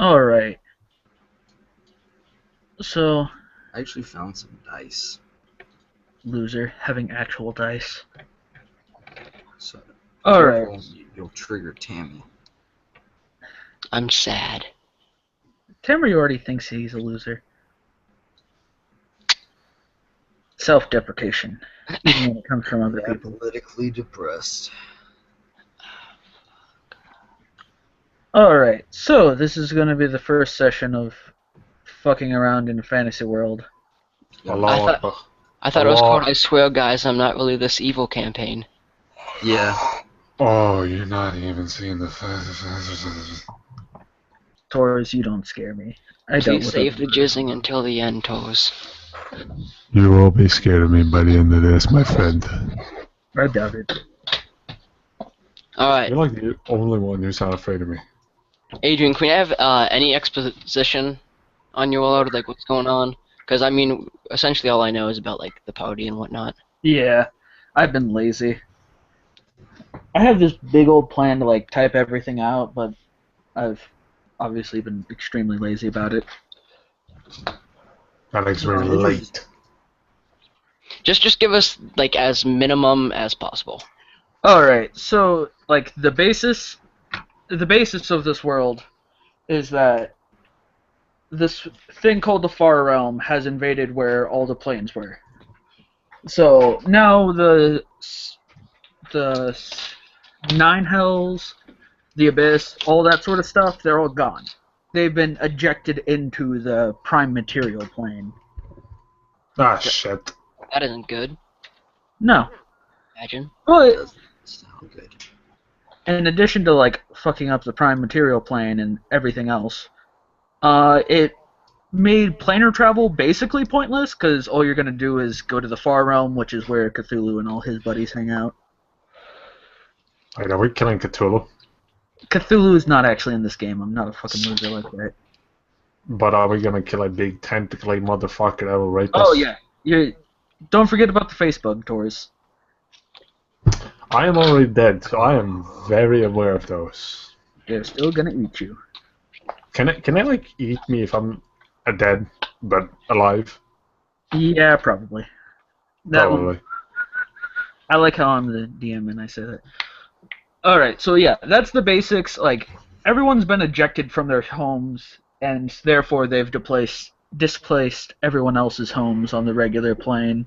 Alright, so, I actually found some dice. loser, having actual dice. So, Alright, careful, you'll trigger Tammy. I'm sad. Tamri already thinks he's a loser. Self-deprecation, even when it comes from other Yeah, people. politically depressed. Alright, so this is going to be the first session of fucking around in the fantasy world. I thought it was called I Swear Guys, I'm Not Really This Evil campaign. Yeah. Oh, you're not even seeing the. Taurus, you don't scare me. Please save the jizzing until the end, Toes. You will be scared of me by the end of this, my friend. I doubt it. Alright, You're like the only one who's not afraid of me. Adrian, can we have any exposition on your world, like what's going on? Because, I mean, essentially all I know is about, like, the party and whatnot. Yeah, I've been lazy. I have this big old plan to, like, type everything out, but I've obviously been extremely lazy about it. Alex, we're late. Just give us, like, as minimum as possible. Alright, so, like, the basis of this world is that this thing called the Far Realm has invaded where all the planes were. So now the Nine Hells, the Abyss, all that sort of stuff, they're all gone. They've been ejected into the prime material plane. Ah, shit. That isn't good. No. Imagine. But Doesn't sound good. in addition to, like, fucking up the prime material plane and everything else, it made planar travel basically pointless, because all you're going to do is go to the Far Realm, which is where Cthulhu and all his buddies hang out. Wait, are we killing Cthulhu? Cthulhu is not actually in this game. I'm not a fucking loser like that. But are we gonna kill a big tentacly motherfucker that will rape us? Oh, yeah. Don't forget about the face bug, Taurus. I am already dead, so I am very aware of those. They're still going to eat you. Can it like eat me if I'm dead but alive? Yeah, probably. That Probably. one, I like how I'm the DM and I say that. Alright, so yeah, that's the basics. Like, everyone's been ejected from their homes, and therefore they've displaced everyone else's homes on the regular plane.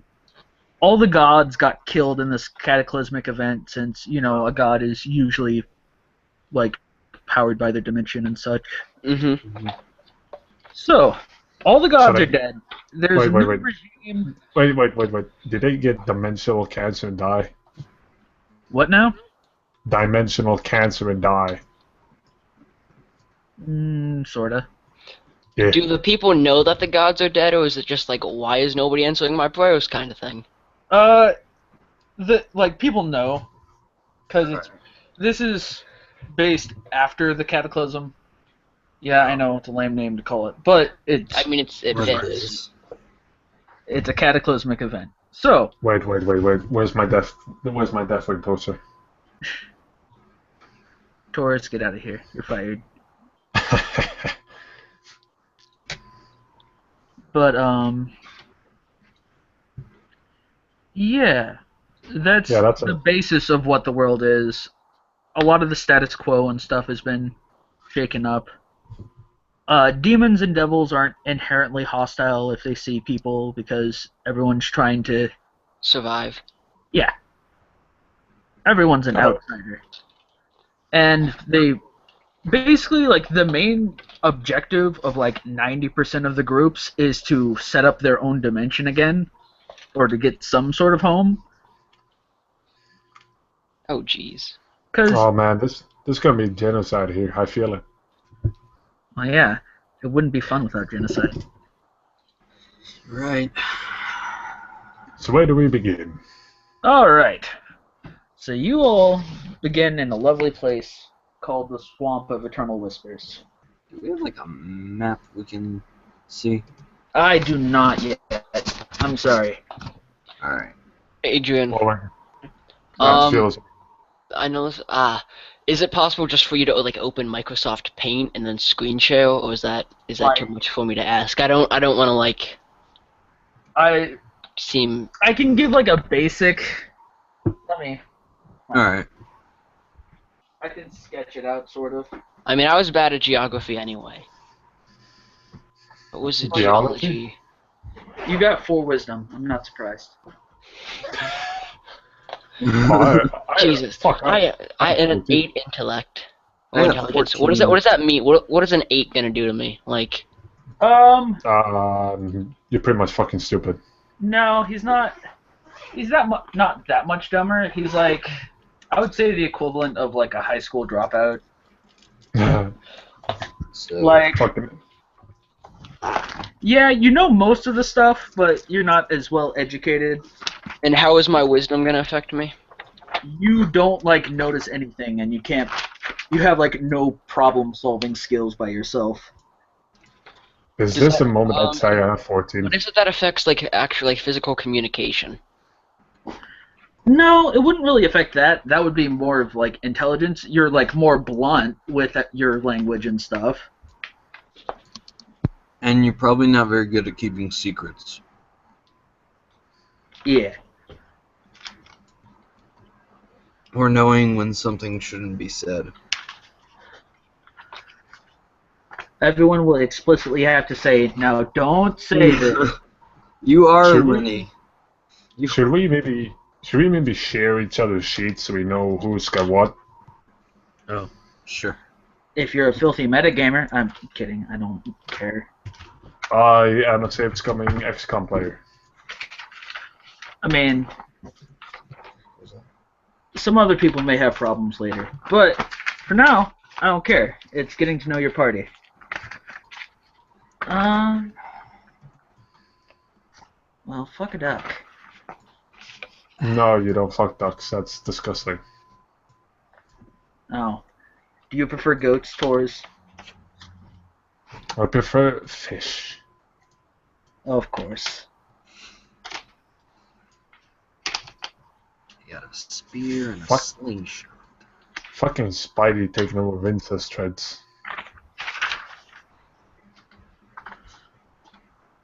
All the gods got killed in this cataclysmic event, since, you know, a god is usually, like, powered by their dimension and such. Mm-hmm. So, all the gods So are dead. There's Wait, a wait, new wait. regime. Wait. Did they get dimensional cancer and die? What now? Dimensional cancer and die. Sorta. Yeah. Do the people know that the gods are dead, or is it just like, why is nobody answering my prayers kind of thing? People know, because this is based after the cataclysm. Yeah, I know it's a lame name to call it, but it's. I mean, it fits. It's a cataclysmic event. So. Wait. Where's my death? Where's my death ray poster? Taurus, get out of here. You're fired. But yeah, that's the basis of what the world is. A lot of the status quo and stuff has been shaken up. Demons and devils aren't inherently hostile if they see people, because everyone's trying to survive. Yeah. Everyone's an outsider. And they basically, like, the main objective of, like, 90% of the groups is to set up their own dimension again, or to get some sort of home. Oh, jeez. Oh man, this is gonna be genocide here. I feel it. Well, yeah, it wouldn't be fun without genocide. Right. So where do we begin? All right. So you all begin in a lovely place called the Swamp of Eternal Whispers. Do we have like a map we can see? I do not yet. I'm sorry. Alright. Adrian. I know this. Is it possible just for you to like open Microsoft Paint and then screen share, or is that too Like- much for me to ask? I don't want to like I seem. can give like a basic. Let me. Alright. I can sketch it out, sort of. I mean, I was bad at geography anyway. What was it? Geography? Geology. You got 4 wisdom. I'm not surprised. Jesus. Fuck. I had an 14. 8 intellect. I Or got intelligence. 14. What does that mean? What is an 8 gonna do to me? Like, You're pretty much fucking stupid. No, he's not. He's not that much dumber. He's like, I would say the equivalent of like a high school dropout. So, Like, Fucking. yeah, you know most of the stuff, but you're not as well educated. and how is my wisdom gonna affect me? You don't like notice anything, and you can't. You have like no problem-solving skills by yourself. Is Does this that- the moment I'd say I have 14? What is it that affects like actual like physical communication? No, it wouldn't really affect that. That would be more of like intelligence. You're like more blunt with your language and stuff. and you're probably not very good at keeping secrets. Yeah. Or knowing when something shouldn't be said. Everyone will explicitly have to say, "Now, don't say this." You are Should we? Rennie. Should we maybe share each other's sheets so we know who's got what? Oh, sure. If you're a filthy metagamer, I'm kidding. I don't care. I am a forthcoming XCOM player. I mean, some other people may have problems later, but for now, I don't care. It's getting to know your party. Well, fuck a duck. No, you don't fuck ducks. That's disgusting. Oh. Do you prefer goats, Taurs? I prefer fish. Of course. You got a spear and a Fuck. slingshot. Fucking Spidey taking over Vince's treads.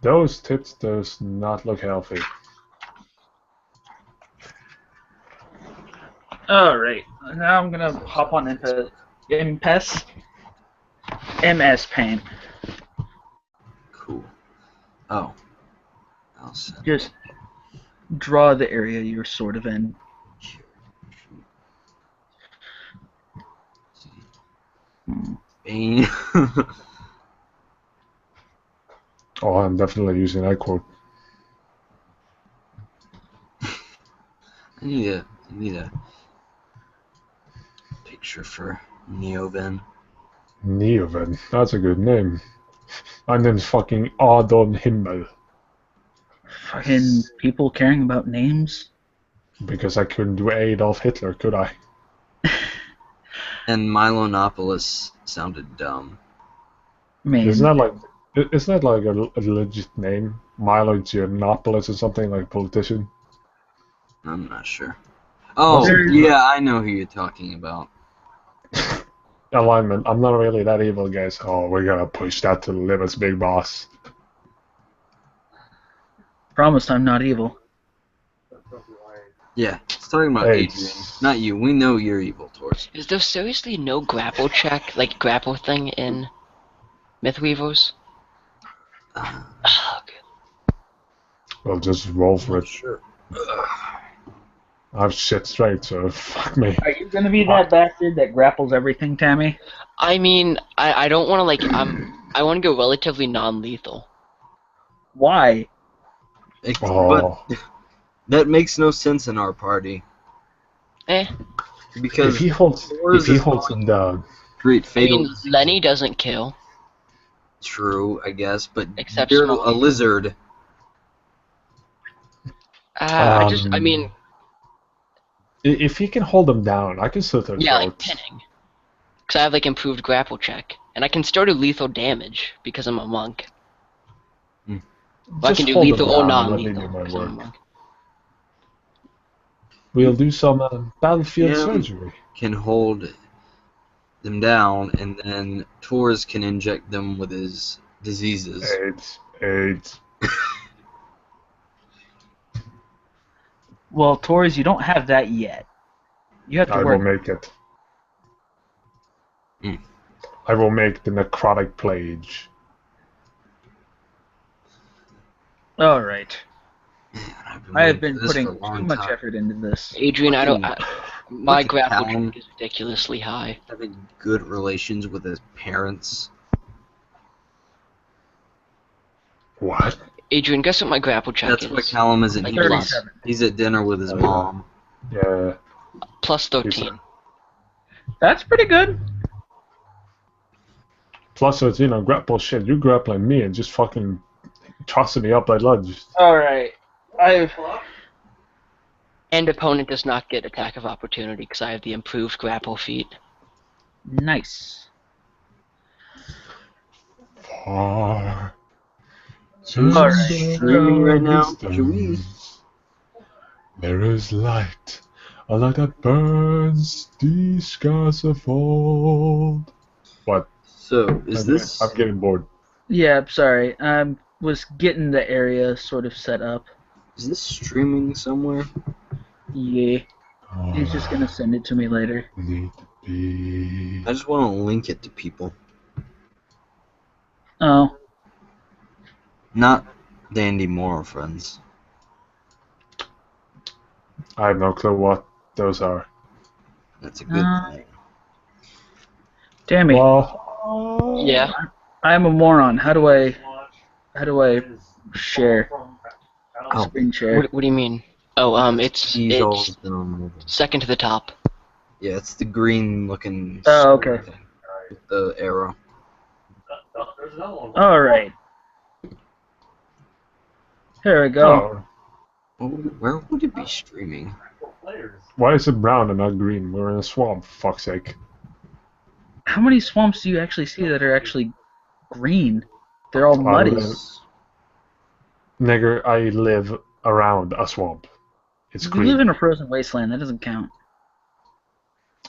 Those tits does not look healthy. Alright. Now I'm gonna hop on into MS Paint. Cool. Oh. I'll send Just draw the area you're sort of in. Bane. Oh, I'm definitely using that quote. I need a picture for Neoven. Neoven. That's a good name. My name's fucking Adon Himmel. Fucking people caring about names? Because I couldn't do Adolf Hitler, could I? And Milonopolis sounded dumb. Man. Isn't that like a legit name? Milo Yiannopoulos or something, like a politician? I'm not sure. Oh, yeah, I know who you're talking about. Alignment. I'm not really that evil, guys. Oh, we're gonna push that to the limits, big boss. Promised I'm not evil. Yeah, it's talking about Hey. Adrian, not you. We know you're evil, Tors. Is there seriously no grapple check, like grapple thing in Mythweavers? Oh, good. Well, just roll for it. Sure. I have shit straight, so fuck me. Are you gonna be that bastard that grapples everything, Tammy? I mean, I don't want to like I want to go relatively non-lethal. Why? Oh, But that makes no sense in our party. Eh. Because if he holds Thors is him down, great I fatal. mean, Lenny doesn't kill. True, I guess, but Except you're small a lizard. I mean, if he can hold him down, I can slit their yeah, like throats. pinning. Because I have like improved grapple check, and I can still do lethal damage because I'm a monk. Well, I Just can do hold him lethal or down and let me non-lethal do my because I'm a work. monk. We'll do some battlefield Yeah. surgery. Can hold them down, and then Torres can inject them with his diseases. AIDS. Well, Torres, you don't have that yet. You have to I will work. make it. Mm. I will make the necrotic plague. All right. Man, I've I have waiting been for this putting for a long too much time. effort into this. Adrian, my Look at grapple Callum. check is ridiculously high. Having good relations with his parents. What? Adrian, guess what my grapple check That's is? what Callum isn't. Like He's, 37. he's at dinner with his Oh, mom. Yeah. Plus 13. That's pretty good. Plus 13 on grapple shit. You grappling me and just fucking tossing me up like lunge. All right. And opponent does not get attack of opportunity because I have the improved grapple feat. Nice. Far. So All is right. it streaming right now? Should we? There is light, a light that burns the skies of old. What? So is this? I'm getting bored. Yeah, sorry. I was getting the area sort of set up. Is this streaming somewhere? Yeah. He's just gonna send it to me later. Need to be. I just want to link it to people, Oh. not Dandy Moore friends. I have no clue what those are. That's a good thing. Damn it. Well, Yeah. I'm a moron. How do I share? Oh. Screen share. What do you mean? Oh, He's always it's been on mobile. second to the top. Yeah, it's the green looking. Oh, okay. thing with the arrow. All right. Here we go. oh, Oh, where would it be streaming? why is it brown and not green? We're in a swamp, for fuck's sake. How many swamps do you actually see that are actually green? They're all muddy. Nigger, I live around a swamp. It's You green. live in a frozen wasteland. That doesn't count.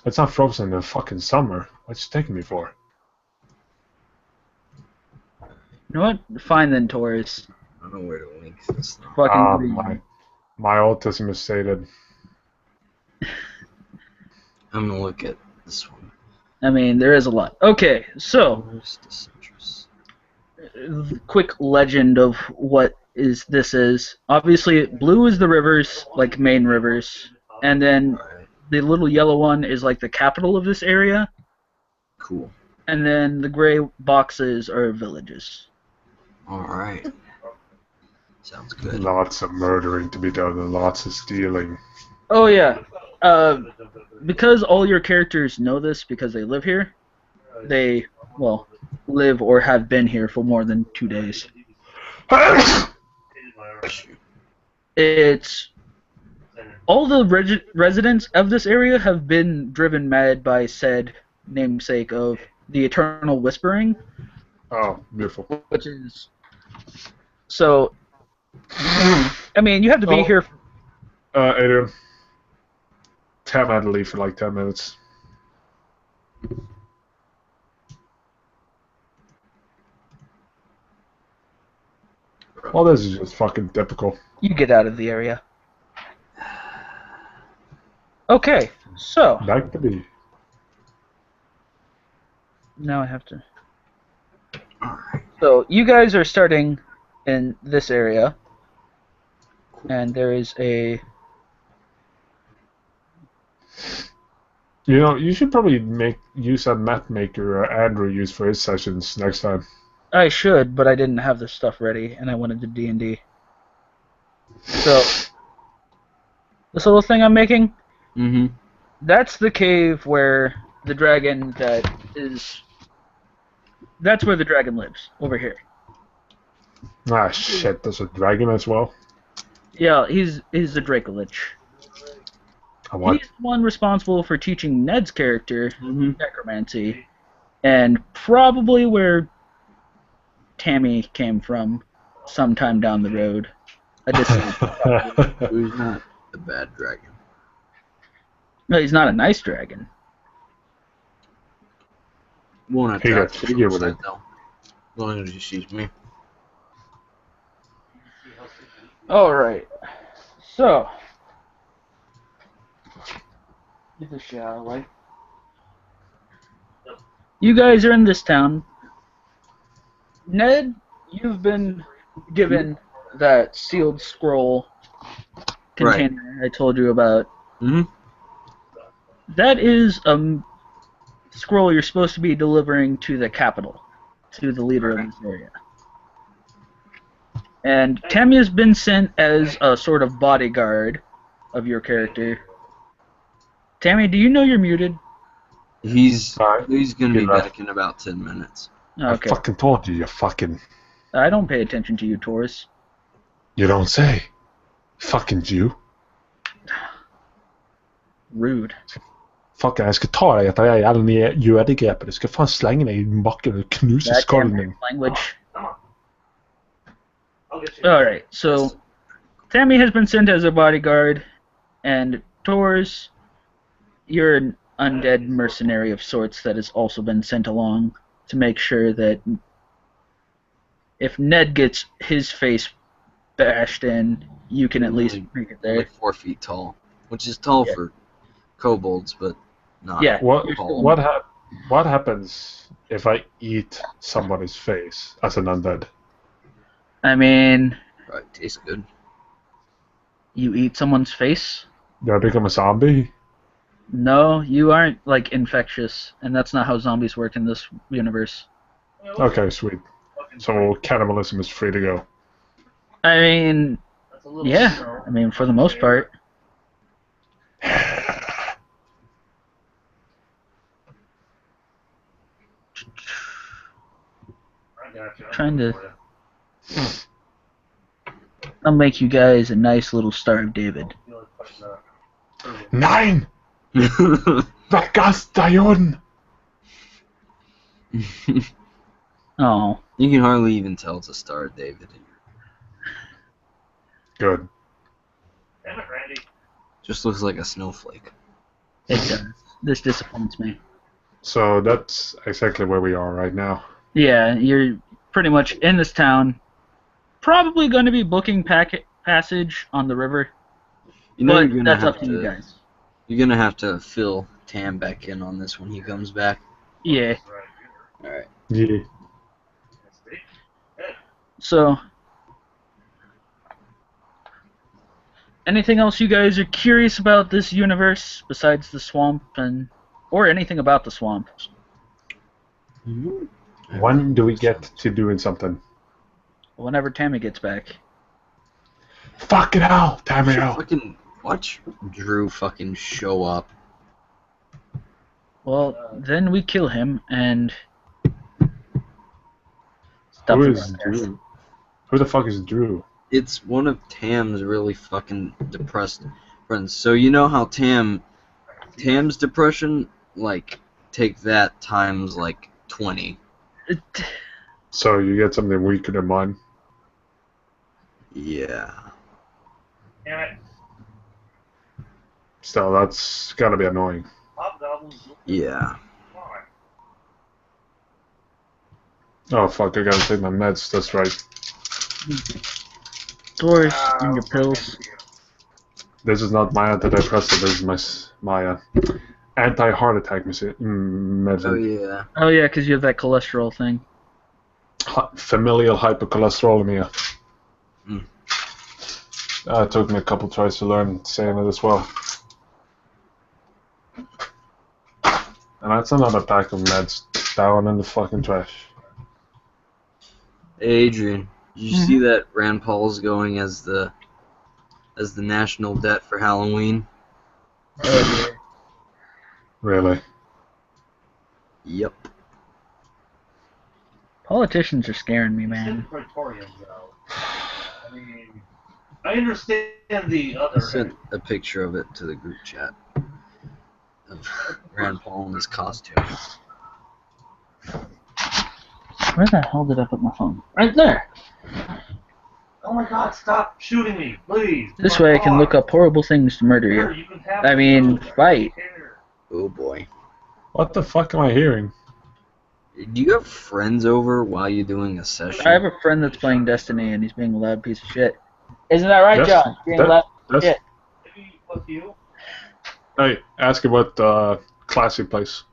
It's not frozen in the fucking summer. What's you taking me for? You know what? Fine then, Taurus. I don't know where to link this now. Fucking green. My autism is stated. I'm gonna look at this one. I mean, there is a lot. Okay, so Most disinterest. quick legend of what this is. Obviously, blue is the rivers, like main rivers, and then Alright, the little yellow one is like the capital of this area, cool. and then the gray boxes are villages. Alright. Sounds good. Lots of murdering to be done and lots of stealing. Oh yeah, because all your characters know this because they live here. They live or have been here for more than 2 days. It's all the residents of this area have been driven mad by said namesake of the Eternal Whispering, Oh, beautiful. which is so. I mean, you have to be Oh. here. Adrian. Tam had to leave for like 10 minutes. Well, this is just fucking typical. You get out of the area. Okay, so Back to me. now I have to. Alright. So you guys are starting in this area, and there is a. You know, you should probably use that map maker Andrew used for his sessions next time. I should, but I didn't have the stuff ready, and I wanted to D&D. So this little thing I'm making, Mm-hmm. that's the cave where the dragon that's where the dragon lives, over here. Ah, shit, there's a dragon as well. Yeah, he's the Dracolich. I want. He's the one responsible for teaching Ned's character Mm-hmm. necromancy, and probably where Tammy came from sometime down the road. I just Who's not a bad dragon? no, he's not a nice dragon. Won't have He to got act figure with it. though. As long as you see me. All right. So, get this shit out of the way. You guys are in this town. Ned, you've been given that sealed scroll container I told you about. Mm-hmm. That is a scroll you're supposed to be delivering to the capital, to the leader of this area. And Tammy has been sent as a sort of bodyguard of your character. Tammy, do you know you're muted? He's Alright. gonna be Good luck. back in about 10 minutes. Okay. I fucking told you, you fucking... I don't pay attention to you, Taurus. You don't say. Fucking Jew. Rude. Fuck, jeg skal ta deg etter jeg er den jødegrepet. Jeg skal faen slenge deg i bakken og knuse That skallen damn din. language. Alright, so Tammy has been sent as a bodyguard, and Taurus, you're an undead mercenary of sorts that has also been sent along to make sure that if Ned gets his face bashed in, you can at least make it there. Like 4 feet tall, which is tall for kobolds, but not. Yeah. What happens if I eat somebody's face as an undead? I mean, Right, tastes good. you eat someone's face? Do I become a zombie? No, you aren't, like, infectious, and that's not how zombies work in this universe. Okay, sweet. So cannibalism is free to go. I mean, yeah, I mean, for the most part. Trying to... I'll make you guys a nice little Star of David. Nein! Vergaß Dion! Oh, You can hardly even tell it's a Star of David. Good. Just looks like a snowflake. it does. This disappoints me. So that's exactly where we are right now. Yeah, you're pretty much in this town. Probably going to be booking passage on the river, You know but you're gonna that's have up to you guys. You're gonna have to fill Tam back in on this when he comes back. Yeah. Alright. Yeah. So, anything else you guys are curious about this universe besides the swamp or anything about the swamp? When do we get to doing something? Whenever Tammy gets back. Fucking hell, Tammy hell. Fucking watch Drew fucking show up. Well, then we kill him and stop Who the is broadcast. Drew? Who the fuck is Drew? It's one of Tam's really fucking depressed friends. So you know how Tam's depression, like, take that times like 20. So you get something weaker than mine? Yeah. Still, that's gotta be annoying. Yeah. Oh fuck, I gotta take my meds, that's right. Doors and your pills. This is not my antidepressant, this is my anti-heart attack medicine. Oh yeah. Oh yeah, because you have that cholesterol thing. Familial hypercholesterolemia. Mm. It took me a couple tries to learn saying it as well. And that's another pack of meds down in the fucking trash. Hey, Adrian, did you see that Rand Paul's going as the national debt for Halloween? Really? Yep. Politicians are scaring me, man. I mean, I understand the I other. sent a picture of it to the group chat of Rand Paul in his costume. Where the hell did I put my phone? Right there. Oh my God! Stop shooting me, please. This way I can look up horrible things to murder Here, you. you can have I mean, it. fight. Here. Oh boy. What the fuck am I hearing? Do you have friends over while you're doing a session? I have a friend that's playing Destiny, and he's being a loud piece of shit. Isn't that right, Yes, Josh? Being a loud that's. shit. Maybe fuck you. Hey, ask him what class he plays.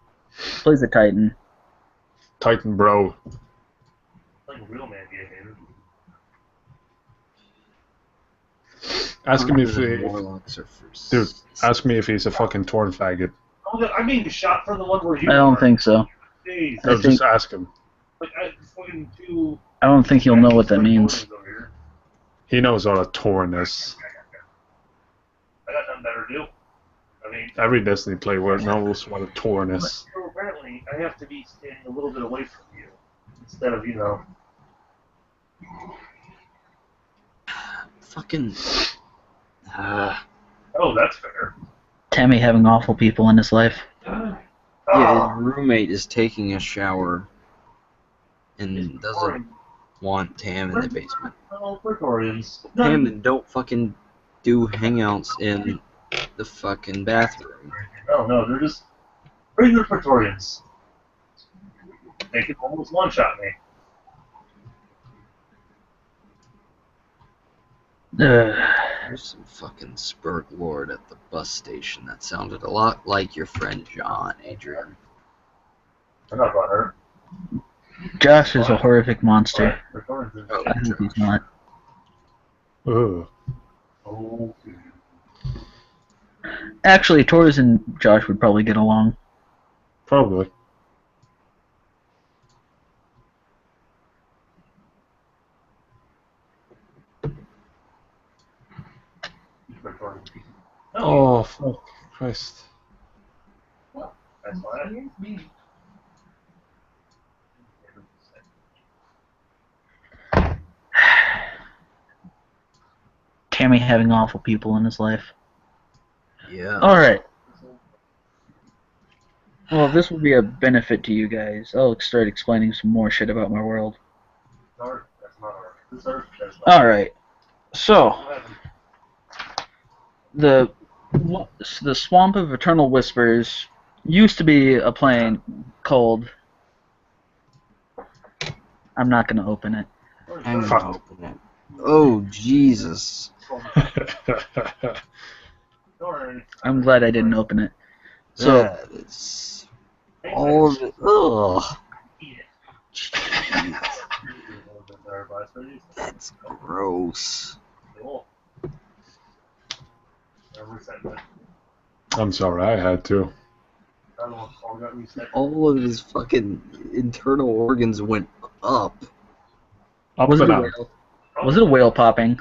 Plays a Titan. Titan, bro. Like a real man behavior. Ask him if he, Warlocks are first. dude. Ask me if he's a fucking torn faggot. Oh, I'm being shot for the one where you I don't are. think so. Jeez. I No, think- just ask him. Like, I fucking two. I don't think you'll know what that means. Over here. He knows what a torn is. I got nothing better to do. I mean, Every Destiny player knows what a torn is. so apparently I have to be standing a little bit away from you instead of, you know. Fucking. Oh, that's fair. Tammy having awful people in his life. Yeah, Oh, his roommate is taking a shower and doesn't want Tam in the basement. oh, Praetorians. Tam, then don't fucking do hangouts in the fucking bathroom. No, they're just regular Praetorians. They can almost one-shot me. There's some fucking spurt lord at the bus station that sounded a lot like your friend John, Adrian. I'm not about her. Josh is a horrific monster. Praetorians are Oh, I hope he's not. Ugh. okay. Actually, Torres and Josh would probably get along. Probably. Praetorians. Oh, fuck Christ. That's fine. Tammy having awful people in his life. Yeah. Alright. Well, this will be a benefit to you guys. I'll start explaining some more shit about my world. Art, that's not art. This art, that's not Alright. So, art. the Swamp of Eternal Whispers used to be a plane called... I'm not going to open it. I'm Fuck. gonna open it. Oh, Jesus. I'm glad I didn't open it. So, That is all of it. Ugh. Jeez. That's gross. I'm sorry, I had to. All of his fucking internal organs went up. Up was it and a out. whale? Was it a whale popping?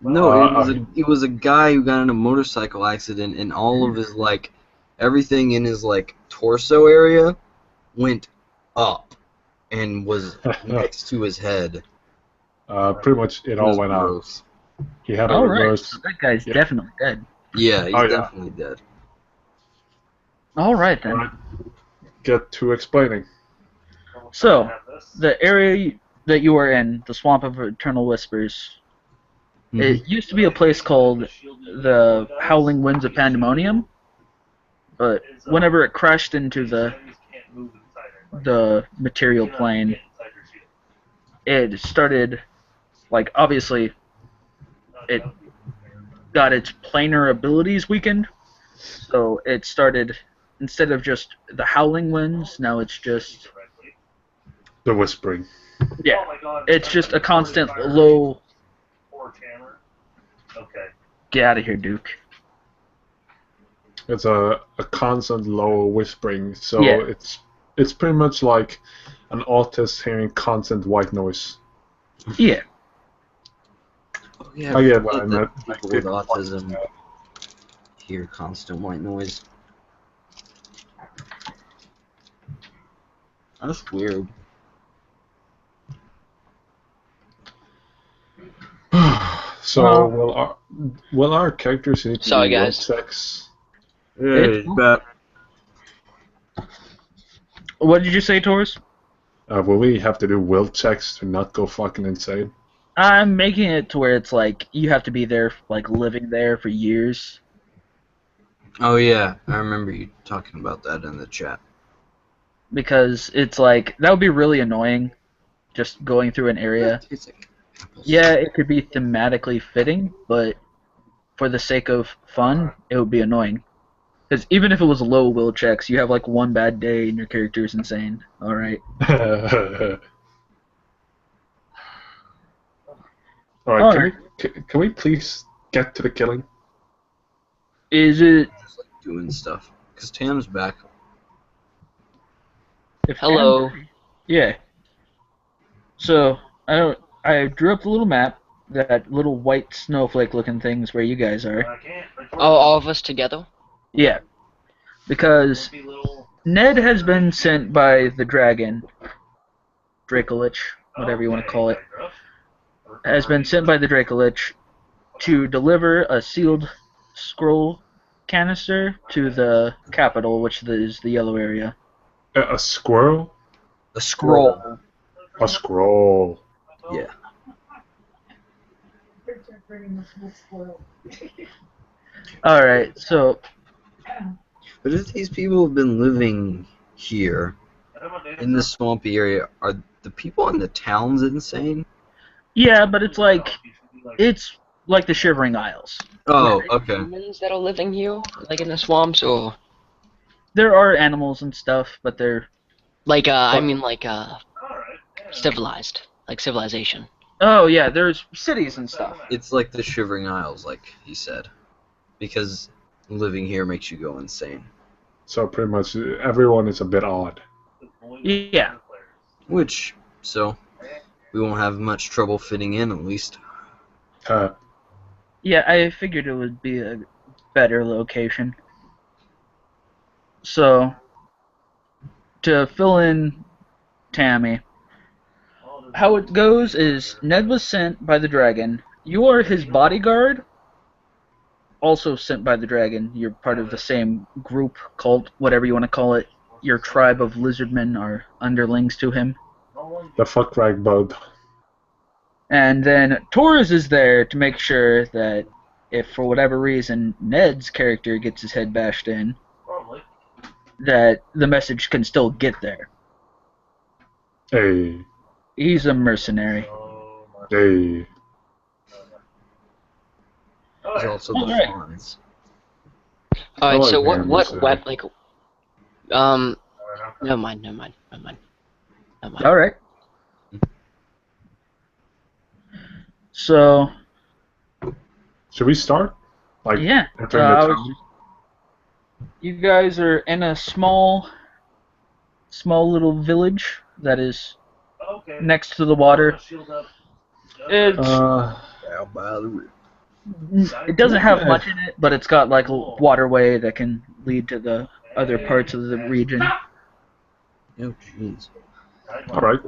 No, Uh, it was a guy who got in a motorcycle accident, and all of his like everything in his like torso area went up and was next to his head. Pretty much it It all was went out. gross. He had a Alright, reverse. so that guy's Yeah. definitely dead. Yeah, he's Oh, yeah. definitely dead. Alright then. Alright. Get to explaining. So, the area that you are in, the Swamp of Eternal Whispers, it used to be a place called the Howling Winds of Pandemonium, but whenever it crashed into the material plane, it started, like, obviously, it got its planar abilities weakened, so it started, instead of just the howling winds, now it's just, The whispering. yeah, it's just a constant low, Okay. get out of here, Duke. It's a constant low whispering, so Yeah. it's pretty much like an autist hearing constant white noise. Yeah. Oh, yeah, I get forgot what I that meant. people with autism hear constant white noise. That's weird. So Well- will our characters need to Sorry, do will guys. checks? Hey, but What did you say, Taurus? Will we have to do will checks to not go fucking insane? I'm making it to where it's like you have to be there, like living there for years. oh yeah, I remember you talking about that in the chat. because it's like that would be really annoying just going through an area. Tastes like apples. Yeah, it could be thematically fitting, but for the sake of fun, it would be annoying. Because even if it was low will checks, you have like one bad day and your character is insane. All right. All right, All can right. we please get to the killing? Is it? Just like doing stuff. Cause Tam's back. If Hello. Yeah. So I drew up the little map, that little white snowflake looking things where you guys are. I can't. Oh, all of us together? Yeah. Because Be little. Ned has been sent by the dragon, Dracolich, whatever you want to call it, has been sent by the Dracolich to deliver a sealed scroll canister to the capital, which is the yellow area. A squirrel? A scroll. A scroll. Yeah. Alright, so But if these people have been living here in this swampy area, are the people in the towns insane? yeah, but it's like the Shivering Isles. Oh, okay. Humans that are living here, like in the swamps, or There are animals and stuff, but they're like civilized, like civilization. oh yeah, there's cities and stuff. It's like the Shivering Isles, like he said. Because living here makes you go insane. So pretty much everyone is a bit odd. Yeah. Which, so, we won't have much trouble fitting in, at least. Yeah, I figured it would be a better location. So, to fill in Tammy, how it goes is Ned was sent by the dragon. You are his bodyguard, also sent by the dragon. You're part of the same group, cult, whatever you want to call it. Your tribe of lizardmen are underlings to him. The fuck rag bud. And then Torres is there to make sure that if for whatever reason Ned's character gets his head bashed in, that the message can still get there. Hey. He's a mercenary. Hey. There's also the Alright. fawns. Alright, Oh, so yeah, what like never mind. Alright. So, Should we start? Like yeah. entering I the was- town? You guys are in a small little village that is next to the water. It's, Down by the river. it doesn't have much in it, but it's got like a waterway that can lead to the other parts of the region. Oh, jeez. All right.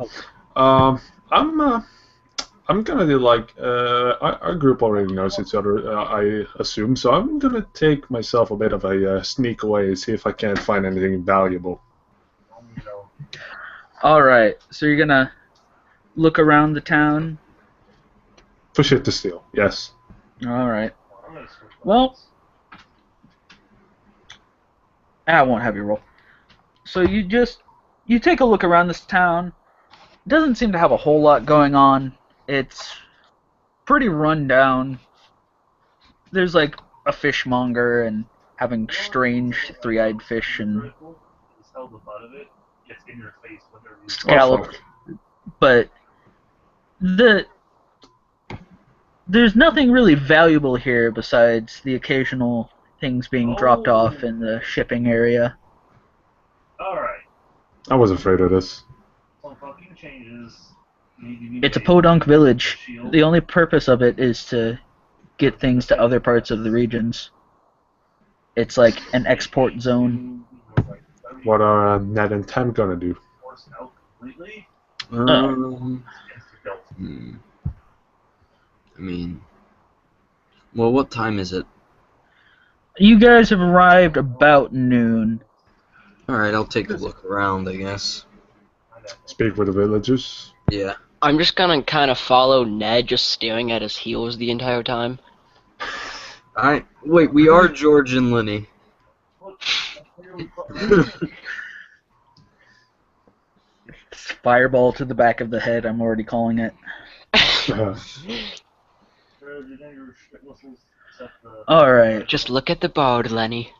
I'm gonna do like our group already knows each other, I assume. So I'm gonna take myself a bit of a sneak away and see if I can't find anything valuable. Alright, so you're gonna look around the town. For shit to steal. Yes. Alright. Well, I won't have you roll. So you take a look around this town. It doesn't seem to have a whole lot going on. It's pretty run down. There's like a fishmonger and having strange three-eyed fish and scalloped. But there's nothing really valuable here besides the occasional things being dropped off in the shipping area. I was afraid of this. It's a podunk village. The only purpose of it is to get things to other parts of the regions. It's like an export zone. What are Ned and Tam gonna do? I mean, well, what time is it? You guys have arrived about noon. Alright, I'll take a look around, I guess. Speak with the villagers. Yeah. I'm just gonna kind of follow Ned, just staring at his heels the entire time. Alright, wait, we are George and Lenny. Fireball to the back of the head, I'm already calling it. Alright. Just look at the board, Lenny.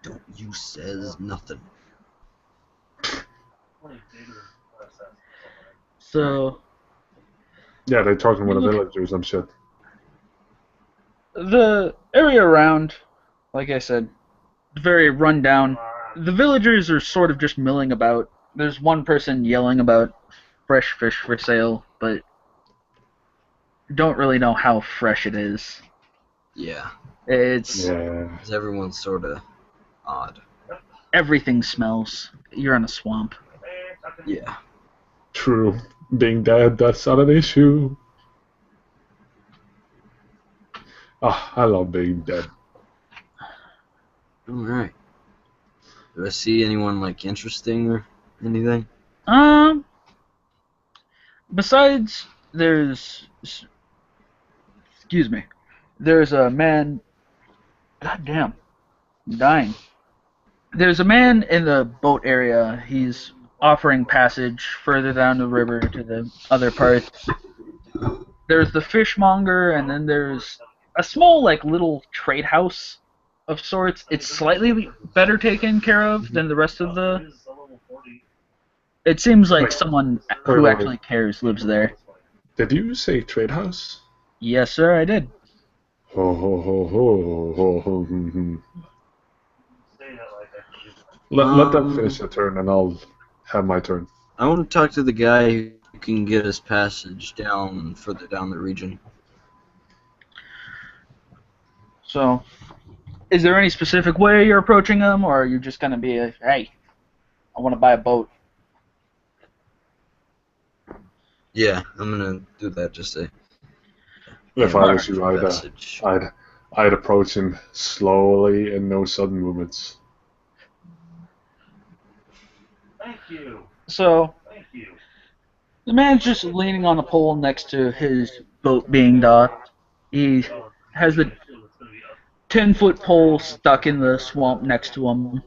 Don't you says nothing. So, Yeah, they're talking with a villager or some shit. the area around, like I said, very run down. The villagers are sort of just milling about. There's one person yelling about fresh fish for sale, but don't really know how fresh it is. Yeah. It's Yeah. 'Cause everyone's sort of odd. everything smells. You're in a swamp. Yeah. True. Being dead, that's not an issue. Ah, I love being dead. Alright. Do I see anyone, like, interesting or anything? Besides, excuse me, there's a man. God damn, I'm dying. There's a man in the boat area. He's offering passage further down the river to the other parts. There's the fishmonger, and then there's a small, like, little trade house of sorts. It's slightly better taken care of than the rest of the. It seems like someone who actually cares lives there. Did you say trade house? Yes, sir, I did. Ho ho ho ho ho ho. Let them finish their turn, and I'll have my turn. I want to talk to the guy who can get us passage down further down the region. So, is there any specific way you're approaching them, or are you just going to be a, hey, I want to buy a boat? Yeah, I'm gonna do that. Just say. If I was you, Passage. I'd approach him slowly and no sudden movements. Thank you. So, Thank you. the man's just leaning on a pole next to his boat being docked. He has the 10-foot pole stuck in the swamp next to him.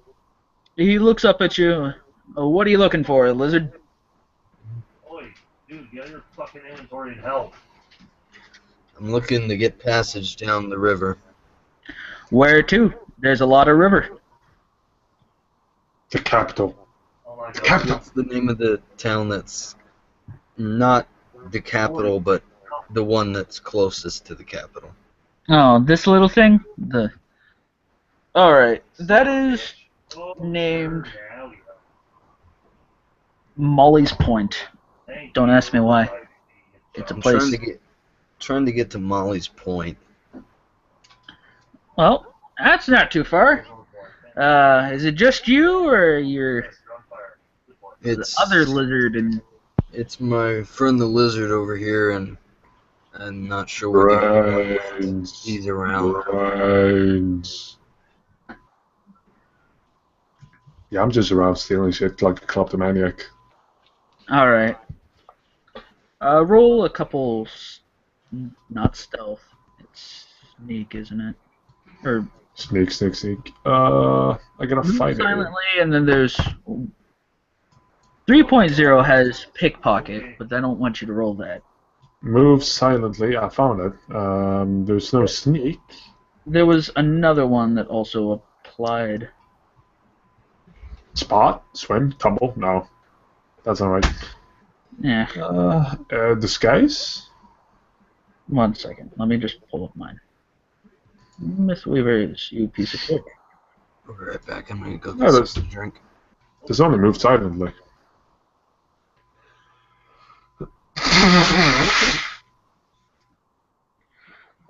He looks up at you. Oh, what are you looking for, lizard? Oi, dude, get your fucking inventory and help. I'm looking to get passage down the river. Where to? There's a lot of river. The capital. Oh my The god. capital. What's the name of the town that's not the capital, but the one that's closest to the capital? Oh, this little thing? Alright, that is named Molly's Point. Don't ask me why. It's a I'm place. trying to get to Molly's Point. Well, that's not too far. Is it just you, or your It's other lizard? And It's my friend the lizard over here, and I'm not sure what Brains. he's around. Brains. Yeah, I'm just around stealing shit like a kleptomaniac. alright. Roll a couple. Not stealth. It's sneak, isn't it? Or Sneak, sneak, sneak. I gotta move find it. silently, and then there's 3.0 has pickpocket, but I don't want you to roll that. Move silently. I found it. There's no sneak. There was another one that also applied. Spot, swim, tumble. No, that's not right. Yeah. Disguise. 1 second. Let me just pull up mine. Miss Weavers, you piece of shit. I'll be right back. I'm gonna go No, get that's- something to drink. There's only move silently.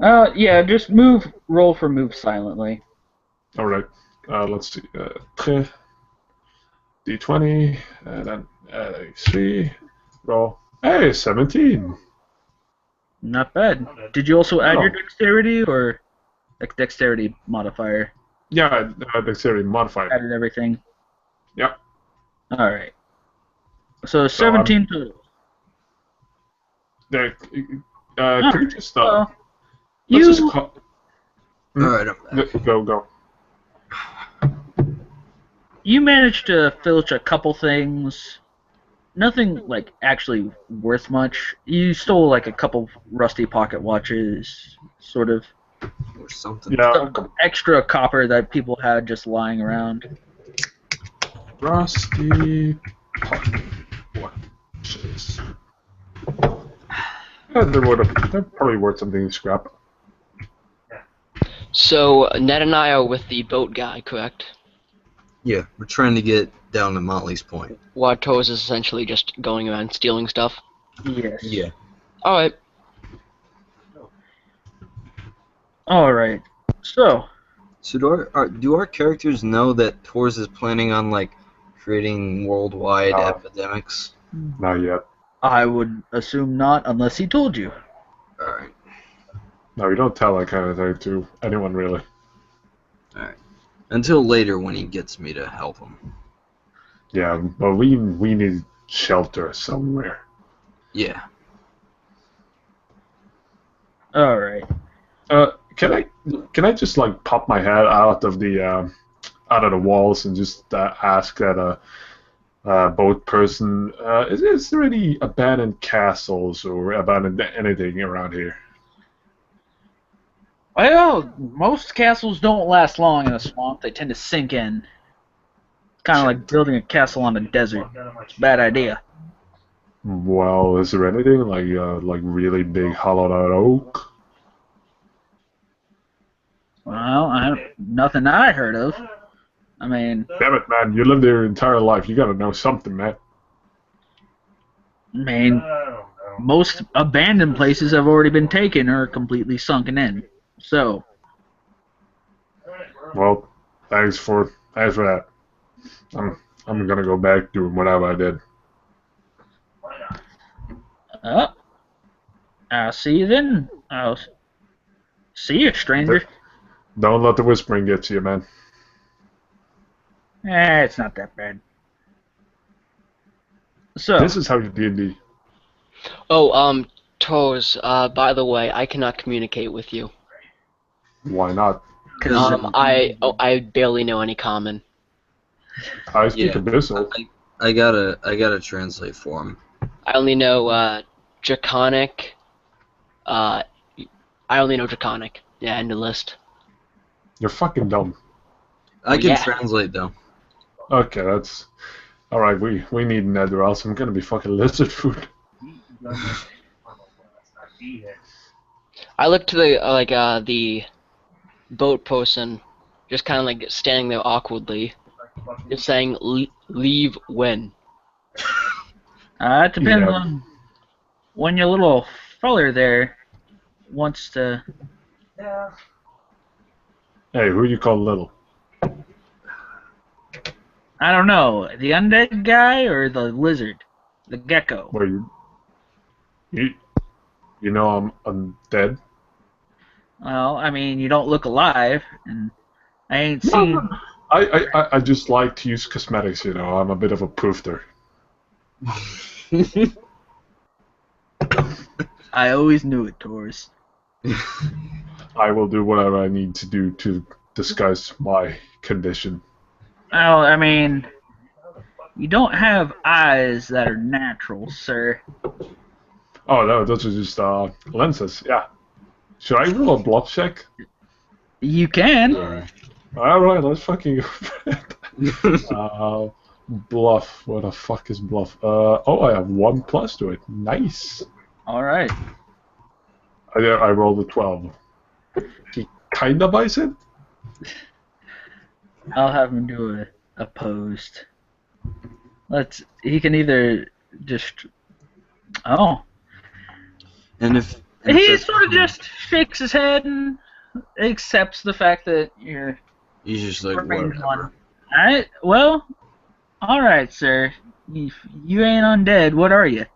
Yeah, just roll for move silently. All right. Let's see. D20, and then a 3. Roll. Hey, 17. Not bad. Did you also add Oh. your dexterity, or like dexterity modifier? Yeah, dexterity modified. Added everything. Yep. All right. So 17 total. Could you just Well, let's you just All right, I'm back. go. You managed to filch a couple things. Nothing like actually worth much. You stole like a couple rusty pocket watches, sort of Or something. Yeah, some extra copper that people had just lying around. rusty pocket watches. Yeah, they're probably worth something to scrap. So Ned and I are with the boat guy, correct? Yeah, we're trying to get down to Motley's Point. While Toes is essentially just going around stealing stuff. Yes. Yeah. All right. All right. So, So do our characters know that Tors is planning on like creating worldwide epidemics? Not yet. I would assume not unless he told you. All right. No, we don't tell that kind of thing to anyone really. All right. Until later when he gets me to help him. Yeah, but we need shelter somewhere. Yeah. All right. Can I just like pop my head out of the walls and just ask that boat person, is there any abandoned castles or abandoned anything around here? Well, most castles don't last long in a swamp. They tend to sink in. Kind of like building a castle on a desert. It's a bad idea. Well, is there anything like really big hollowed out oak? Well, nothing I heard of. I mean, Damn it, man! You lived there your entire life. You gotta know something, man. Most abandoned places have already been taken or completely sunken in. So, Well, thanks for that. I'm gonna go back doing whatever I did. I'll see you then. I'll see you, stranger. Don't let the whispering get to you, man. It's not that bad. So, This is how you D&D. Oh, Toes. By the way, I cannot communicate with you. Why not? I barely know any common. I speak Yeah. Abyssal. I gotta translate for him. I only know Draconic. I only know Draconic. Yeah, end of list. You're fucking dumb. I can Yeah. translate though. Okay, that's all right. We need Ned, or else I'm gonna be fucking lizard food. I look to the boat person, just kind of like standing there awkwardly, just saying leave when. it depends Yeah. on when your little feller there wants to. Hey, who you call little? I don't know, the undead guy or the lizard, the gecko. Where you know I'm dead. Well, I mean, you don't look alive, and I ain't seen. I just like to use cosmetics. You know, I'm a bit of a poofter. I always knew it, Taurus. I will do whatever I need to do to disguise my condition. Well, I mean, you don't have eyes that are natural, sir. Oh no, those are just lenses. Yeah. Should I roll a bluff check? You can. All right, let's fucking go for it. Bluff. What the fuck is bluff? I have 1+ to it. Nice. All right. I rolled a 12. He kinda buys it. I'll have him do a opposed. He can either just. Oh. And if He sort of just shakes his head and accepts the fact that you're. he's just like Remains whatever. Alright, well, alright, sir. You ain't undead. What are you?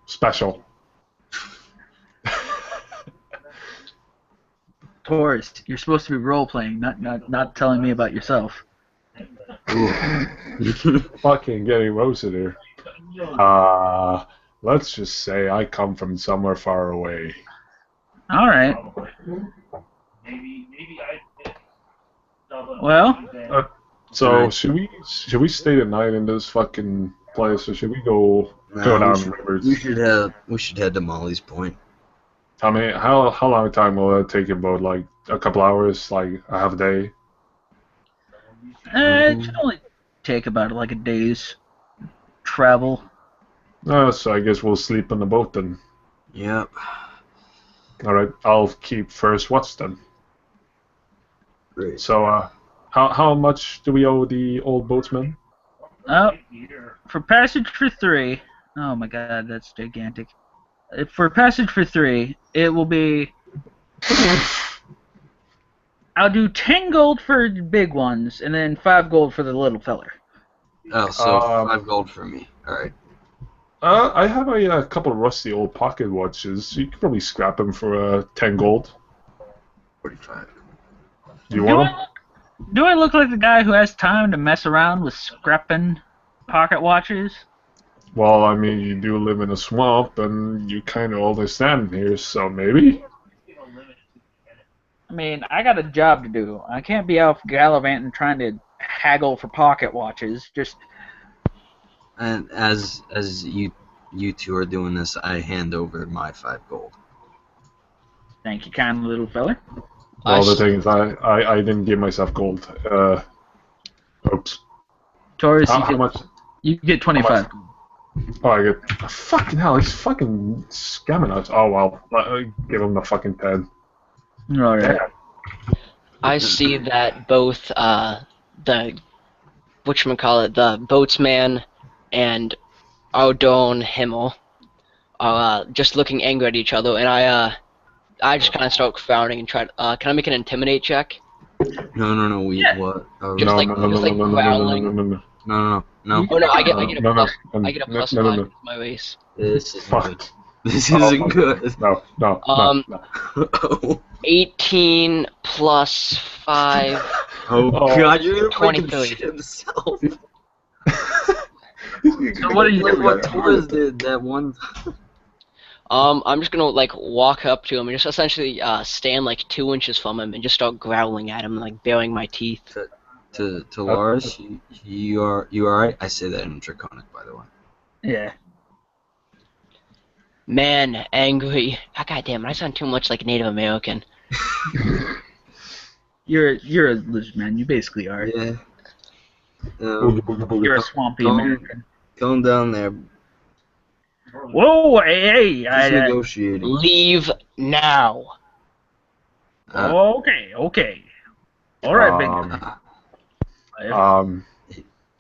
Special. Taurus, you're supposed to be role playing, not telling me about yourself. Fucking getting roasted here. Let's just say I come from somewhere far away. Alright. Well, So Right. should we stay the night in this fucking place, or should we go Nah, down we the should, rivers? we should head to Molly's Point. I mean, how long time will it take a boat? Like a couple hours, like a half a day? it should only take about like a day's travel. So I guess we'll sleep on the boat then. Yep. All right, I'll keep first watch then. Great. So how much do we owe the old boatsman? For passage for 3. Oh my god, that's gigantic. For passage for 3, it will be. I'll do 10 gold for the big ones, and then 5 gold for the little feller. Oh, so Um, 5 gold for me. All right. I have a couple of rusty old pocket watches. You could probably scrap them for 10 gold. 45. Do you want them? Do I look like the guy who has time to mess around with scrapping pocket watches? Well, I mean, you do live in a swamp, and you kind of only stand here, so maybe. I mean, I got a job to do. I can't be out gallivanting trying to haggle for pocket watches. Just And as you two are doing this, I hand over my 5 gold. thank you, kind little feller. Well, the thing is, I didn't give myself gold. Oops. Taurus, How much? you get 25. Oh, I get. Fucking hell, he's fucking scamming us. Oh, well. Give him the fucking 10. All right. I see that both the the boatsman and Audon Himmel are just looking angry at each other, and I just kind of start frowning and try to, can I make an intimidate check? No, Yeah. what? Oh, Just like growling. no. Oh no, I get a No, plus. no, I get a no, plus no, no, 5 no. with my race. This isn't Fuck. good. This isn't good. No. Um, Oh, 18 plus 5. oh God, you're gonna make him 23. shit himself. So what are you Like doing? what Torres did that one. I'm just gonna like walk up to him and just essentially stand like 2 inches from him and just start growling at him, like baring my teeth. To Lars, you alright? I say that in Draconic, by the way. Yeah. Man, angry. Ah, goddamn, I sound too much like Native American. You're a lizard man. You basically are. Yeah. Boogie, boogie, boogie. You're a swampy Don't- American. Going down there. Whoa, hey, Just negotiating. Leave now. Okay. All right, big guy.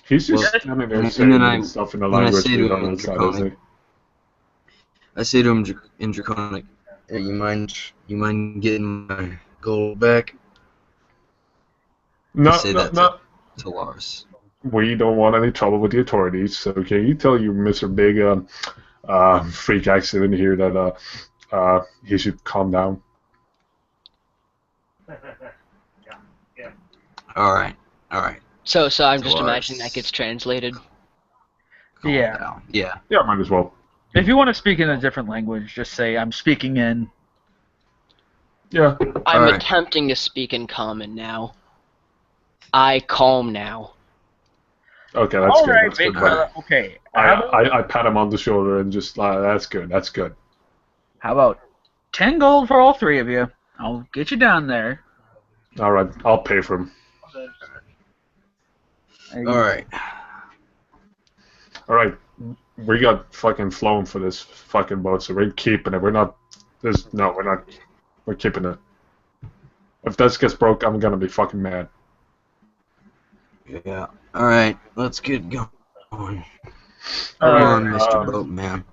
He's just Well, standing there and saying then stuff in the when I language say we to don't him in understand, Draconic- isn't he? I say to him in Draconic, hey, you mind getting my gold back? No, say no, that no. To Lars. We don't want any trouble with the authorities. So can you tell you, Mr. Big freak accident here that he should calm down? Alright. So I'm just Lars. imagining that gets translated. Calm Yeah. down. Yeah. Yeah, might as well. If you want to speak in a different language, just say I'm speaking in. Yeah. I'm Alright. attempting to speak in common now. I calm now. Okay, that's All good. right, That's big good. fella. Okay. How about, I pat him on the shoulder and just that's good. That's good. how about 10 gold for all 3 of you? I'll get you down there. All right, I'll pay for him. Alright. All right, we got fucking flown for this fucking boat, so we're keeping it. We're not. We're not. We're keeping it. If this gets broke, I'm gonna be fucking mad. Yeah. Alright, let's get going. Come Alright, on, Mr. Boatman.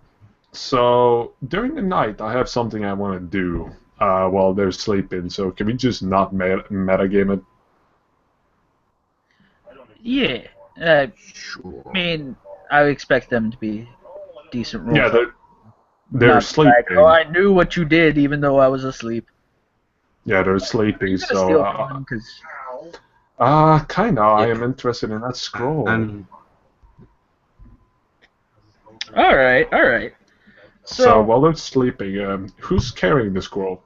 So during the night, I have something I want to do while they're sleeping. So can we just not metagame it? Yeah. Sure. I mean, I expect them to be decent rules. Yeah, they're Not sleeping. like, oh, I knew what you did even though I was asleep. Yeah, they're sleeping. You're gonna steal from So them 'cause- kinda. I Yeah. am interested in that scroll. All right. So while they're sleeping, who's carrying the scroll?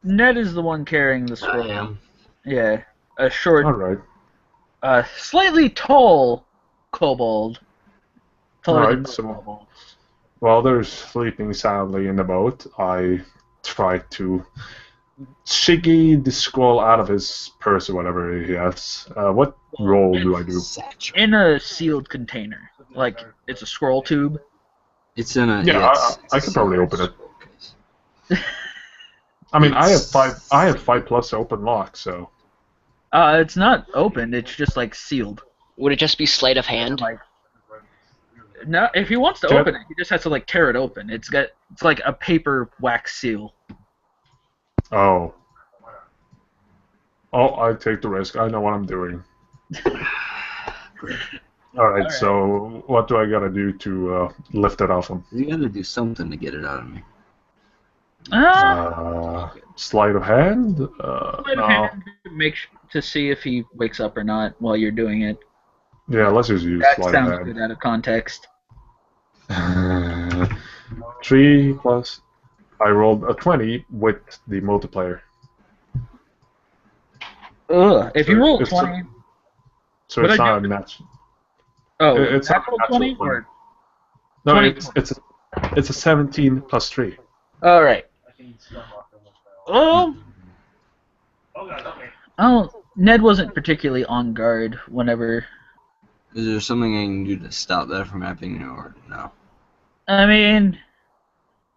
Ned is the one carrying the I scroll. am. Yeah, a short, All right. slightly tall kobold, All taller than right. most So kobolds. while they're sleeping soundly in the boat, I try to shiggy the scroll out of his purse or whatever he has. What Well, roll do I it's do? Satchel. in a sealed container, like it's a scroll tube. It's in a Yeah, yeah. It's I a could probably sealed open it. scroll case. I mean, I have five. I have It's 5+ open lock, so It's not opened. It's just like sealed. Would it just be sleight of And hand? like, no, if he wants to can open it, he just has to like tear it open. It's like a paper wax seal. I, oh, I take the risk. I know what I'm doing. All right. Alright. So what do I gotta do to lift it off him? you gotta do something to get it out of me. Sleight of hand? Sleight of No. hand to see if he wakes up or not while you're doing it. Yeah, let's just use That sleight of sounds hand. good out of context. 3 plus. I rolled a 20 with the multiplier. Ugh. If you roll It's 20, So But it's I not do- a match. oh, It's not natural a natural 20 20. or No, 20? it's a 17 plus 3. All right. Oh, Ned wasn't particularly on guard whenever. Is there something I can do to stop that from happening, or no? I mean,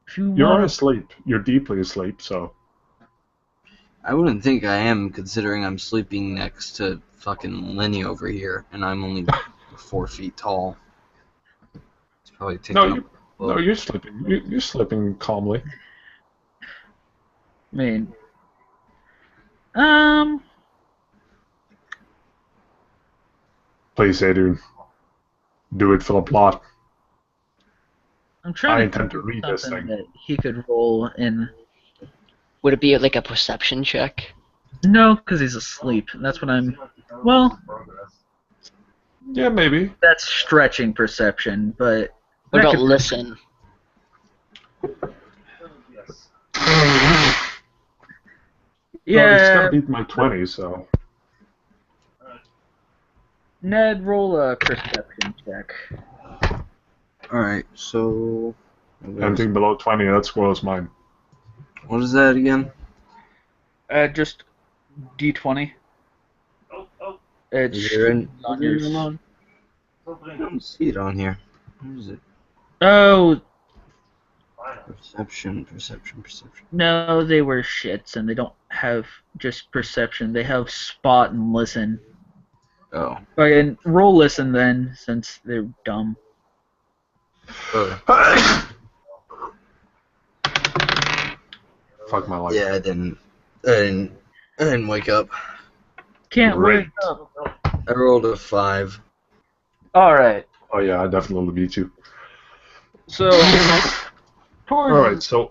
if you You're want, asleep. You're deeply asleep, so. I wouldn't think I am, considering I'm sleeping next to fucking Lenny over here, and I'm only 4 feet tall. It's probably taking No, up. you're sleeping. You're sleeping calmly. I mean, um, Please, Adrian. Do it for the plot. I'm I trying to intend think to of read this something thing. that he could roll in. Would it be like a perception check? No, because he's asleep. That's what I'm. Well, Yeah, maybe. that's stretching perception, but What that about could- listen? Well, he's Yeah, gotta beat my 20, so. Ned, roll a perception check. Alright, so. Anything below 20, that squirrel's mine. What is that again? Just D20. It's Is there on yours. I don't see it on here. Where is it? Oh Perception. no, they were shits, and they don't have just perception. They have spot and listen. Oh. Okay, and roll listen then, since they're dumb. Okay. Fuck my life. Yeah, I didn't wake up. Can't Great. wake up. I rolled a 5. All right. Oh, yeah, I definitely beat you. So, towards Alright, so.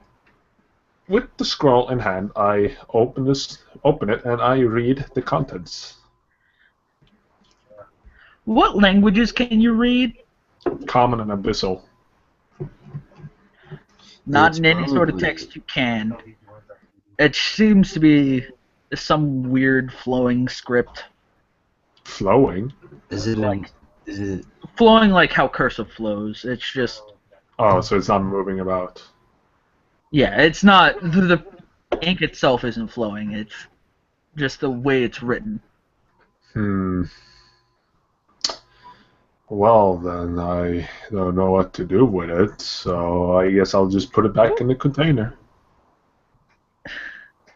With the scroll in hand, I open it, and I read the contents. what languages can you read? Common and abyssal. Not It's in any sort of probably- text you can. It seems to be some weird flowing script. Flowing. Is it in? Is it? Flowing like how cursive flows. It's just, Oh, so it's not moving about. yeah, it's not, the ink itself isn't flowing. It's just the way it's written. Well, then I don't know what to do with it, so I guess I'll just put it back in the container.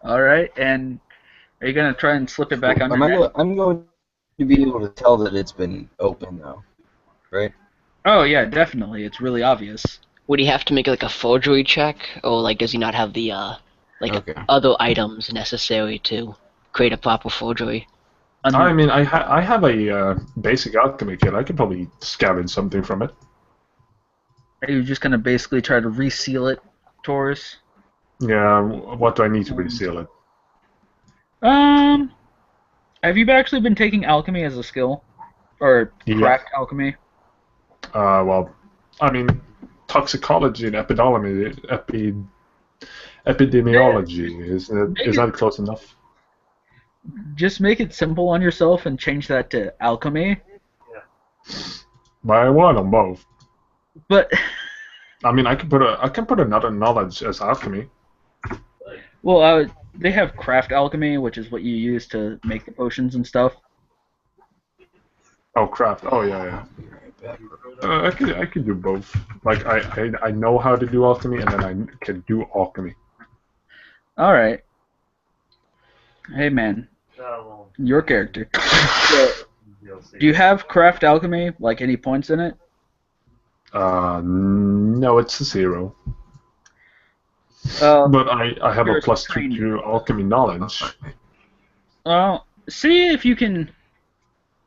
All right, and are you gonna try and slip it back under? I'm going to be able to tell that it's been open though, right? Oh yeah, definitely. It's really obvious. Would he have to make like a forgery check, or like does he not have the Okay. other items necessary to create a proper forgery? I mean, I have a basic alchemy kit. I could probably scavenge something from it. Are you just gonna basically try to reseal it, Taurus? Yeah, what do I need to reseal it? Have you actually been taking alchemy as a skill, or Yeah. cracked alchemy? Well, I mean, toxicology and epidemiology is that close enough? just make it simple on yourself and change that to alchemy. But I want them both. But I mean, I can put another knowledge as alchemy. well, they have craft alchemy, which is what you use to make the potions and stuff. Oh, craft. Oh yeah. I could do both. Like I know how to do alchemy, and then I can do alchemy. All right. Hey man, your character. So, do you have craft alchemy? Like any points in it? No, it's a 0. Uh, But I have a Here's +2 train to alchemy knowledge. see if you can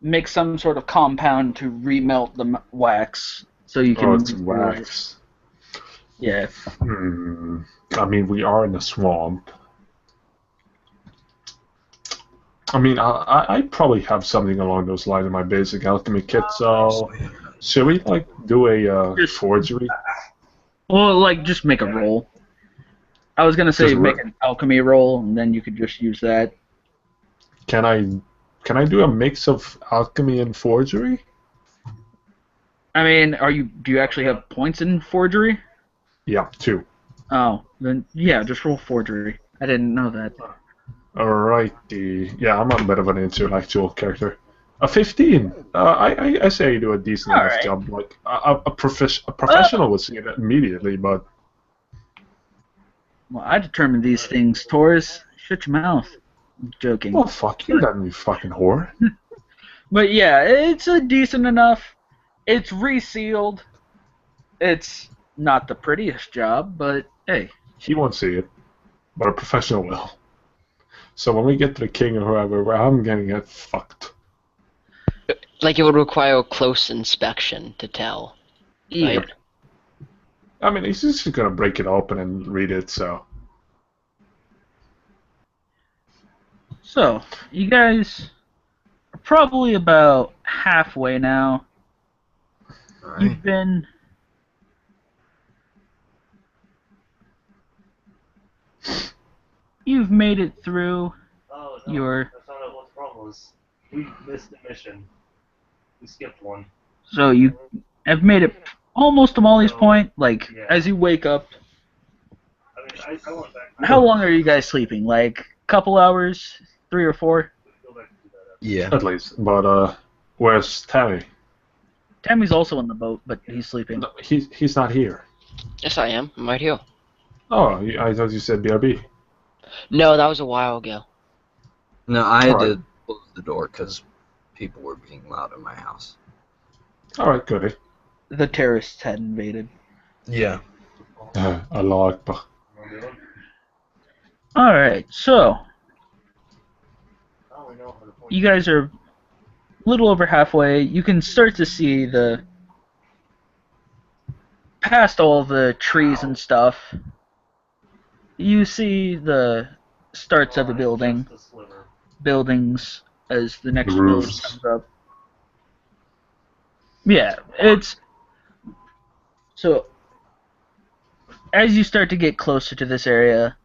make some sort of compound to remelt the wax, so you can. Oh, it's wax. Yeah. I mean, we are in a swamp. I mean, I probably have something along those lines in my basic alchemy kit, so should we, like, do a forgery? Well, like just make a roll. I was gonna say Just make an alchemy roll, and then you could just use that. Can I do a mix of alchemy and forgery? I mean, do you actually have points in forgery? Yeah, 2. Oh, then yeah, just roll forgery. I didn't know that. Alrighty. Yeah, I'm a bit of an intellectual character. A 15. I say you do a decent enough Alright. job. Like a professional would see that immediately, but Well, I determine these things, Taurus. Shut your mouth. I'm joking. well, fuck you, then, you fucking whore. But yeah, it's a decent enough. It's resealed. It's not the prettiest job, but hey. He won't see it, but a professional will. So when we get to the king or whoever, I'm gonna get fucked. Like it would require a close inspection to tell. Yeah. Right? I mean, he's just gonna break it open and read it, so. So, you guys are probably about halfway now. Alright. You've been... You've made it through Oh, your... I found out what the problem was. We missed the mission. We skipped one. So you have made it almost to Molly's point. Like, as you wake up... I mean, I went back. How long are you guys sleeping? Like, couple hours? 3 or 4? Go back and do that. Yeah. At least. But, where's Tammy? Tammy's also on the boat, but he's sleeping. No, he's not here. Yes, I am. I'm right here. Oh, I thought you said BRB. No, that was a while ago. No, I had Alright. to close the door because people were being loud in my house. Alright, goody. The terrorists had invaded. Yeah. Allah Akbar. Alright, so, Now we know how to point. you guys are a little over halfway. You can start to see past all the trees and stuff. You see the starts of a building, Just a sliver. buildings as the next The village roofs. comes up. Yeah, it's... So, as you start to get closer to this area,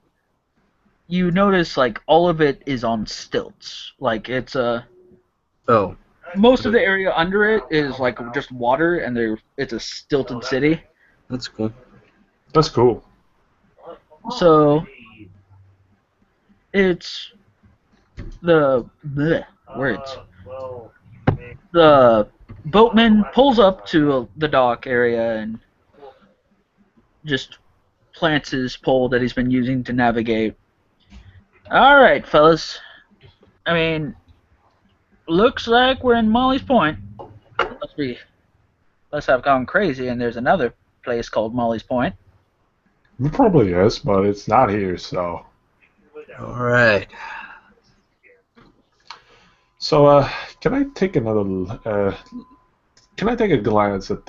you notice, like, all of it is on stilts. Like, it's Oh. most of the area under it is, like, just water, and it's a stilted city. That's cool. That's cool. So, it's the... bleh, words. Well, The boatman pulls up to the dock area and just plants his pole that he's been using to navigate. Alright, fellas. I mean, looks like we're in Molly's Point. Unless I've gone crazy and there's another place called Molly's Point. It probably is, but it's not here, so. Alright. So, can I take can I take a glance at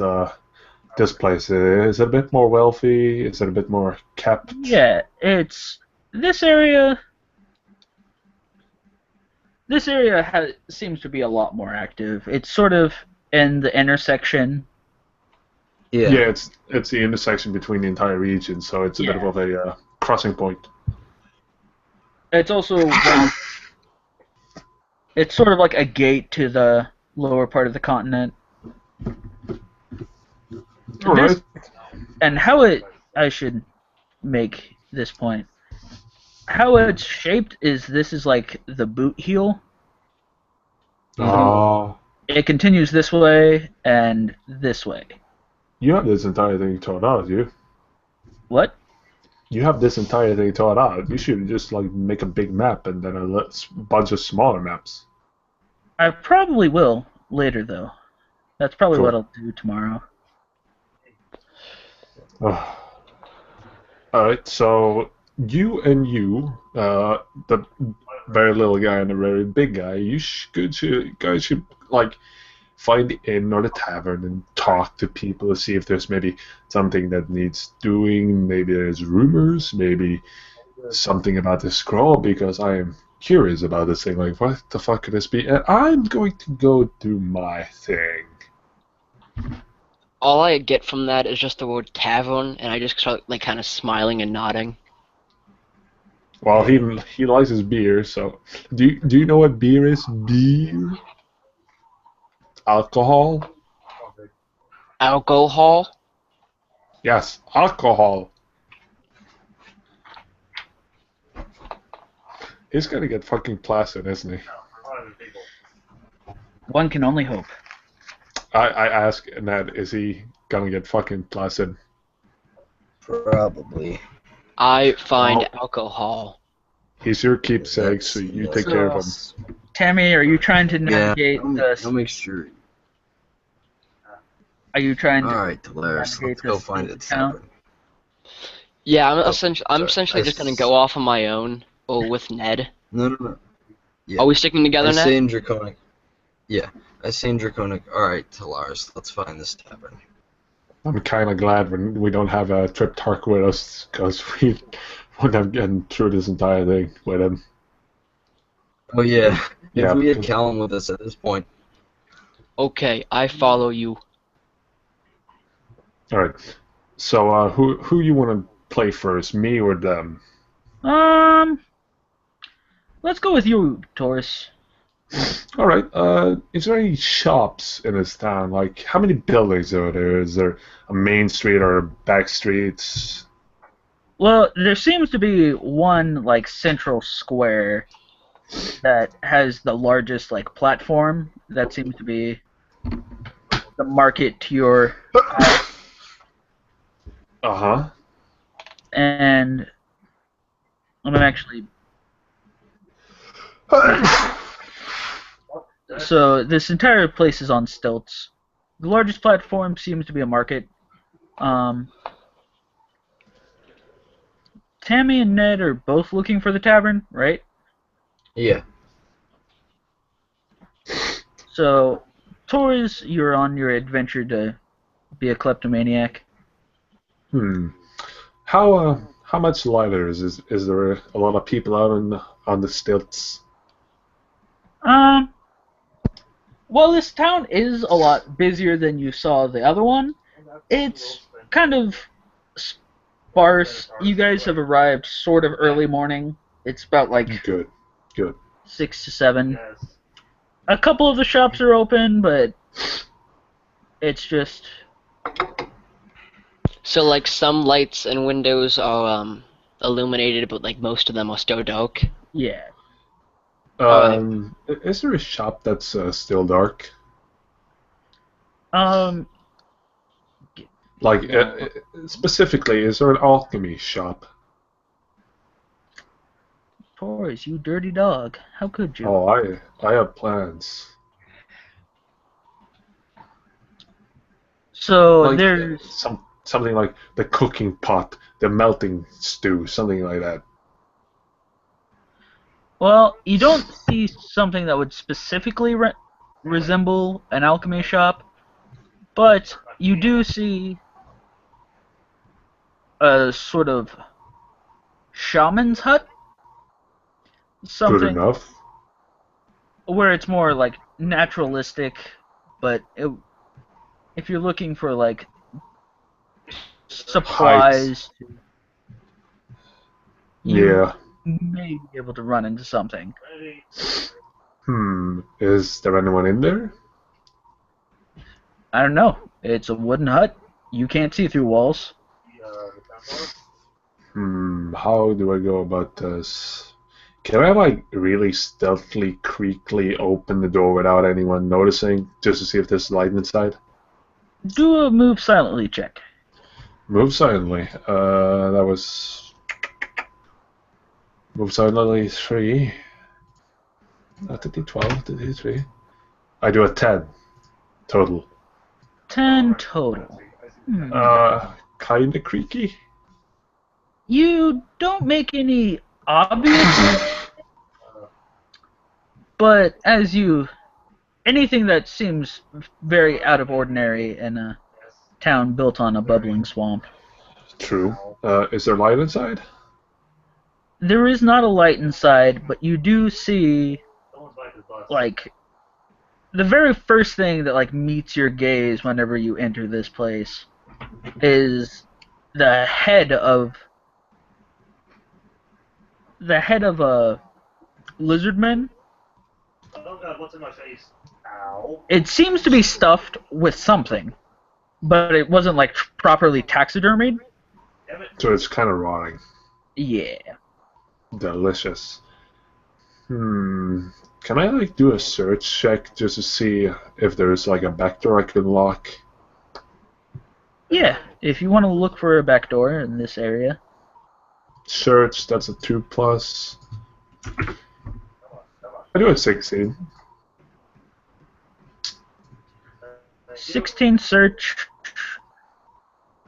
this place? Is it a bit more wealthy? Is it a bit more kept? Yeah, it's... This area seems to be a lot more active. It's sort of in the intersection. Yeah. Yeah, it's the intersection between the entire region, so it's a bit Yeah. of a crossing point. It's also It's sort of like a gate to the lower part of the continent. All This right. and how it. I should make this point. How it's shaped is this is like the boot heel. Ah, It continues this way and this way. you have this entire thing thought out, you. What? You have this entire thing thought out. You should just like make a big map and then bunch of smaller maps. I probably will later, though. That's probably what Cool. I'll do tomorrow. Oh. All right. So the very little guy and the very big guy, guys should like find the inn or the tavern and talk to people to see if there's maybe something that needs doing. Maybe there's rumors. Maybe something about the scroll, because I am curious about this thing. Like, what the fuck could this be? And I'm going to go do my thing. All I get from that is just the word tavern, and I just start like kind of smiling and nodding. Well, he likes his beer, so do you know what beer is? Beer? Alcohol? Alcohol? Yes, alcohol. He's gonna get fucking placid, isn't he? One can only hope. I ask Ned, is he gonna get fucking placid? Probably. I find Oh. alcohol. He's your keepsake, so you take care of him. Tammy, are you trying to Yeah, navigate I'll this? make sure. Are you trying to Alright, Tolaris, let's go find a tavern. Yeah, I'm Oh, essentially sorry. just gonna go off on my own, or with Ned. No. Yeah. Are we sticking together, I Ned? say in Draconic. Yeah, I say in Draconic. Alright, Tolaris, let's find this tavern. I'm kind of glad we don't have a Trip Tark with us, because we wouldn't have gotten through this entire thing with him. Oh yeah, Yeah, if we had because- Callum with us at this point. Okay, I follow you. All right. So, who you want to play first, me or them? Let's go with you, Taurus. All right. Is there any shops in this town? Like, how many buildings are there? Is there a main street or back streets? Well, there seems to be one like central square that has the largest like platform. That seems to be the market to your Uh-huh. and I'm actually so this entire place is on stilts. The largest platform seems to be a market. Tammy and Ned are both looking for the tavern, right? Yeah. So, Torres, you're on your adventure to be a kleptomaniac. How much lighter is there a lot of people out on the stilts? Well, this town is a lot busier than you saw the other one. It's kind of sparse. You guys have arrived sort of early morning. It's about like Good. 6 to 7. A couple of the shops are open, but it's just So like some lights and windows are illuminated, but like most of them are still dark. yeah. Is there a shop that's still dark? Like, specifically, is there an alchemy shop? Torres, you dirty dog. How could you? Oh, I have plans. So Like, there's something like the cooking pot, the melting stew, something like that. well, you don't see something that would specifically resemble an alchemy shop, but you do see a sort of shaman's hut. Good Something enough. where it's more like naturalistic, but if you're looking for like supplies, you Yeah. may be able to run into something. Is there anyone in there? I don't know. It's a wooden hut. You can't see through walls. How do I go about this? Can I like really stealthily, creakily open the door without anyone noticing, just to see if there's light inside? Do a move silently check. Move silently. That was move silently 3. Not the D12, the D3. I do a 10 total. 10 total. Kinda creaky. You don't make any obvious, but anything that seems very out of ordinary in a town built on a bubbling swamp. True. Is there light inside? There is not a light inside, but you do see, like, the very first thing that, like, meets your gaze whenever you enter this place is the head of a lizardman. Oh god, what's in my face? Ow. It seems to be stuffed with something, but it wasn't, like, properly taxidermied. Damn it. So it's kind of rotting. Yeah. Delicious. Can I like do a search check just to see if there's like a back door I can lock? Yeah, if you want to look for a back door in this area. Search, that's a 2+. I do a 16. 16 search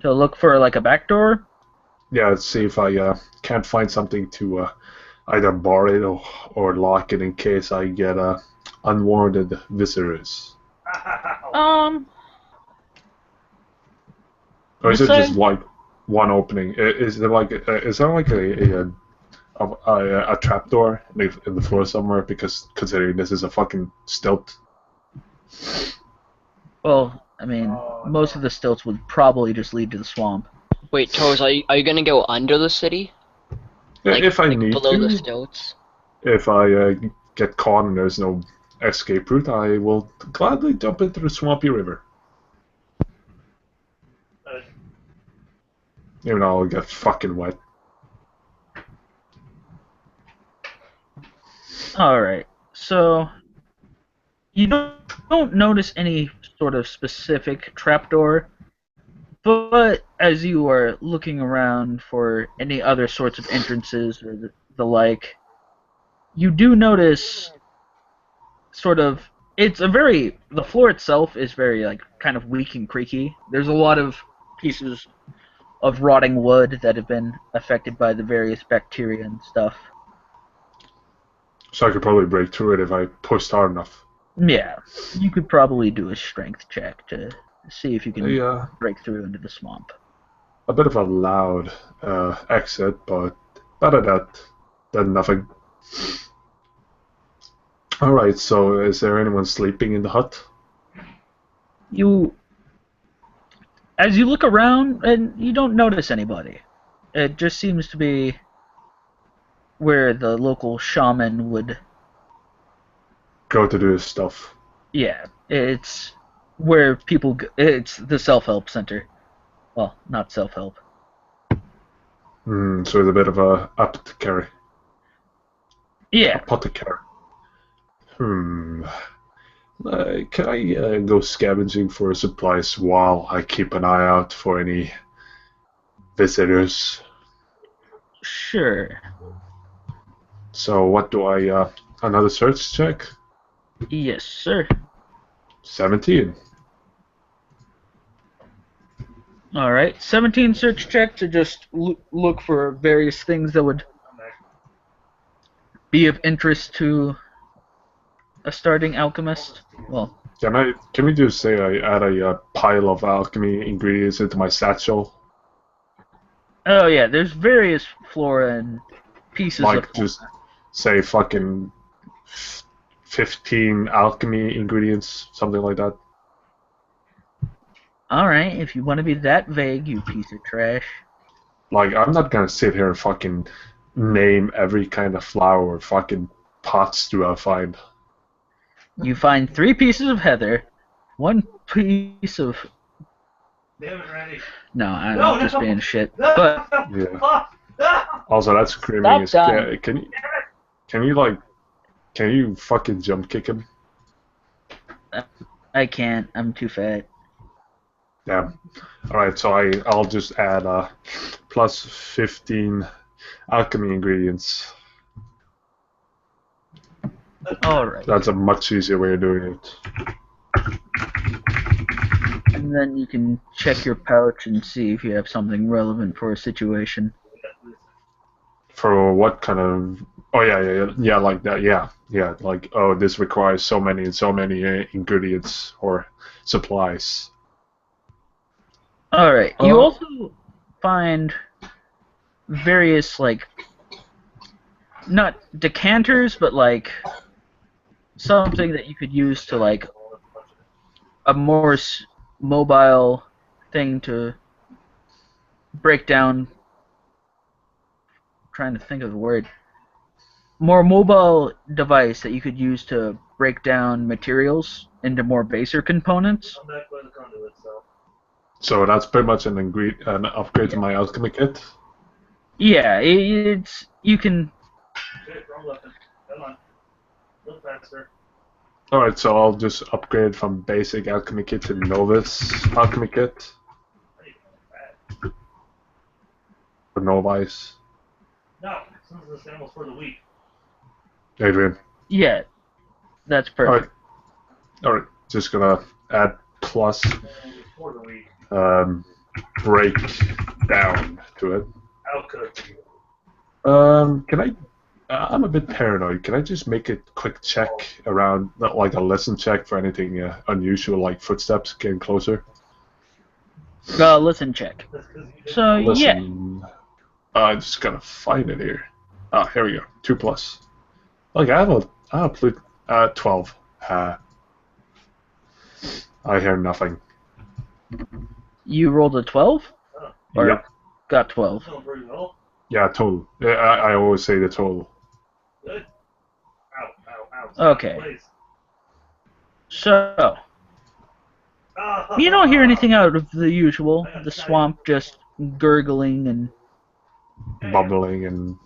to look for, like, a back door. Yeah, let's see if I can't find something to either bar it or lock it in case I get unwarranted visitors. Or is it just like one opening? Is there like a trapdoor in the floor somewhere? Because considering this is a fucking stilt. Well, I mean, most of the stilts would probably just lead to the swamp. Wait, Toes, are you gonna go under the city? Like, If I like need below the to, stilts? if I get caught and there's no escape route, I will gladly jump into the swampy river. Even though I'll get fucking wet. Alright, so you don't notice any sort of specific trapdoor, but as you are looking around for any other sorts of entrances or the like, you do notice sort of the floor itself is very, like, kind of weak and creaky. There's a lot of pieces of rotting wood that have been affected by the various bacteria and stuff. So I could probably break through it if I pushed hard enough. Yeah, you could probably do a strength check to see if you can Yeah. break through into the swamp. A bit of a loud exit, but better that than nothing. Alright, so is there anyone sleeping in the hut? As you look around, and you don't notice anybody. It just seems to be where the local shaman would. Go to do his stuff. Yeah, it's where people. It's the self-help center. Well, not self-help. So it's a bit of a apothecary. Yeah. Apothecary. Can I go scavenging for supplies while I keep an eye out for any visitors? Sure. So what do I, another search check? Yes, sir. 17. Alright, 17 search check to just look for various things that would be of interest to a starting alchemist. Well, Can we just say I add a pile of alchemy ingredients into my satchel? oh yeah, there's various flora and pieces Like of just say fucking 15 alchemy ingredients, something like that. Alright, if you want to be that vague, you piece of trash. Like, I'm not gonna sit here and fucking name every kind of flower or fucking pots do I find. You find 3 pieces of heather, 1 piece of... Damn it, Randy. No, I'm No, just no. being shit. But Yeah. Also, that screaming Stop is. dying. Can you fucking jump kick him? I can't. I'm too fat. Damn. All right, so I'll just add plus 15 alchemy ingredients. Alright. That's a much easier way of doing it. And then you can check your pouch and see if you have something relevant for a situation. For what kind of? Oh yeah, like that. Yeah, like oh, this requires so many ingredients or supplies. Alright. You Oh. also find various, like, not decanters, but like something that you could use to, like, a more mobile thing to break down. Trying to think of the word. More mobile device that you could use to break down materials into more baser components. I'm back by the conduit, so. So that's pretty much an upgrade to my alchemy kit. Yeah, it's you can. Shit, wrong weapon. Come on. A little faster. All right, so I'll just upgrade from basic alchemy kit to novice alchemy kit I need to go back. for novice. No, this is the samples for the week. Adrian. Yeah, that's perfect. All right. Just gonna add plus For the week. break down to it. How could Can I? I'm a bit paranoid. Can I just make a quick check around, like a lesson check for anything unusual, like footsteps getting closer? Listen, check. So yeah, Listen, I'm just gonna find it here. Ah, here we go. 2 plus. Like I have 12. I hear nothing. you rolled a 12, or Yep. got 12. doing pretty well. Yeah, total. Yeah, I always say the total. Good. Ow, ow, ow. Okay. Please. So you don't hear anything out of the usual. The swamp just gurgling and Bubbling and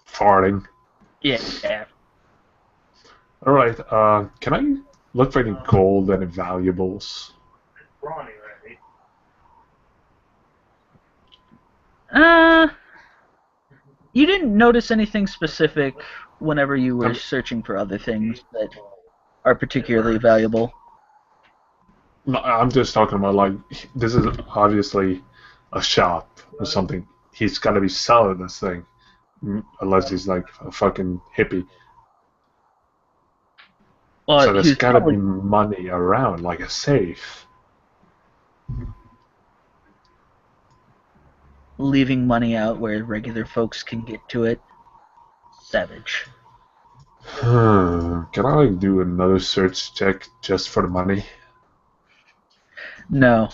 farting. yeah. All right. Can I look for any gold and valuables? Brawny, Randy. You didn't notice anything specific whenever you were searching for other things that are particularly valuable. No, I'm just talking about like this is obviously a shop or something. He's got to be selling this thing, unless he's like a fucking hippie. So there's He's got to be probably money around, like a safe. leaving money out where regular folks can get to it. Savage. Can I do another search check just for the money? No.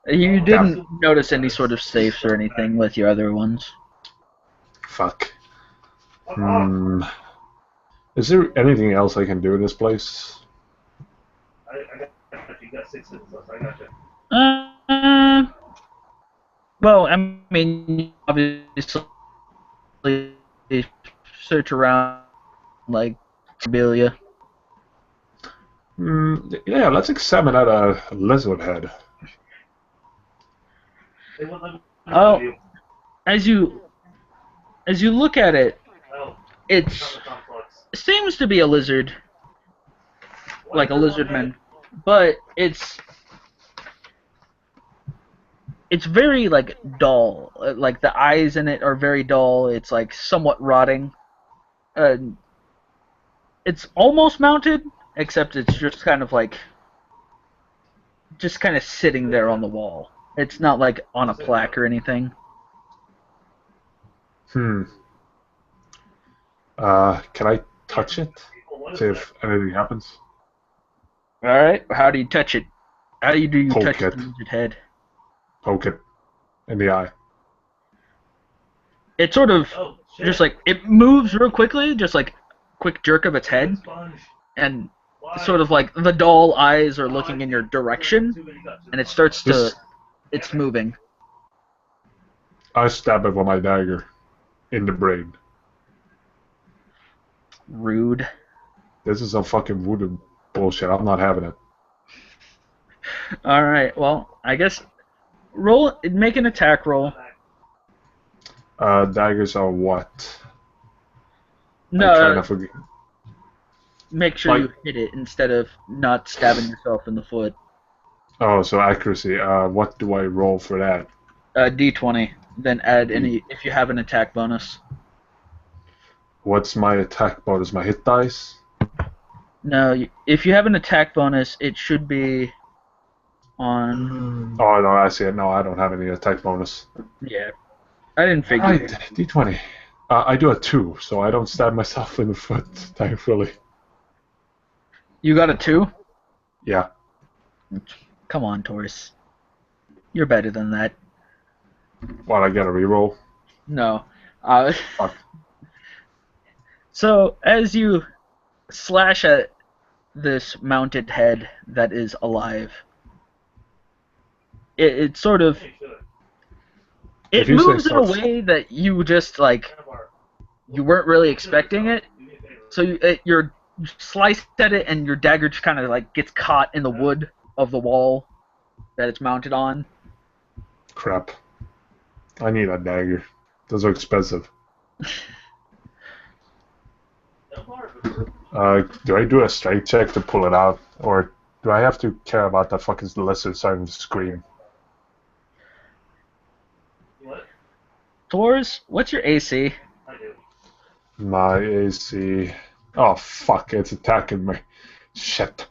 You didn't notice any sort of safes or anything with your other ones. Fuck. Is there anything else I can do in this place? I got you. Got 6 hits left. I got you. Well, I mean, obviously, search around, like, Sibilia. Yeah, let's examine that lizard head. They wouldn't let me Oh, you. as you look at it, Oh, it's complex. it seems to be a lizard, like a lizard man, but it's very, like, dull. Like, the eyes in it are very dull. It's, like, somewhat rotting. It's almost mounted, except it's just kind of like sitting there on the wall. It's not like on a plaque or anything. Can I touch it? See if anything happens. All right. How do you touch it? How do you Poke touch it. the lizard head? Poke it in the eye. It sort of Oh, shit. just like it moves real quickly, just like quick jerk of its head, Sponge. and sort of like the dull eyes are looking in your direction, and it starts to, Just it's moving. I stab it with my dagger in the brain. Rude. This is some fucking voodoo bullshit. I'm not having it. All right. Well, I guess make an attack roll. Daggers are what? I'm No, trying to forget. make sure Like- you hit it instead of not stabbing yourself in the foot. Oh, so accuracy. What do I roll for that? D20. Then add any if you have an attack bonus. What's my attack bonus? My hit dice? No, if you have an attack bonus, it should be on. Oh, no, I see it. No, I don't have any attack bonus. Yeah, I didn't figure. Right, D20. I do a 2, so I don't stab myself in the foot, thankfully. You got a 2? Yeah. Come on, Taurus. You're better than that. What, I get a reroll? No. Fuck. So, as you slash at this mounted head that is alive, it sort of... It If you say moves in a starts- way that you just, like, you weren't really expecting it. So you're sliced at it and your dagger just kind of, like, gets caught in the wood of the wall that it's mounted on. Crap. I need a dagger. Those are expensive. Do I do a strength check to pull it out? Or do I have to care about that fucking lizard starting to scream? Taurus, what's your AC? My AC... Oh, fuck, it's attacking me. Shit.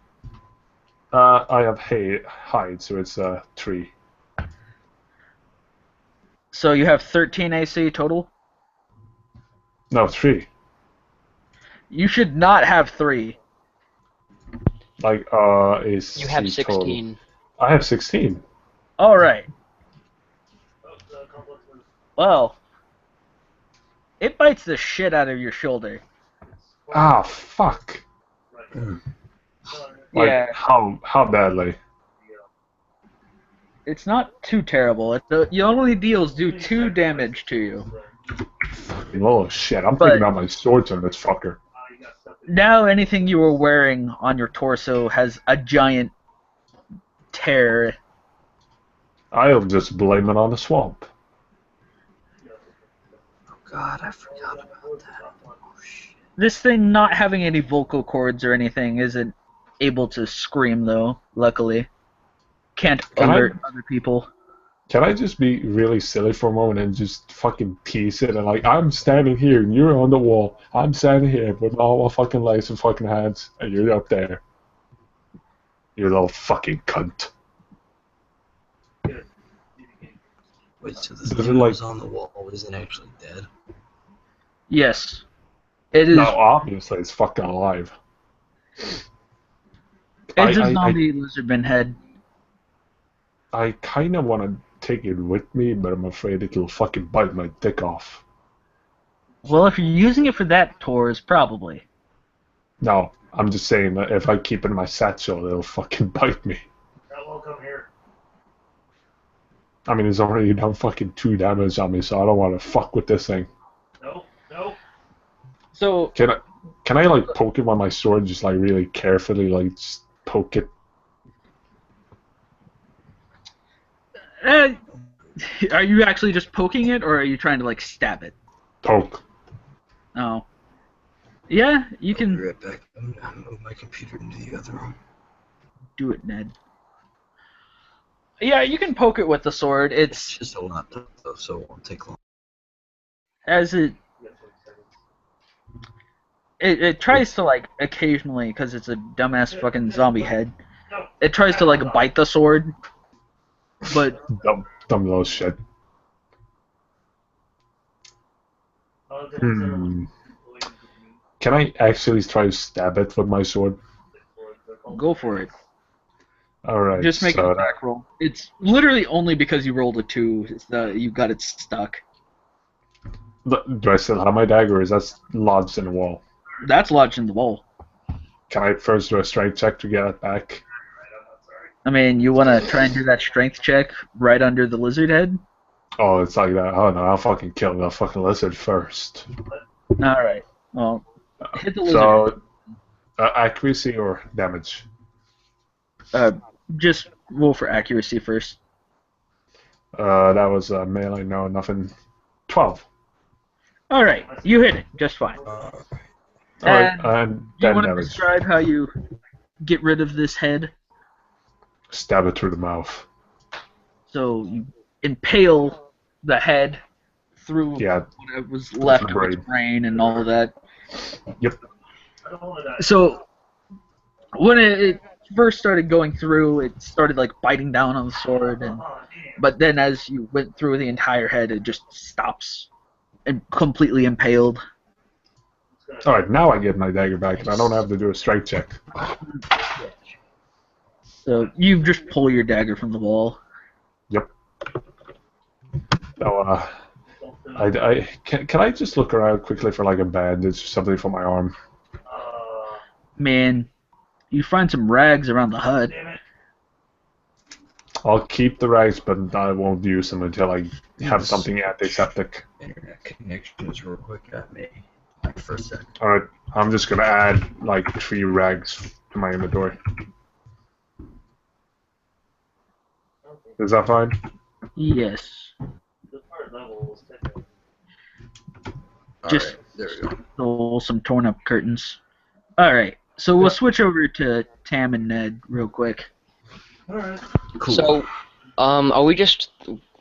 I have hide, so it's 3. So you have 13 AC total? No, 3. You should not have 3. Like, AC You have total. 16. I have 16. Alright. Well, it bites the shit out of your shoulder. Ah, fuck. Like, Yeah, how badly? it's not too terrible. It only deals do 2 damage to you. Oh, shit, I'm But- taking out my swords on this fucker. Now anything you were wearing on your torso has a giant tear. I'll just blame it on the swamp. Oh God, I forgot about that. Oh shit. This thing not having any vocal cords or anything isn't able to scream though, luckily. Can't Can alert other people. Can I just be really silly for a moment and just fucking tease it and like, I'm standing here and you're on the wall. I'm standing here with all my fucking legs and fucking hands and you're up there. You little fucking cunt. Wait, so this Is it thing like- was on the wall isn't actually dead? Yes. It is No, obviously it's fucking alive. it's a I- zombie lizardman head. I kind of want to take it with me, but I'm afraid it'll fucking bite my dick off. Well, if you're using it for that, Taurus, probably. No, I'm just saying that if I keep it in my satchel, it'll fucking bite me. Welcome here. I mean, it's already done fucking 2 damage on me, so I don't want to fuck with this thing. No, no. So Can I like poke it with my sword, just like really carefully, like just poke it? Uh, are you actually just poking it, or are you trying to like stab it? Poke. Oh. Yeah, you I'll be can right back. I'm gonna move my computer into the other room. do it, Ned. Yeah, you can poke it with the sword. It's It's just a laptop, though, so it won't take long. as it tries to like occasionally, because it's a dumbass fucking zombie head. It tries to like bite the sword, but Dumb little shit. Can I actually try to stab it with my sword? go for it. Alright, Just make so an attack roll. It's literally only because you rolled a 2. You got it stuck. do I still have my dagger, or is that lodged in the wall? That's lodged in the wall. Can I first do a strength check to get it back? I mean, you want to try and do that strength check right under the lizard head? Oh, it's like that. Oh no, I'll fucking kill the fucking lizard first. Alright. Well, hit the lizard head. So, accuracy or damage? Just roll for accuracy first. That was melee. No, nothing. 12. Alright, you hit it just fine. Alright, And and you 10 want to damage. describe how you get rid of this head? Stab it through the mouth. So you impale the head through Yeah. what was left the of its brain. brain and all of that. Yep. So when it first started going through, it started like biting down on the sword, but then as you went through the entire head, it just stops and completely impaled. Alright, now I get my dagger back, and I don't have to do a strength check. So you just pull your dagger from the wall. Yep. So, can I just look around quickly for like a bandage or something for my arm? Man, you find some rags around the hut. I'll keep the rags, but I won't use them until I have something antiseptic. Internet connections real quick at me. Like for a second. Alright, I'm just gonna add like 3 rags to my inventory. Is that fine? Yes. Just Alright, there we go. stole some torn up curtains. Alright, so we'll switch over to Tam and Ned real quick. Cool. So, are we just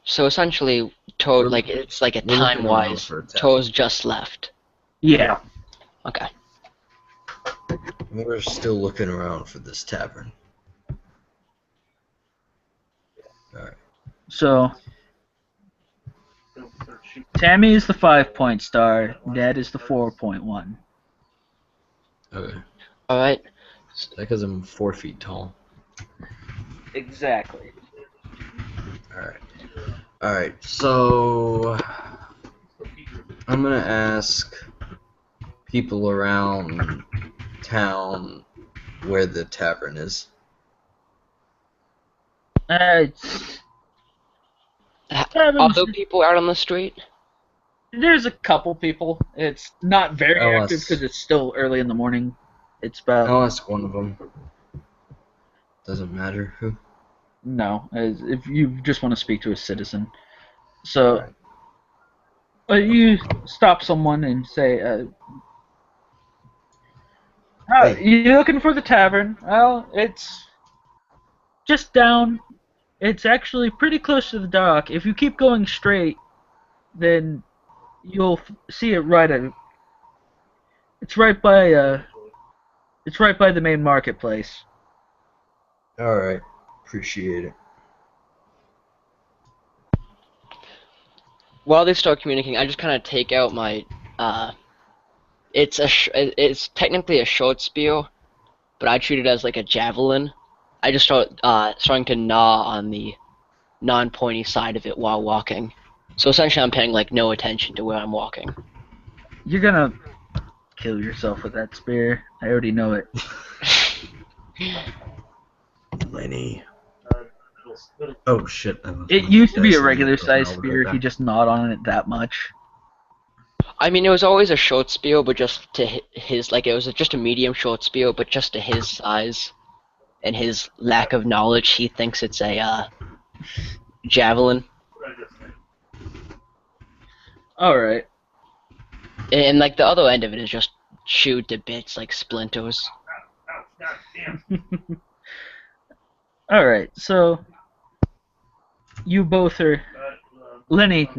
so essentially Toad like it's like a we're looking time wise around for a tavern. Toad's just left. Yeah. Okay. We're still looking around for this tavern. Alright. So Tammy is the 5-point star, Ned is the 4.1. Okay. Alright. Is that because I'm 4 feet tall? Exactly. Alright. Alright, so I'm gonna ask people around town where the tavern is. It's Are there people out on the street? there's a couple people. It's not very Oh, active that's- because it's still early in the morning. It's about I'll ask one of them. Doesn't matter who. no, if you just want to speak to a citizen. So you stop someone and say, Hey. "You looking for the tavern? Well, it's just down. It's actually pretty close to the dock. If you keep going straight, then you'll see it right at. It's right by the main marketplace." Alright. Appreciate it. While they start communicating, I just kind of take out my it's technically a short spear, but I treat it as like a javelin. I just start starting to gnaw on the non-pointy side of it while walking. So essentially, I'm paying like no attention to where I'm walking. You're gonna kill yourself with that spear. I already know it. Lenny. Oh shit. It used to be a regular sized spear if you just gnawed on it that much. I mean, it was always a short spear, but just to his like it was just a medium short spear, but just to his size and his lack of knowledge, he thinks it's a javelin. Alright. And like the other end of it is just chewed to bits like splinters. Alright, so you both are Lenny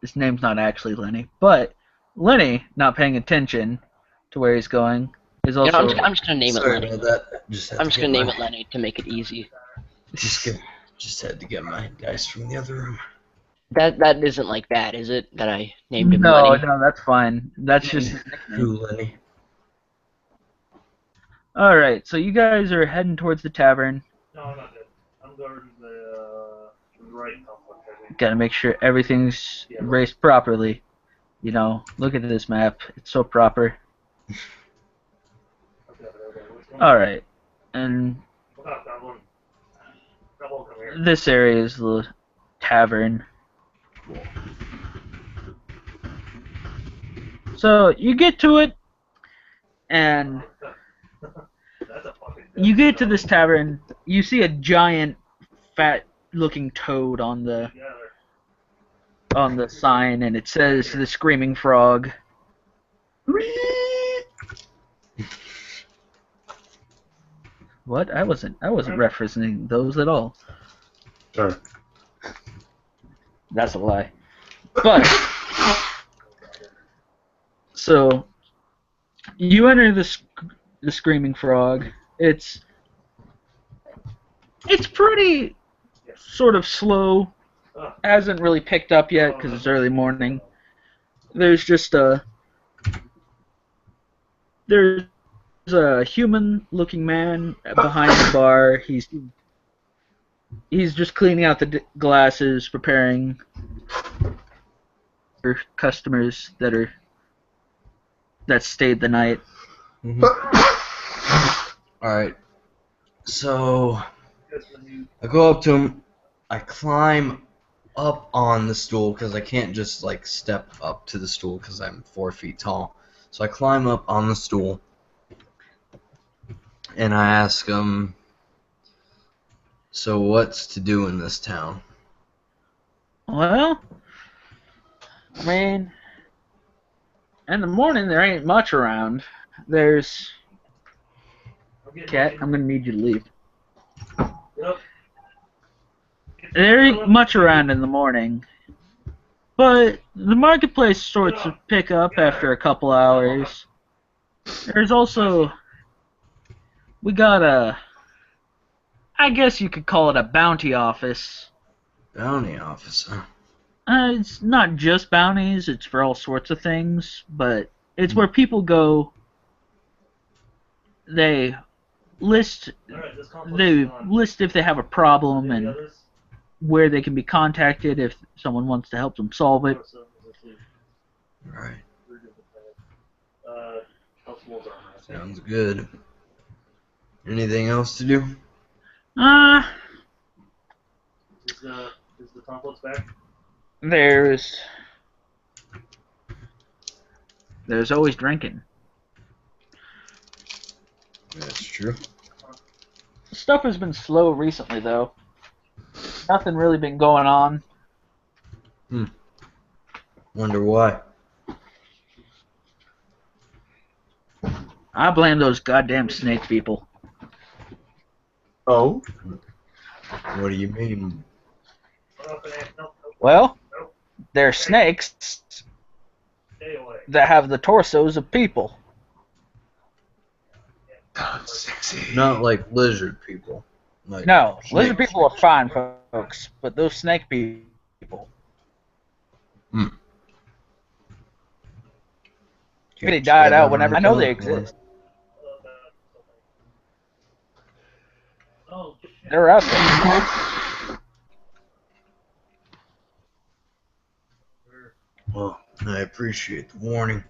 his name's not actually Lenny, but Lenny not paying attention to where he's going is You know, also I'm just gonna name it Sorry Lenny. about that. I'm just gonna name it Lenny to make it easy. Just had to get my dice from the other room. That isn't like bad, is it? That I named him No, Lenny. no, that's fine. That's just his nickname. Who, Lenny? Alright, so you guys are heading towards the tavern. No, I'm not dead. I'm guarding the right complex, I think. Gotta make sure everything's raced properly. You know, look at this map. It's so proper. All right, and this area is the tavern. So you get to it, and you get to this tavern. You see a giant, fat-looking toad on the sign, and it says the Screaming Frog. What? I wasn't referencing those at all. Sure. That's a lie. But so you enter the Screaming Frog. It's pretty sort of slow. Hasn't really picked up yet because it's early morning. There's a human-looking man behind the bar. He's just cleaning out the glasses, preparing for customers that stayed the night. Alright. So, I go up to him. I climb up on the stool because I can't just, like, step up to the stool because I'm 4 feet tall. So I climb up on the stool. And I ask him, so what's to do in this town? Well, I mean, in the morning there ain't much around. There's... Cat, I'm gonna need you to leave. There ain't much around in the morning, but the marketplace sorts of pick up after a couple hours. There's also... We got I guess you could call it a bounty office. Bounty officer. It's not just bounties, it's for all sorts of things, but it's where people go. They list if they have a problem and where they can be contacted if someone wants to help them solve it. Right. Sounds good. Anything else to do? Is the complex back? There's always drinking. That's true. Stuff has been slow recently, though. Nothing really been going on. Wonder why. I blame those goddamn snake people. Oh? What do you mean? Well, they're snakes that have the torsos of people. Sexy. Not like lizard people. Like No, snakes. lizard people are fine folks, but those snake people. They died out whenever. I know they exist. They're out there. Well, I appreciate the warning.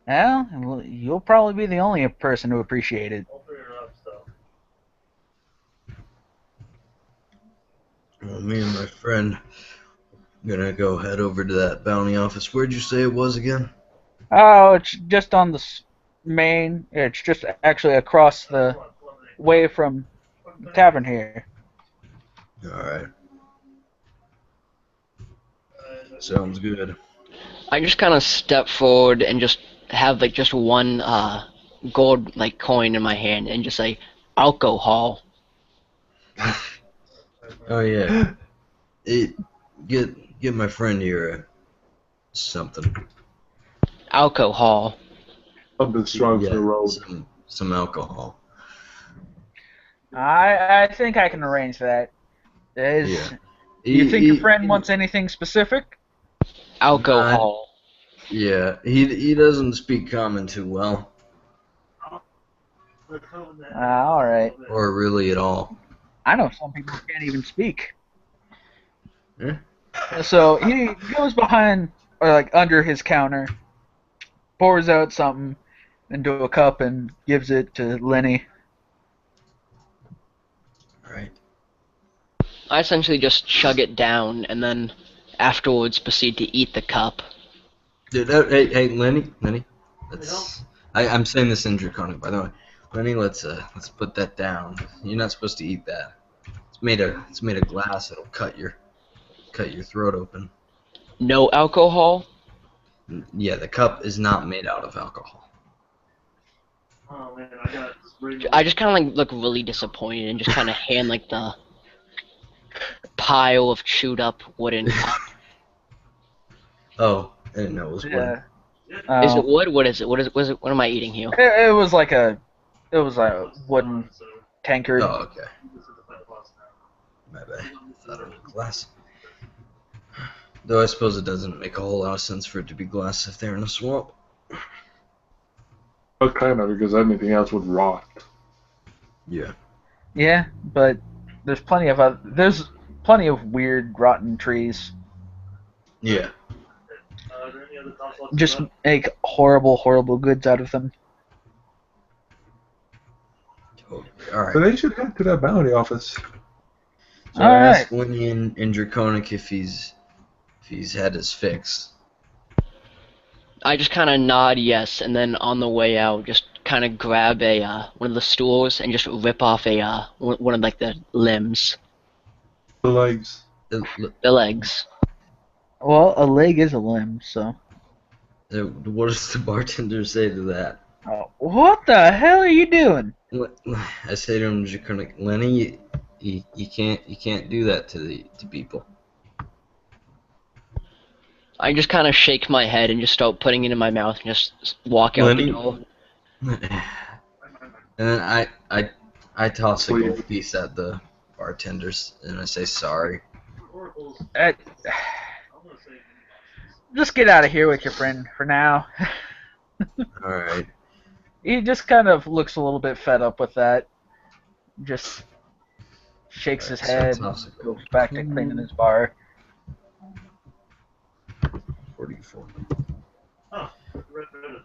Well, you'll probably be the only person to appreciate it. Well, me and my friend gonna go head over to that bounty office. Where'd you say it was again? Oh, it's just on the main. It's just actually across the way from the tavern here. Alright. Sounds good. I just kind of step forward and just have like just one gold like coin in my hand and just say alcohol. Oh yeah. Get my friend here something. Alcohol. Something strong for the road. Some alcohol. I think I can arrange that. Yeah. You think your friend wants anything specific? Alcohol. Yeah, he doesn't speak common too well, All right. or really at all. I know some people who can't even speak. Yeah. So he goes behind, or like under his counter, pours out something, into a cup and gives it to Lenny. All right. I essentially just chug it down and then afterwards proceed to eat the cup. Dude, hey, Lenny. I'm saying this in Draconic, by the way. Lenny, let's put that down. You're not supposed to eat that. It's made of glass. It'll cut your throat open. No alcohol? Yeah, the cup is not made out of alcohol. Oh man, I got this bring. I just kind of like look really disappointed and just kind of hand like the pile of chewed up wooden cup. Oh, I didn't know it was wood. Yeah. Is it wood? What is it? What am I eating here? It was like a wooden tankard. Oh, okay. My bad. I thought it was glass. Though I suppose it doesn't make a whole lot of sense for it to be glass if they're in a swamp. But kind of, because anything else would rot. Yeah. Yeah, but there's plenty of weird rotten trees. Yeah. Are there any other consoles Just left? make horrible goods out of them. Totally. All right. So they should head to that bounty office. So I asked Lenny in Draconic if he's had his fix. I just kind of nod yes, and then on the way out, just kind of grab a one of the stools and just rip off a one of like the limbs, The legs. the legs. Well, a leg is a limb, so. What does the bartender say to that? Oh, what the hell are you doing? I say to him, Draconic, Lenny, you can't do that to people. I just kind of shake my head and just start putting it in my mouth and just walk out Lenny? the door. And then I toss a gold piece at the bartenders and I say sorry. Oracles. Uh, I'm gonna say. just get out of here with your friend for now. All right. He just kind of looks a little bit fed up with that. Just shakes his So I head, toss a goes gold back to cleaning his bar. 44. Huh. Red Reddit.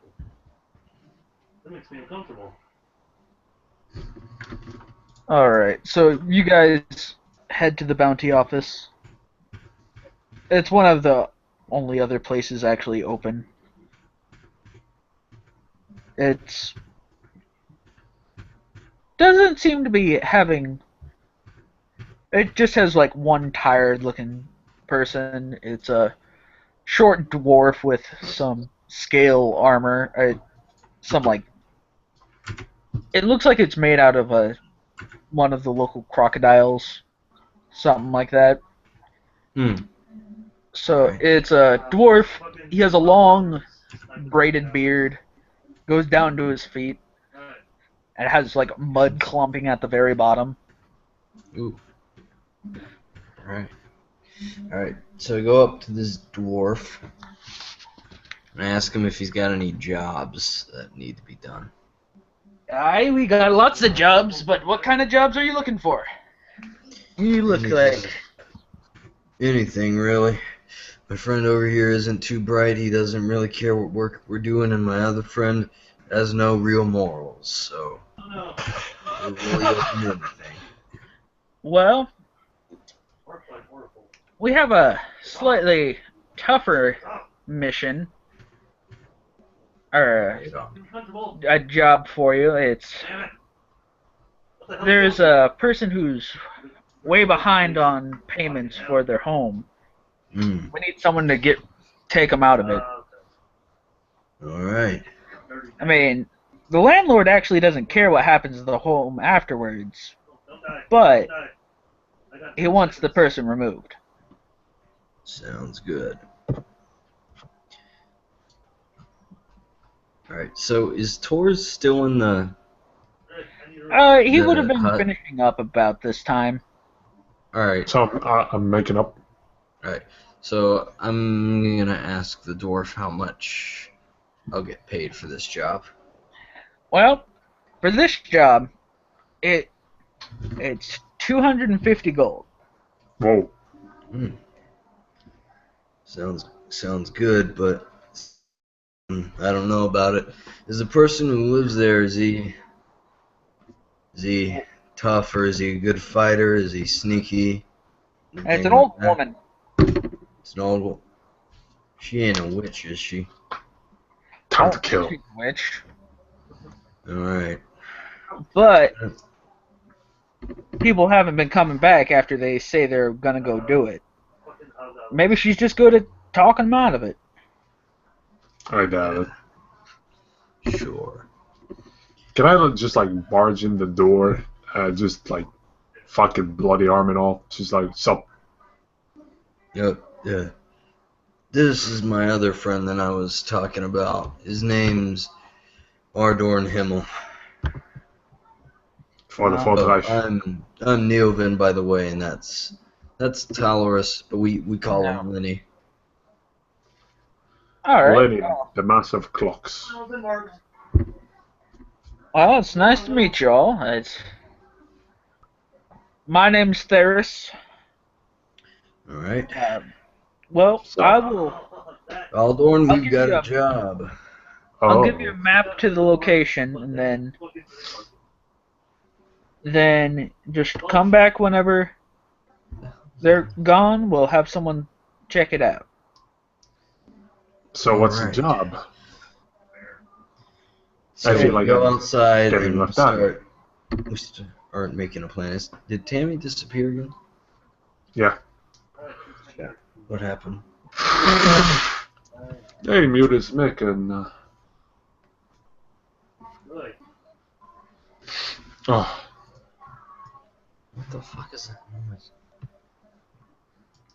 That makes me uncomfortable. Alright, so you guys head to the bounty office. It's one of the only other places actually open. It's doesn't seem to be having. It just has like one tired looking person. It's a short dwarf with some scale armor. Some like. It looks like it's made out of one of the local crocodiles. Something like that. Hmm. So Right. it's a dwarf. He has a long braided beard. Goes down to his feet. Alright. And has like mud clumping at the very bottom. Ooh. Alright. Alright. So I go up to this dwarf and I ask him if he's got any jobs that need to be done. Aye, we got lots of jobs, but what kind of jobs are you looking for? You look like. Anything, really. My friend over here isn't too bright. He doesn't really care what work we're doing, and my other friend has no real morals, so Oh no. we're really open to anything. Well, Work like Oracle. we have a slightly tougher mission. Or Uncomfortable. a job for you. It's. Damn it. What the hell? There's a person who's way behind on payments for their home. Hmm. We need someone to take them out of it. Alright. I mean, the landlord actually doesn't care what happens to the home afterwards, Don't die. but Don't die. I got he wants the person removed. Sounds good. Alright, so is Tor's still in the... He would have been hut? finishing up about this time. Alright, So I'm making up. alright. So I'm gonna ask the dwarf how much I'll get paid for this job. Well, for this job, it's 250 gold. Whoa. Hmm. Sounds good, but I don't know about it. Is the person who lives there, is he tough, or is he a good fighter? Is he sneaky? It's Anything an like old that? woman. It's an old. She ain't a witch, is she? I Time to don't think kill. she's a witch. All right. But people haven't been coming back after they say they're gonna go do it. Maybe she's just good at talking them out of it. I doubt it. Sure. Can I just like barge in the door, just like fucking bloody arm and all? Just like, sup? Yep. Yeah. This is my other friend that I was talking about. His name's Ardorn Himmel. For the Oh. Oh, Reich. I'm Neovin, by the way, and that's Talorus, but we call No. him Lenny. All right. Lenin, the massive clocks. Well, it's nice to meet you all. My name's Theris. All right. Well, So, I will. Aldorn, I'll we've give got you a a- job. I'll oh, give you a map to the location, and then just come back whenever they're gone. We'll have someone check it out. so what's the Alright. job? So I feel we like go I'm outside getting and left out. we aren't making a plan. Did Tammy disappear again? Yeah. What happened? Hey, mute his mic and. Oh, What the fuck is that noise?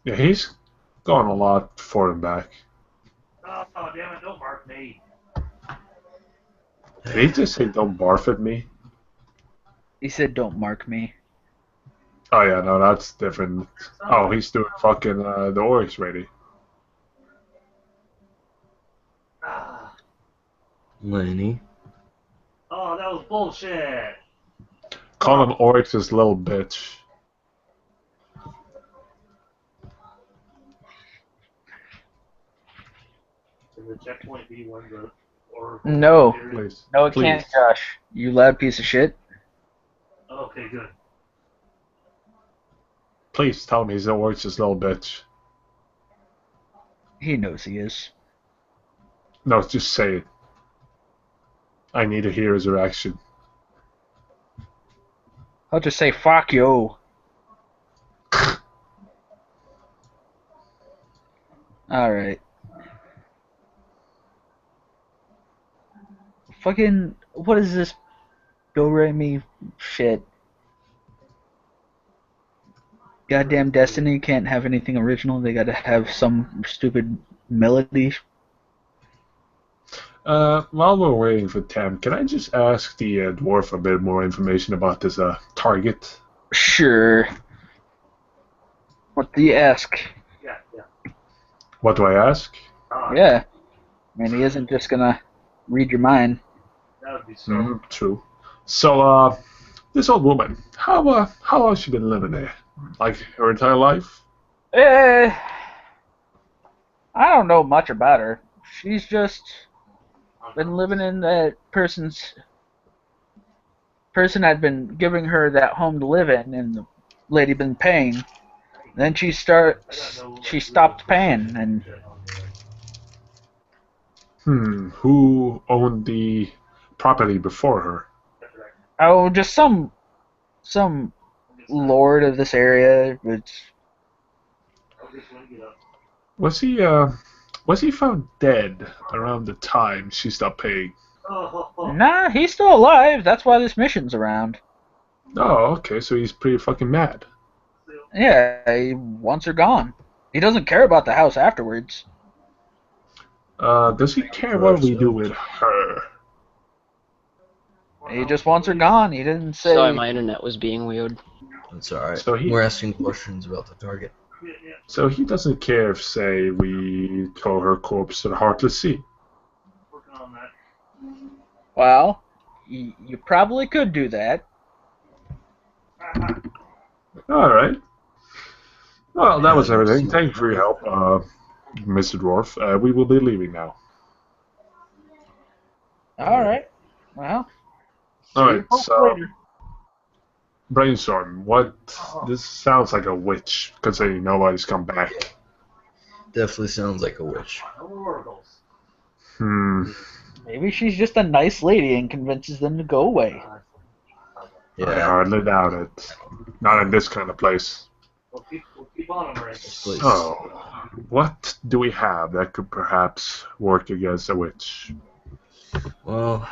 yeah, he's gone a lot forward and back. Oh, damn it, don't mark me. Did he just say don't barf at me? He said, "Don't mark me." Oh yeah, no, that's different. Oh, he's doing fucking the oryx ready. Ah, Lenny. oh, that was bullshit. Call him oryx's little bitch. Can the checkpoint be one of the or No. Please. No, it Please. can't, Josh. You loud piece of shit. Okay, good. Please tell me he's the oryx's little bitch. He knows he is. No, just say it. I need to hear his reaction. I'll just say, "Fuck you." All right. Fucking, what is this do-re-mi shit? Goddamn Destiny can't have anything original. They gotta have some stupid melody. While we're waiting for Tam, can I just ask the dwarf a bit more information about this target? Sure. What do you ask? Yeah. What do I ask? Yeah. I mean, he isn't just gonna read your mind. That would be so. True. So, this old woman, how long has she been living there? Like her entire life? I don't know much about her. She's just been living in that person had been giving her that home to live in, and the lady been paying. Then she stopped paying, and Who owned the property before her? just some lord of this area. Which Was he found dead around the time she stopped paying? nah, he's still alive. That's why this mission's around. Oh, okay, so he's pretty fucking mad. Yeah, he wants her gone. He doesn't care about the house afterwards. Does he care what we do with her? He just wants her gone. He didn't say. Sorry, my internet was being weird. That's alright. So We're asking questions about the target. So he doesn't care if, say, we throw her corpse to the Heartless Sea. Working on that. Well, you probably could do that. All right. Well, that was everything. Thank you for your help, Mr. Dwarf. We will be leaving now. All right. Well, see All you right, folks so later. brainstorm. What? This sounds like a witch, considering nobody's come back. Definitely sounds like a witch. No more oracles. Hmm. Maybe she's just a nice lady and convinces them to go away. I Yeah, hardly doubt it. Not in this kind of place. We'll keep on them, right? this place. So, what do we have that could perhaps work against a witch? Well,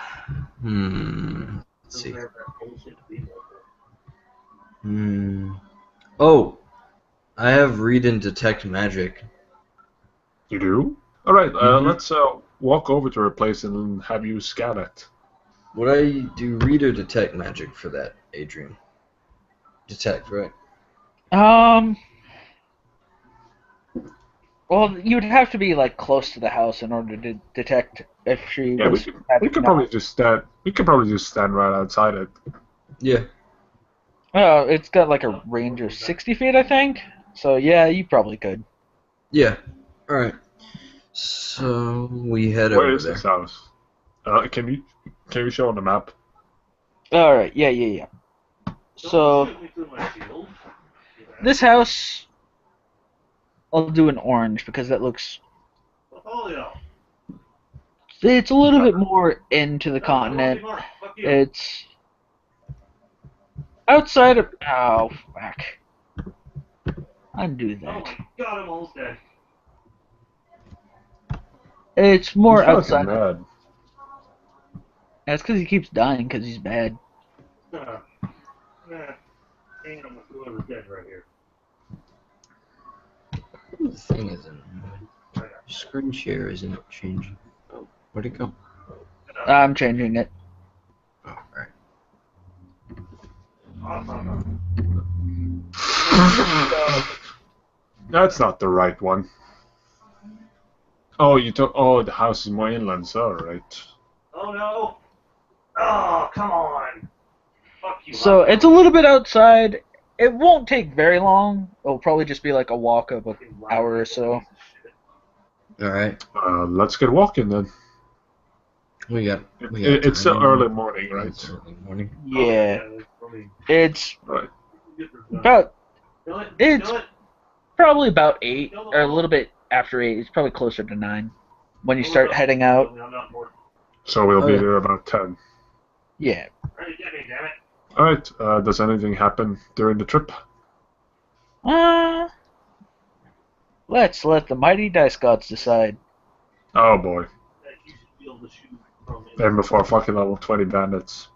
let's see. Oh, I have read and detect magic. You do? All right. Mhm. Let's walk over to her place and have you scan it. Would I do read or detect magic for that, Adrian? Detect, right? Um. Well, you'd have to be like close to the house in order to detect if she Yeah, was magic or not. We could probably just stand right outside it. Yeah. It's got like a range of 60 feet, I think. So yeah, you probably could. Yeah. All right. So we head Where over is this there. house? Can you show on the map? All right. Yeah. So this house, I'll do an orange because that looks. It's a little bit more into the continent. It's outside of. Oh, fuck. Undo that. God, I'm almost dead. It's You more sound like you're outside. mad. That's because he keeps dying because he's bad. Hang on with whoever's dead right here. The thing isn't. Screen share isn't changing. Oh, where'd it go? I'm changing it. Oh, all right. That's not the right one. Oh, you took. Oh, the house is more inland. So, all right. Oh no! Oh, come on! Fuck you. So it's a little bit outside. It won't take very long. It'll probably just be like a walk of an hour or so. All right. Let's get walking then. We got. It's still time. early morning, right? It's early morning. Yeah, it's Right. about. It's probably about 8 or a little bit after 8. It's probably closer to 9 when you start heading out. So we'll be Okay. there about 10. Yeah. All right. Does anything happen during the trip? Uh, let's let the mighty dice gods decide. Oh boy. And before fucking level 20 bandits.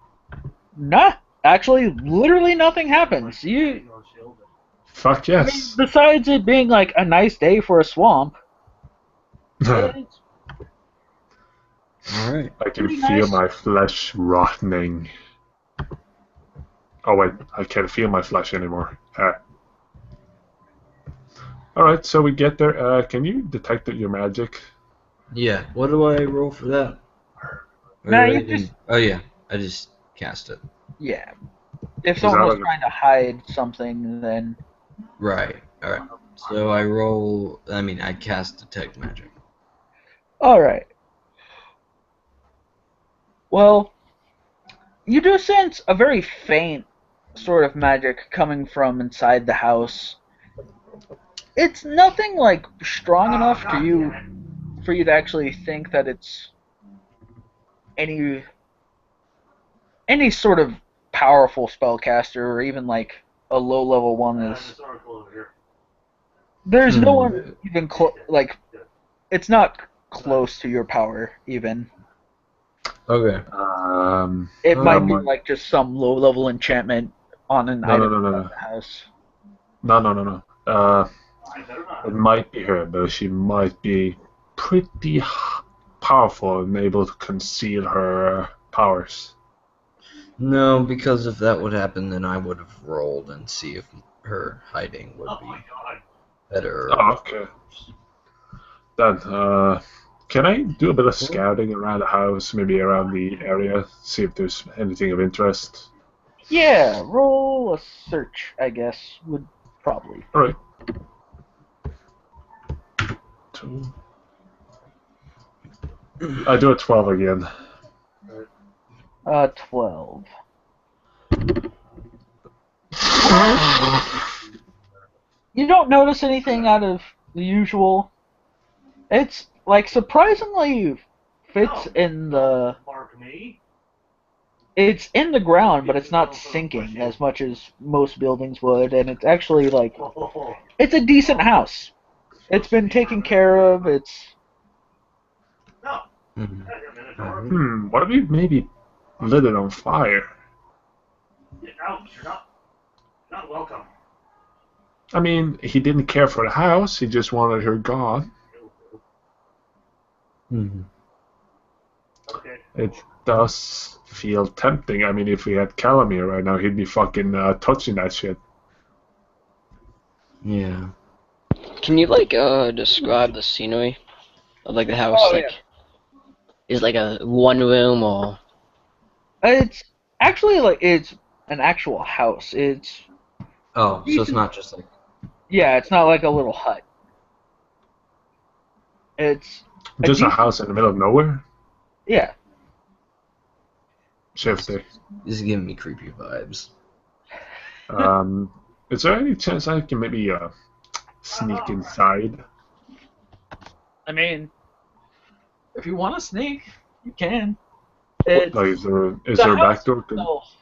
Nah, actually, literally nothing happens. Fuck I mean, yes. besides it being like a nice day for a swamp, it's All right. I can pretty feel nice. my flesh rotting. Oh wait, I can't feel my flesh anymore. Alright, so we get there. Can you detect your magic? Yeah. What do I roll for that? Nah, Or you I didn't- just Oh yeah. I just cast it. yeah. If Is someone that was like a- trying to hide something, then Right. All right. So I roll. I mean, I cast detect magic. all right. Well, you do sense a very faint sort of magic coming from inside the house. It's nothing like strong enough to you for you to actually think that it's any sort of powerful spellcaster or even like a low level one is. There's no one even like it's not close to your power even. Okay. It might be my- like just some low level enchantment on an No, item no, no, in no, the house. no. It might be her, but she might be pretty powerful and able to conceal her powers. No, because if that would happen, then I would have rolled and see if her hiding would be better. Oh, okay. Then, can I do a bit of scouting around the house, maybe around the area, see if there's anything of interest? Yeah, roll a search, I guess, would probably. Alright. 2. I do a 12 again. 12. You don't notice anything out of the usual. It's like surprisingly fits in the. Mark me. It's in the ground, but it's not sinking as much as most buildings would, and it's actually like Oh, it's a decent house. It's been taken care of. It's no. Mhm. What if we maybe lit it on fire? Get out. You're not welcome. I mean, he didn't care for the house, he just wanted her gone. Mhm. Okay. It does feel tempting. I mean, if we had Callum here right now, he'd be fucking touching that shit. Yeah. Can you describe the scenery of like the house? Oh, Like, is like a one room or? it's actually like it's an actual house. It's Oh, so it's not just like. yeah, it's not like a little hut. It's Just a decent- house in the middle of nowhere? yeah. Shifty. This is giving me creepy vibes. Is there any chance I can maybe sneak inside? I mean, if you want to sneak, you can. It's, Like, is there the a back house door? itself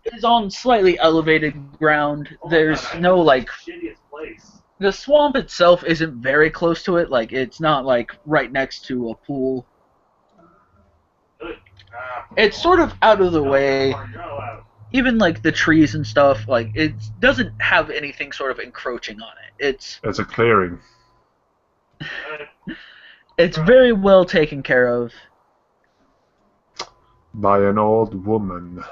is on slightly elevated ground. There's no like Shittiest place. the swamp itself isn't very close to it. Like it's not like right next to a pool. Good. It's sort of out of the way. You're not allowed. Even like the trees and stuff, like it doesn't have anything sort of encroaching on it. It's a clearing. It's very well taken care of. By an old woman.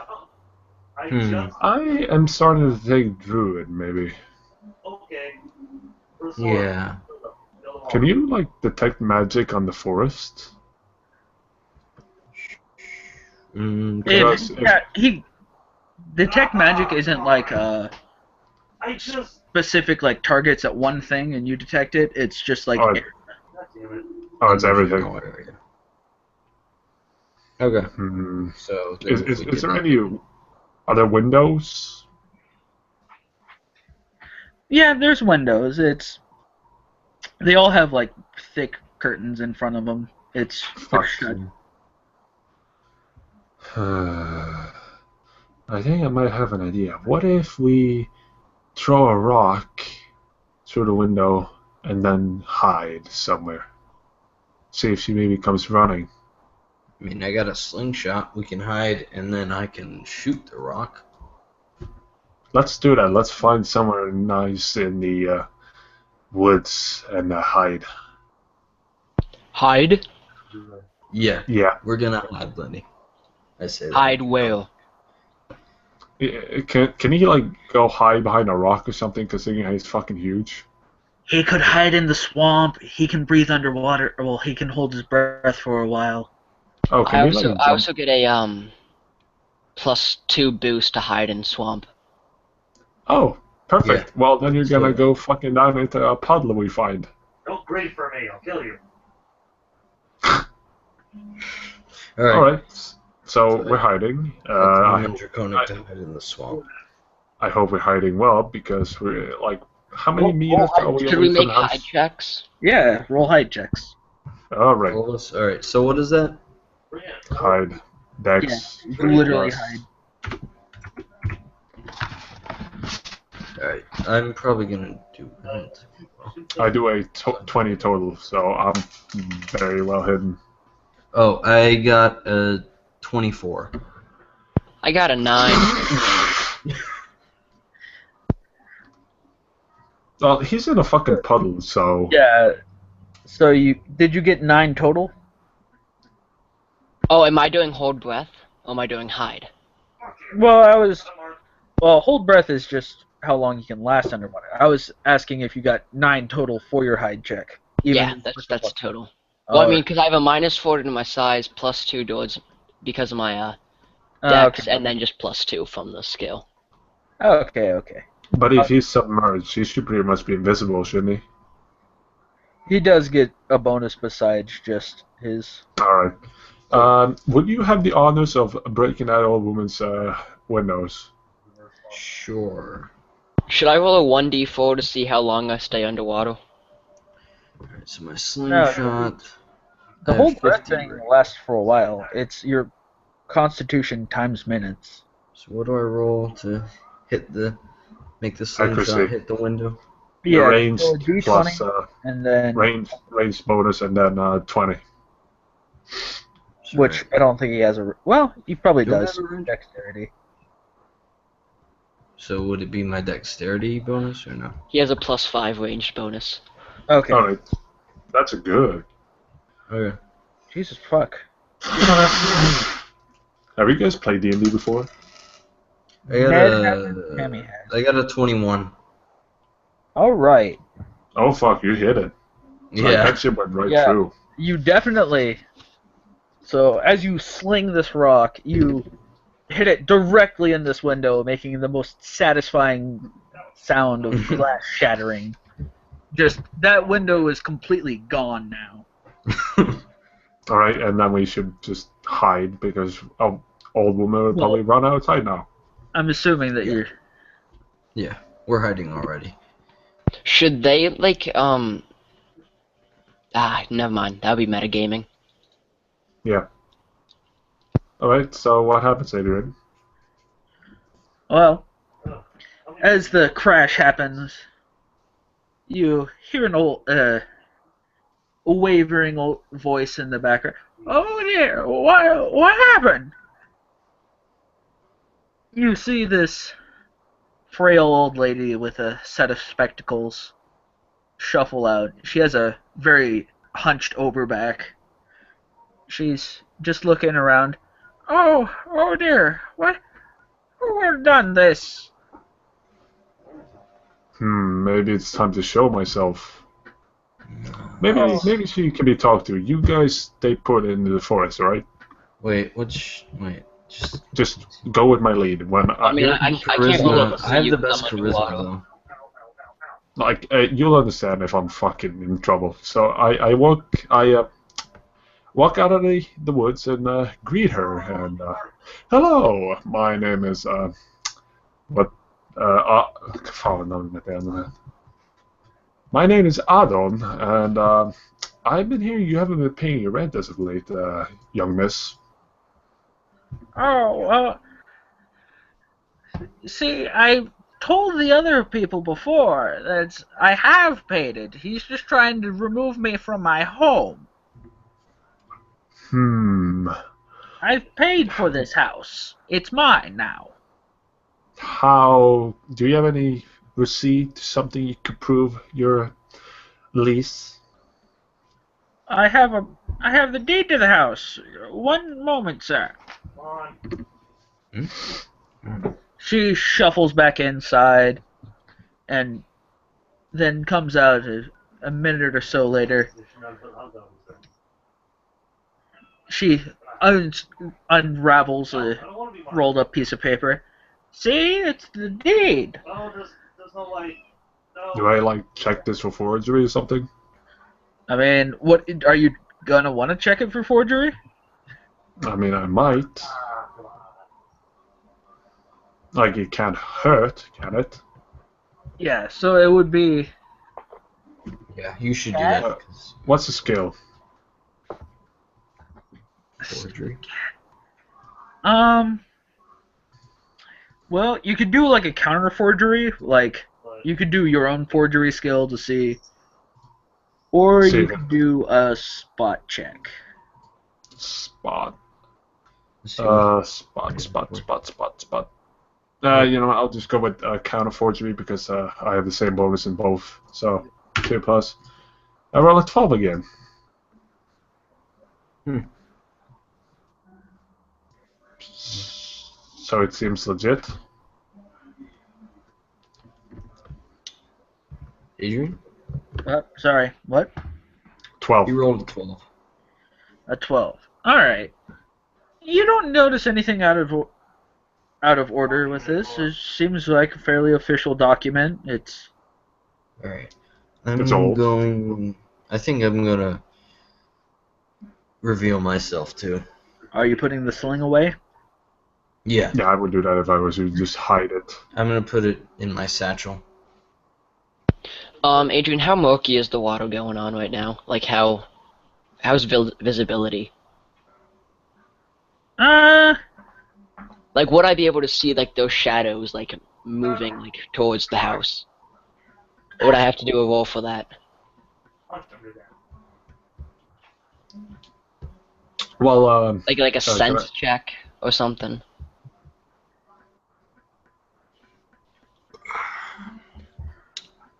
I Hmm. just I am starting to think druid, maybe. okay. For the sword. Yeah. Can you, like, detect magic on the forest? If, If- yeah, detect magic isn't like I just specific like targets at one thing and you detect it. It's just like Oh, God damn it. Oh, it's everything. Okay. Hmm. So then if we Is did there that- any other windows? yeah, there's windows. They all have like thick curtains in front of them. They're Fuck. shut. I think I might have an idea. What if we throw a rock through the window and then hide somewhere? See if she maybe comes running. I mean, I got a slingshot. We can hide, and then I can shoot the rock. Let's do that. Let's find somewhere nice in the woods and hide. Hide? Yeah, Yeah. we're gonna hide, Lenny. I say that. Hide where? Can he like go hide behind a rock or something? Because he's fucking huge. He could hide in the swamp. He can breathe underwater. Well, he can hold his breath for a while. Oh, I can he like also I also get a +2 boost to hide in swamp. Oh, perfect. Yeah. Well, then you're gonna So- go fucking down into a puddle we find. Don't grade for me. I'll kill you. All right. All right. So So we're hiding. I'm draconic to hide in the swamp. I hope we're hiding well because we're like, how many meters are we Should away we from make the house? hide checks? Yeah, roll hide checks. All right, All right. So what is that? hide. Dex. You can literally Plus- hide. All right. I'm probably gonna do. I do a 20 total, so I'm very well hidden. Oh, I got a 24. I got a 9. Well, he's in a fucking puddle, so Yeah. So did you get 9 total? Oh, am I doing hold breath? Or am I doing hide? Well, hold breath is just how long you can last underwater. I was asking if you got 9 total for your hide check. Yeah, that's total. Well, I mean, because I have a -4 to my size, +2 towards because of my dex, okay. and then just +2 from the skill. Okay. but if he's submerged, he should pretty much be invisible, shouldn't he? He does get a bonus besides just his. All right. Would you have the honors of breaking that old woman's windows? Sure. Should I roll a 1d4 to see how long I stay underwater? Alright, so my No, slingshot. the I whole have breath 50 thing right. lasts for a while. It's your constitution times minutes. So what do I roll to make the slingshot Accuracy. hit the window? Your Yeah, range roll a d20 plus and then range bonus, and then 20. which Sorry. I don't think he has a. Well, he probably Do I does. have a range? Dexterity. So would it be my dexterity bonus or no? He has a +5 ranged bonus. Okay. Alright, that's a good. Okay. Jesus fuck. Have you guys played D&D before? I got Ned hasn't, Tammy has. I got a 21. All right. Oh fuck, you hit it. So like, Yeah. that shit went right Yeah. through. You definitely. So as you sling this rock, you hit it directly in this window, making the most satisfying sound of glass shattering. Just that window is completely gone now. Alright, and then we should just hide because old woman would probably run outside now. I'm assuming that Yeah. you're. Yeah, we're hiding already. Should they, like, never mind. That would be metagaming. Yeah. Alright, so what happens, Adrian? Well, as the crash happens, you hear an old, a wavering old voice in the background. Oh dear, what happened? You see this frail old lady with a set of spectacles shuffle out. She has a very hunched over back. She's just looking around. Oh dear, who would have done this? Maybe it's time to show myself. Maybe Oh. maybe she can be talked to. You guys stay put in the forest, right? Wait, Just go with my lead. When I mean, I can't charisma. roll up to I have you the 'cause best I'm charisma underwater. though. like you'll understand if I'm fucking in trouble. So I walk out of the woods and greet her and hello, my name is what fan namnet igen. My name is Adon and I've been hearing you haven't been paying your rent as of late, young miss. Oh, see, I told the other people before that I have paid it. He's just trying to remove me from my home. I've paid for this house. It's mine now. How do you have any receipt, something you could prove your lease? I have the deed to the house. One moment, sir. She shuffles back inside and then comes out a minute or so later. She unravels a rolled up piece of paper. See, it's the deed. Do I like check this for forgery or something? I mean, what are you gonna want to check it for forgery? I mean, I might. Like, it can't hurt, can it? Yeah, so it would be. Yeah, you should do that. 'Cause What's the skill? forgery. Well, you could do like a counter forgery, like you could do your own forgery skill to see, or See you if could do a spot check. Spot. Let's see what- Spot. You know, I'll just go with counter forgery because I have the same bonus in both. So 2+. I roll a 12 again. So it seems legit. Adrian, Sorry, what? 12. you rolled a 12. A 12. All right. You don't notice anything out of order with this. It seems like a fairly official document. It's All right. It's old. I think I'm gonna reveal myself too. Are you putting the sling away? Yeah, Yeah, I would do that if I was you. Just hide it. I'm gonna put it in my satchel. Adrian, how murky is the water going on right now? Like how's visibility? Uh, Like, would I be able to see like those shadows like moving like towards the house? Or would I have to do a roll for that? Well, Like a can I, sense check or something?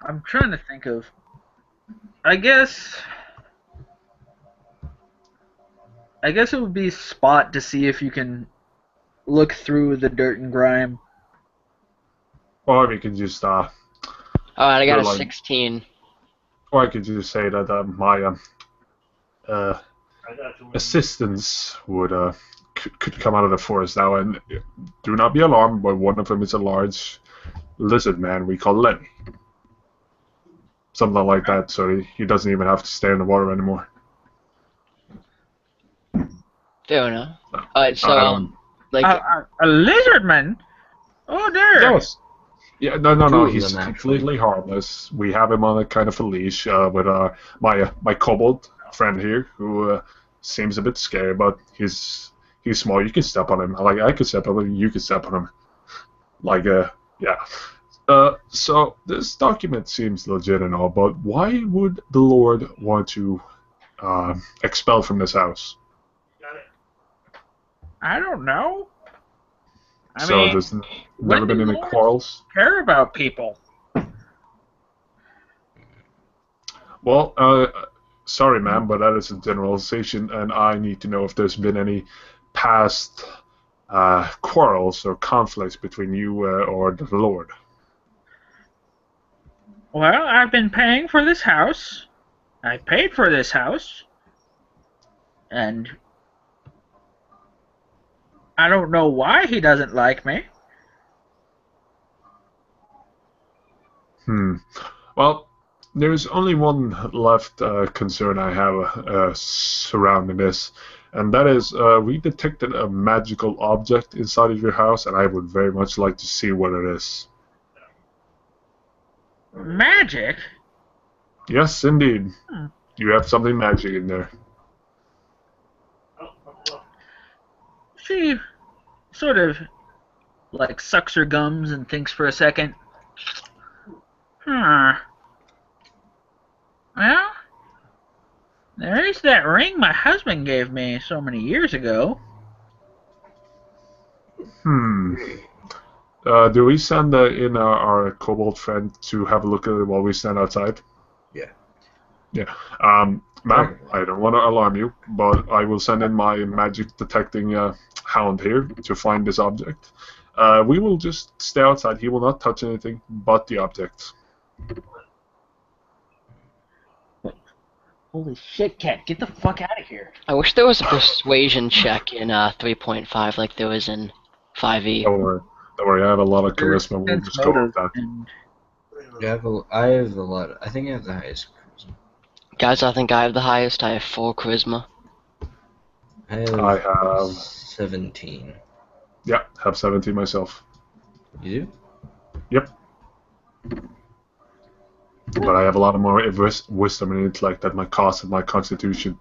I'm trying to think of. I guess. I guess it would be spot to see if you can look through the dirt and grime. or we can just Alright, I got go a like, 16. or I could just say that my uh, assistants would could come out of the forest now, and do not be alarmed. But one of them is a large lizard man we call Lenny, something like that. So he doesn't even have to stay in the water anymore. Fair enough. Alright, so I don't. like A lizard man? Oh dear. Yes. Yeah, no. Two of He's them, actually. completely harmless. We have him on a kind of a leash with my kobold friend here, who seems a bit scary, but he's small. You can step on him. Like I could step on him, you could step on him. Like yeah. So this document seems legit and all, but why would the Lord want to expel from this house? I don't know. I So mean, there's when never been do any lords quarrels. care about people? Well, sorry, ma'am, but that is a generalization, and I need to know if there's been any past quarrels or conflicts between you or the Lord. Well, I've been paying for this house. I paid for this house. And I don't know why he doesn't like me. Well, there's only one left concern I have surrounding this, and that is we detected a magical object inside of your house, and I would very much like to see what it is. Magic? Yes, indeed. You have something magic in there. She sort of like sucks her gums and thinks for a second. Huh. Well, there is that ring my husband gave me so many years ago. Do we send in our kobold friend to have a look at it while we stand outside? Yeah. Yeah. Ma'am, I don't want to alarm you, but I will send in my magic detecting hound here to find this object. We will just stay outside. He will not touch anything but the object. Holy shit, Cat, get the fuck out of here. I wish there was a persuasion check in 3.5 like there was in 5e. Don't worry. Don't worry, I have a lot of charisma. We'll Sense just go motive with that. and I have a lot. I think I have the highest charisma. Guys, I think I have the highest. I have 4 charisma. I have 17. Yeah, have 17 myself. You do? Yep. But I have a lot of more wisdom and intellect than my cost and my constitution.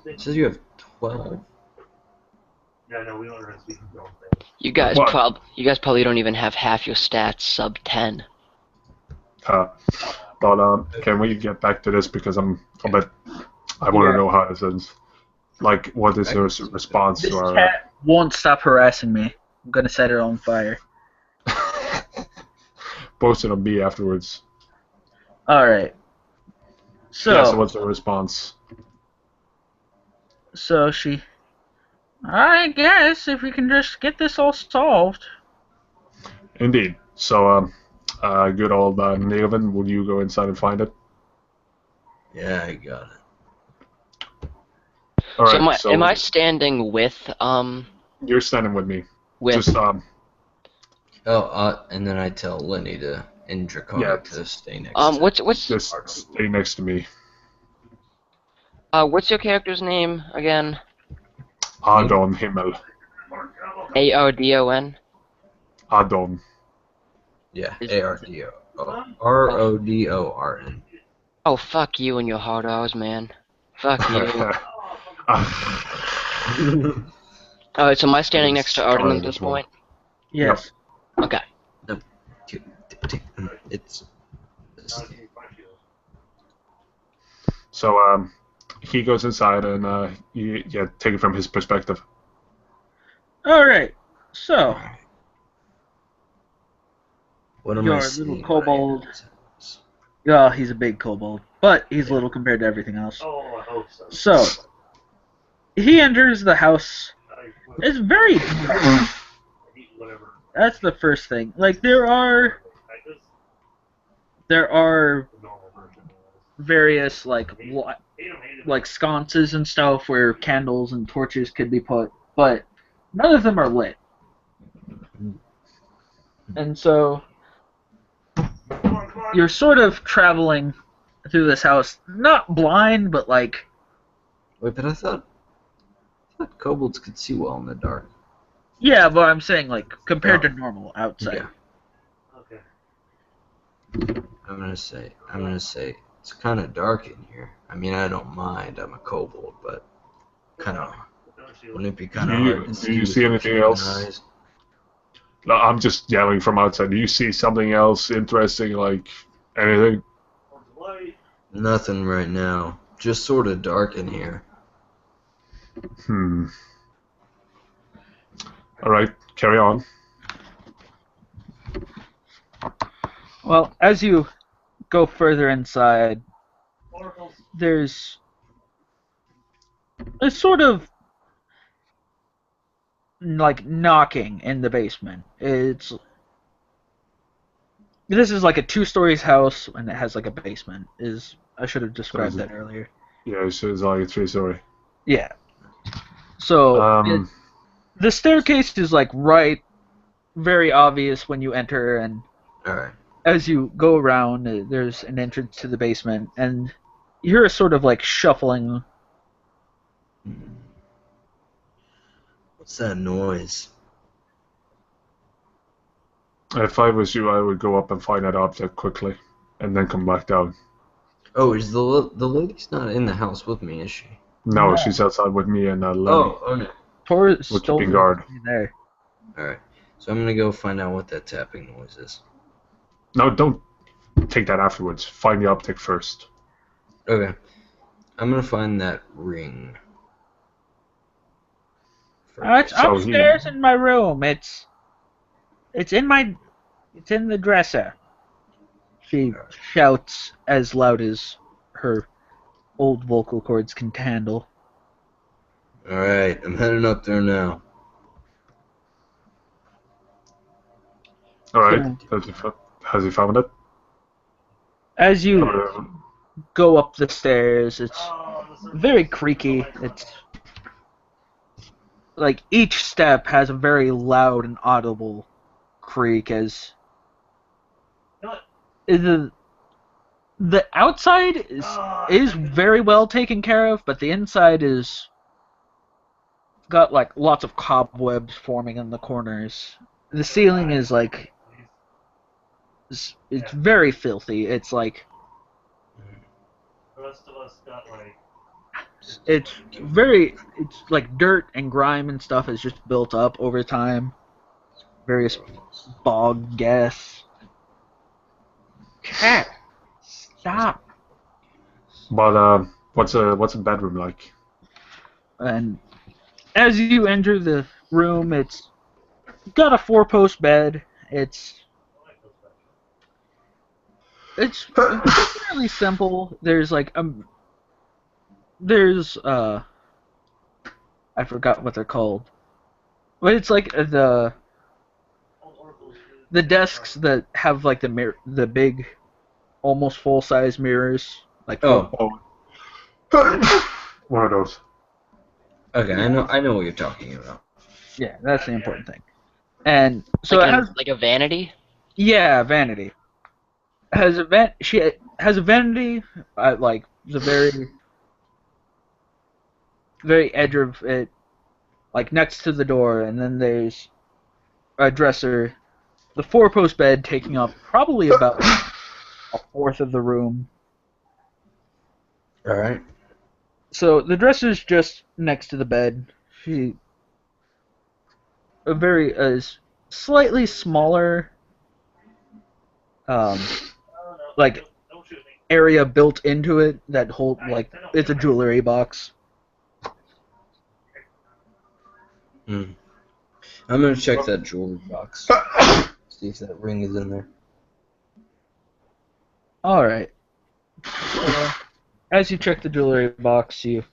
It says you have 12. Yeah, no, we don't have to speak. You guys What? probably don't even have half your stats sub 10. But can we get back to this because I want to know how this ends. Like, what is your response this to our? cat won't stop harassing me. I'm gonna set it on fire. Post it on me afterwards. Alright. So what's the response? So she... I guess if we can just get this all solved. Indeed. So, good old Neovan, will you go inside and find it? Yeah, I got it. All right. So am I standing with You're standing with me. with Just And then I tell Lenny in Draconic to stay next to what's just stay next to me. what's your character's name again? Adon Himmel. Ardon. Adon. Yeah, Is- ARDO. RODORN. Oh, fuck you and your hard R's, man. Fuck you. Alright, so am I standing next to Arden at this point? Yes. Okay. It's So he goes inside and take it from his perspective. All right. So what am I your seeing? little kobold. Yeah, he's a big kobold, but he's little compared to everything else. Oh, I hope so. So he enters the house. It's very. Whatever. That's the first thing. Like there are Normal version. various like sconces and stuff where candles and torches could be put, but none of them are lit. And so you're sort of traveling through this house, not blind, but like Wait, but I thought kobolds could see well in the dark. yeah, but I'm saying like compared to normal outside. Yeah. Okay. I'm gonna say it's kind of dark in here. I mean, I don't mind. I'm a kobold, but kind of wouldn't it be kind of hard to see? Do you with see anything human else? eyes? No, I'm just yelling from outside. Do you see something else interesting, like anything? Nothing right now. Just sort of dark in here. All right, carry on. Well, as you go further inside, there's a sort of like knocking in the basement. This is like a 2 stories house and it has like a basement. I should have described that earlier. Yeah, it's like a 3-story. Yeah. So the staircase is like very obvious when you enter, and All right. as you go around, there's an entrance to the basement, and you hear a sort of like shuffling. What's that noise? If I was you, I would go up and find that object quickly, and then come back down. Oh, is the lady's not in the house with me, is she? No, No. she's outside with me and Lenny. Oh, okay. Tor We're stole keeping guard. there. All right. So I'm gonna go find out what that tapping noise is. No, don't take that afterwards. Find the object first. Okay. I'm gonna find that ring. It's So upstairs in my room. It's in the dresser. She shouts as loud as her old vocal cords can handle. All right. I'm heading up there now. All right. Has he found it? As you Uh, go up the stairs, it's very creaky. It's like each step has a very loud and audible creak as the outside is very well taken care of, but the inside is got like lots of cobwebs forming in the corners. The ceiling is like it's very filthy. It's like The rest of us got like. it's like dirt and grime and stuff has just built up over time. Various bog gas. Cat, stop. but what's a bedroom like? And as you enter the room, it's got a 4-post bed. It's fairly simple. There's like I forgot what they're called, but it's like the desks that have like the big, almost full size mirrors. Like Oh. One of those. Okay. I know what you're talking about. yeah, that's the important thing. And so like it has like a vanity? vanity. She has a vanity at like the very edge of it. like next to the door, and then there's a dresser. The four-post bed taking up probably about a fourth of the room. All right. So the dresser's just next to the bed. A very slightly smaller um like area built into it that hold like it's a jewelry box. I'm gonna check that jewelry box. See if that ring is in there. All right. As you check the jewelry box, you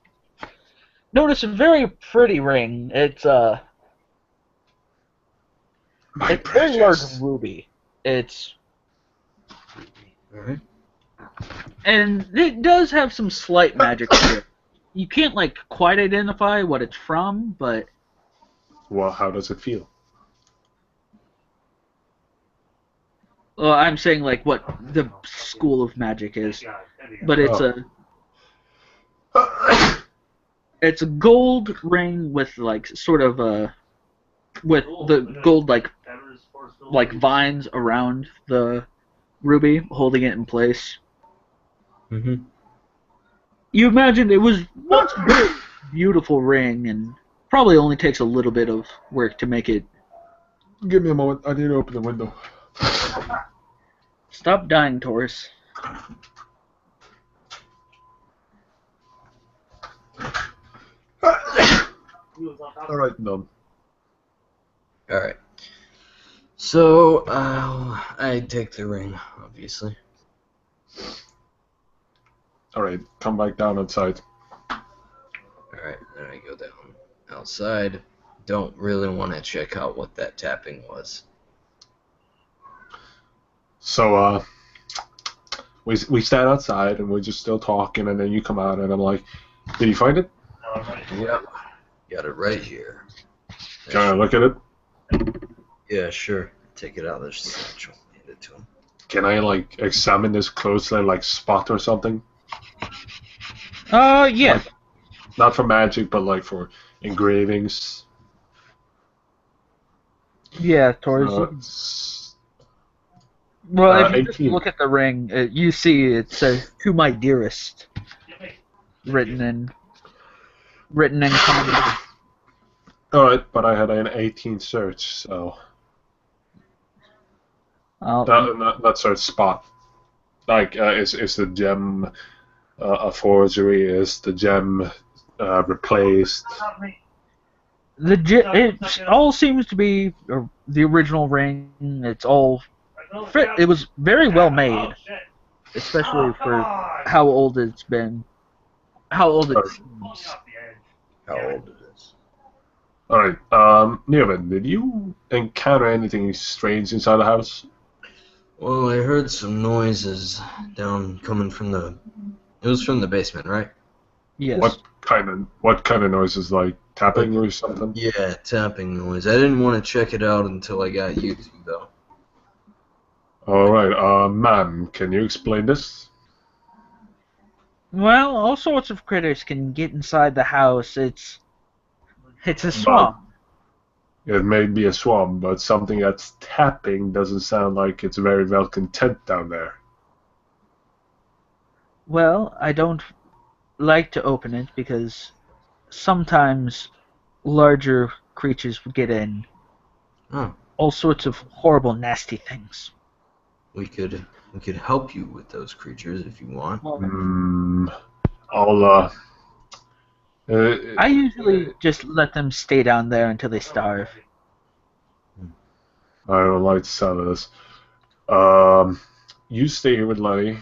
notice a very pretty ring. It's a very large ruby. It's All right. and it does have some slight magic to it. You can't like quite identify what it's from, but Well, how does it feel? well, I'm saying like what the school of magic is. But it's it's a gold ring with like sort of a with the gold like vines around the ruby holding it in place. Mm-hmm. You imagined it was once a very beautiful ring and probably only takes a little bit of work to make it. Give me a moment. I need to open the window. Stop dying, Taurus. All right, done. All right. So I take the ring, obviously. All right, come back down outside. All right. Then I go down outside. Don't really want to check out what that tapping was. So we stand outside and we're just still talking, and then you come out and I'm like, "Did you find it? Yep. Got it right here. Can I look at it? Yeah, sure. Take it out of the satchel. Hand it to him. Can I like examine this closely, like spot or something? Yeah. Like, not for magic, but like for engravings. Yeah, Taurus. Well, if you just 18. look at the ring, you see it says "To my dearest" written in common. All right, but I had an 18 search, so not search spot. Like, is the gem a forgery? Is the gem replaced? It all seems to be the original ring. It's all it was very well made, especially for how old it's been. How old it seems. How old it is. All right, Neovan, did you encounter anything strange inside the house? Well, I heard some noises down coming from the. It was from the basement, right? Yes. What kind of noises, like tapping or something? Yeah, tapping noise. I didn't want to check it out until I got you two, though. All right, ma'am, can you explain this? Well, all sorts of critters can get inside the house. It's a swamp. It may be a swamp, but something that's tapping doesn't sound like it's very well content down there. Well, I don't like to open it because sometimes larger creatures would get in. Oh, All sorts of horrible, nasty things. we could help you with those creatures if you want. I'll I usually just let them stay down there until they starve. I don't like the sound of this. You stay here with Lenny.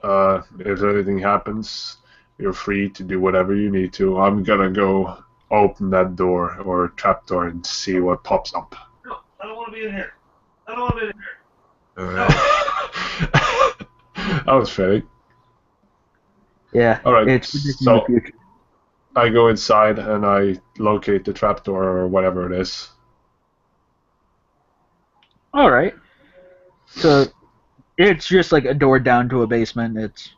If anything happens, you're free to do whatever you need to. I'm gonna go open that door or trap door and see what pops up. No, I don't want to be in here. I don't want to be in here. All right. That was fitting. Yeah. All right, It's predicting so the future. I go inside and I locate the trapdoor or whatever it is. All right. So it's just like a door down to a basement. It's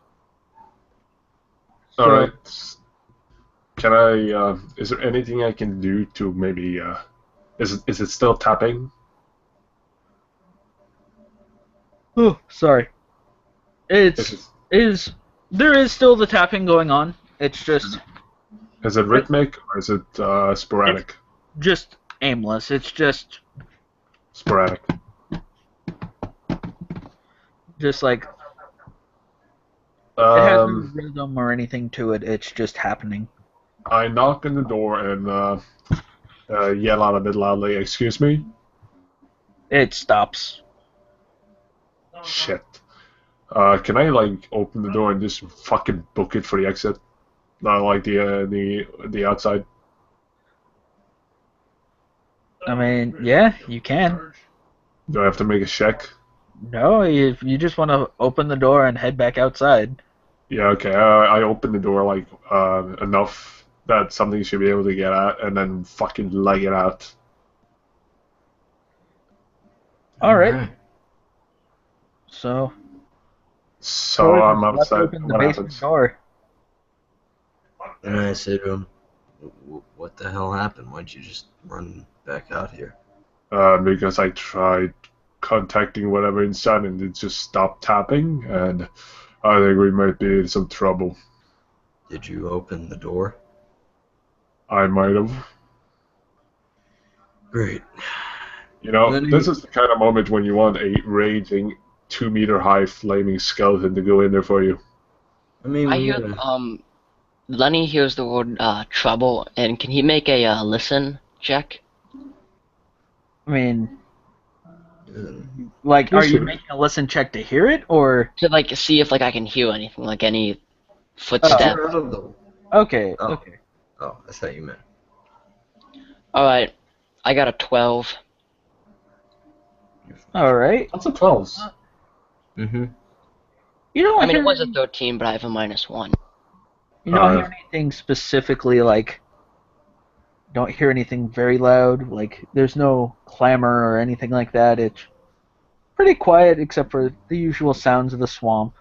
All right. Can I? Is there anything I can do to maybe? Is it still tapping? Oh, sorry. Is It's it is there is still the tapping going on. It's just is it rhythmic or is it it's sporadic? just aimless. It's Sporadic. just like it has no Um, rhythm or anything to it. It's just happening. I knock on the door and yell out a bit loudly. Excuse me. It stops. Shit. Can I like open the door and just fucking book it for the exit? Not like the outside. I mean, yeah, you can. Do I have to make a check? No, if you just want to open the door and head back outside. Yeah, okay. I open the door like enough that something should be able to get out, and then fucking leg it out. All right. Alright. So, So Torres I'm has left outside. open the What basement happens? door. And I say to him, "What the hell happened? Why'd you just run back out here?" Because I tried contacting whatever inside, and it just stopped tapping, and I think we might be in some trouble. Did you open the door? I might have. Great. You know, Lenny- this is the kind of moment when you want a raging 2 meter high flaming skeleton to go in there for you. I mean, I we hear gotta- Lenny hears the word trouble, and can he make a listen check? I mean, uh, like, You are you should. making a listen check to hear it, or? To like see if like I can hear anything, like any Get footstep. out of the. Okay, Oh. okay. Oh, I thought you meant. Alright, I got a 12. All right. That's a 12. Mm-hmm. You don't I mean, hear it was a 13, but I have a -1. you don't Uh, hear anything specifically like don't hear anything very loud. Like there's no clamor or anything like that. It's pretty quiet except for the usual sounds of the swamp.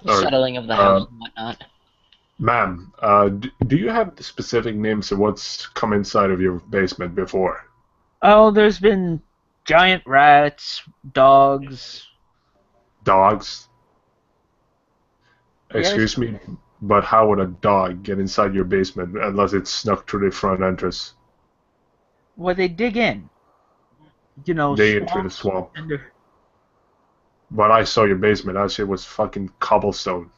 Alright. Settling of the house and whatnot. Ma'am, do you have the specific names of what's come inside of your basement before? Oh, there's been giant rats, dogs. Dogs? Yes. Excuse me, but how would a dog get inside your basement unless it snuck through the front entrance? Well, they dig in. You know, They enter the swamps. swamp. And But I saw your basement. That shit was fucking cobblestone.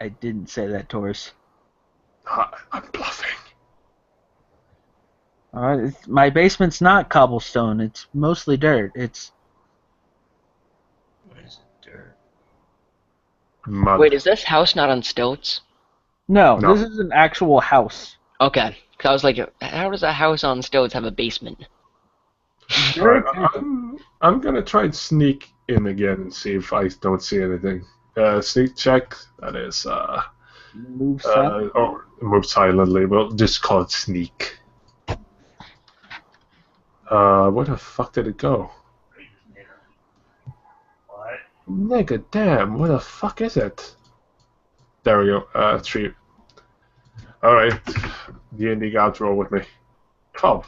I didn't say that, Taurus. I'm bluffing. All right, my basement's not cobblestone. It's mostly dirt. It's What is it? Dirt. Mud. Wait, is this house not on stilts? no. No. This is an actual house. Okay, 'cause I was like, how does a house on stilts have a basement? Very Alright, I'm gonna try and sneak in again and see if I don't see anything. Sneak check. That is move south. or move silently. We'll just call it sneak. Where the fuck did it go? What? Nigga, damn, where the fuck is it? There we go. 3. Alright. D&D gods roll with me. 12.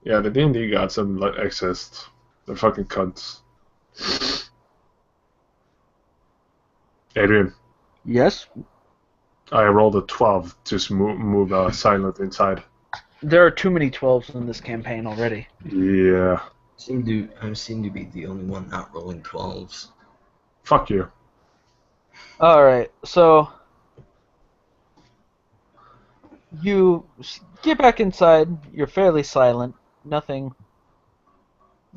Yeah, the D&D gods don't exist. They're fucking cunts. Adrian, Yes. I rolled a 12. Just move silent inside. There are too many 12s in this campaign already. Yeah. I seem to be the only one not rolling 12s. Fuck you. Alright, so you get back inside. You're fairly silent. Nothing.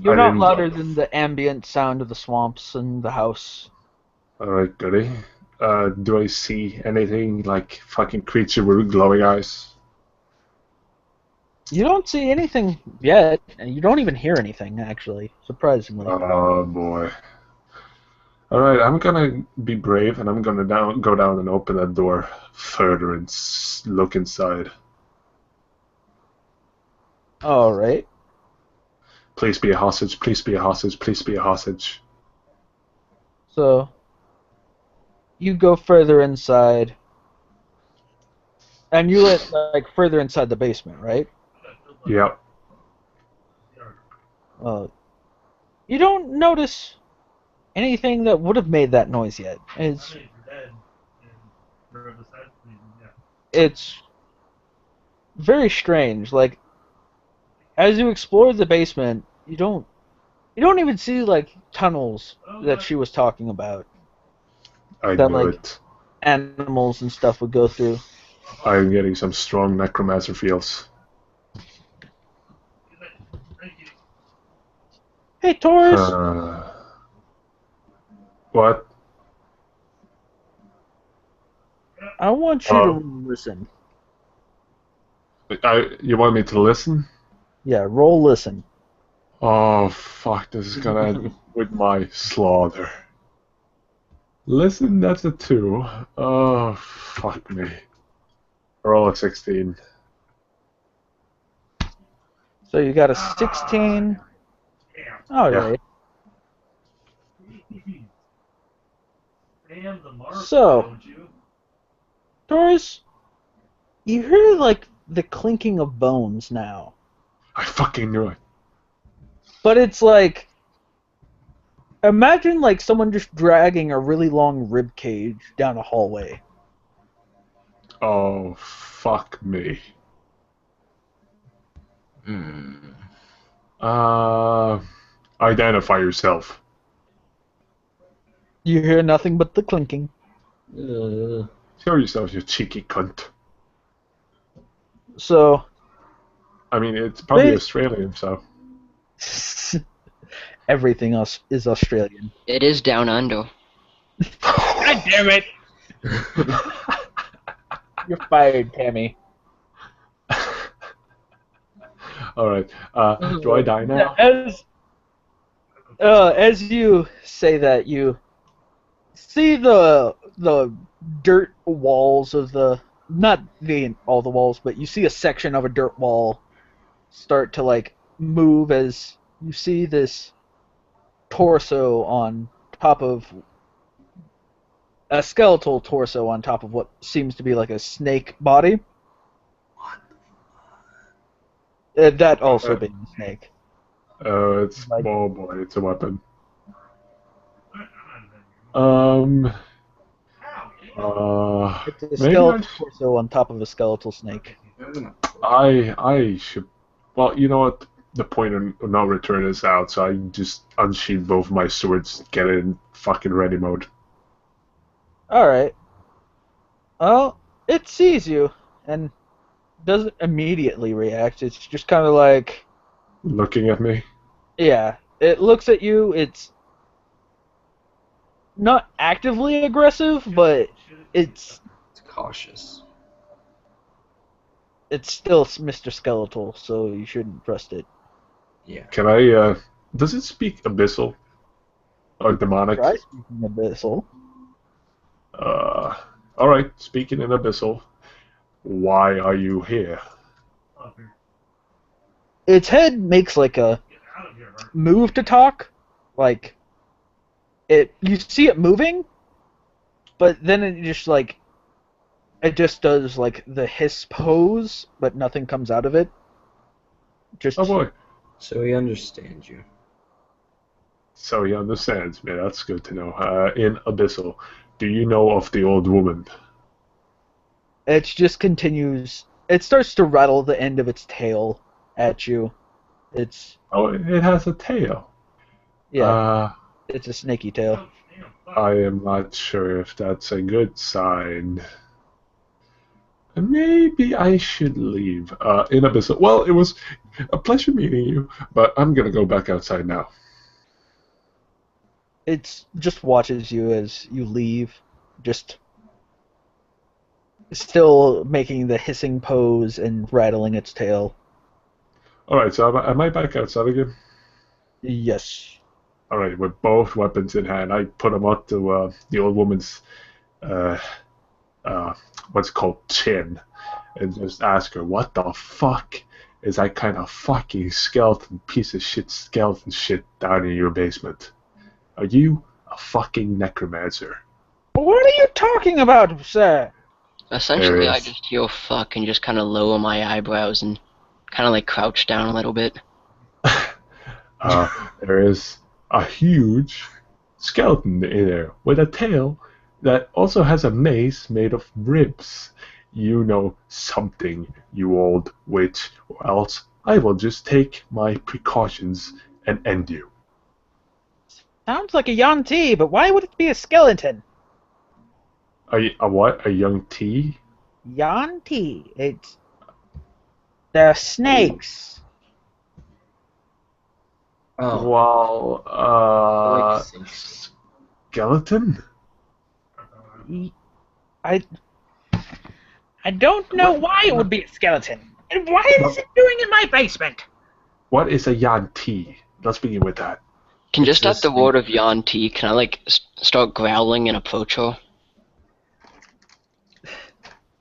You're I not didn't- louder than the ambient sound of the swamps and the house. Alright, goody. Do I see anything like fucking creature with glowing eyes? You don't see anything yet, and you don't even hear anything, actually, surprisingly. Oh boy. Alright, I'm gonna be brave and I'm gonna go down and open that door further and look inside. Alright. Please be a hostage, please be a hostage, please be a hostage. So, you go further inside, and you went like further inside the basement, right? Yep. Uh, you don't notice anything that would have made that noise yet. It's very strange. Like as you explore the basement, you don't even see like tunnels that she was talking about I that knew like it. animals and stuff would go through. I'm getting some strong necromancer feels. Hey, Taurus, Uh, what? I want you to Oh, listen. you want me to listen? Yeah, roll listen. Oh, fuck, this is gonna end with my slaughter. Listen, that's a 2. Oh, fuck me. Roll a 16. So you got a 16. All Yeah. right. So, Taurus, you hear like the clinking of bones now, I fucking knew it. but it's like imagine like someone just dragging a really long rib cage down a hallway. Oh, fuck me. Hmm. Uh, identify yourself. You hear nothing but the clinking. Show yourself, you cheeky cunt. So, I mean, it's probably ba- Australian, so. everything else is Australian. It is down under. God damn it! You're fired, Tammy. Alright. Do I die now? As you say that, you see the dirt walls of the not the all the walls, but you see a section of a dirt wall start to like move as you see this torso on top of a skeletal torso on top of what seems to be like a snake body. That also being a snake. Like Oh boy, it's a weapon. Um, it's a maybe skeletal torso on top of a skeletal snake. I should. Well, you know what? The point of no return is out, so I just unsheath both my swords, get in fucking ready mode. All right. Well, it sees you and doesn't immediately react. It's just kind of like, Looking at me. yeah, it looks at you. It's not actively aggressive, but it's It's cautious. it's still Mr. Skeletal, so you shouldn't trust it. Yeah. Can I? Does it speak abyssal or demonic? Try speaking abyssal. All right. Speaking in abyssal. Why are you here? Its head makes like a move to talk, like it. You see it moving, but then it just does like the hiss pose, but nothing comes out of it. Just Oh boy. So he understands you. So he understands me. That's good to know. In abyssal, do you know of the old woman? it just continues. It starts to rattle the end of its tail at you. It's Oh, it has a tail. yeah, it's a snaky tail. I am not sure if that's a good sign. Maybe I should leave. In abyssal. Well, it was a pleasure meeting you, but I'm gonna go back outside now. It just watches you as you leave, just still making the hissing pose and rattling its tail. All right. So am I back outside again? Yes. All right. With both weapons in hand, I put them up to the old woman's uh, what's it called, chin, and just ask her, what the fuck is that kind of fucking skeleton piece of shit skeleton shit down in your basement? Are you a fucking necromancer? What are you talking about, sir? Essentially, There I is. just yell fuck and just kind of lower my eyebrows and kind of like crouch down a little bit. There is a huge skeleton in there with a tail that also has a mace made of ribs. You know something, you old witch, or else I will just take my precautions and end you. Sounds like a Yuan-ti, but why would it be a skeleton? A what? A young T? Yuan-ti. They're snakes. Oh, Well, I like snakes. skeleton? I I don't know why it would be a skeleton. And why is it doing in my basement? What is a Yan T? Let's begin with that. Can It's just at this the word of snake. Yan T, can I like start growling and approach her?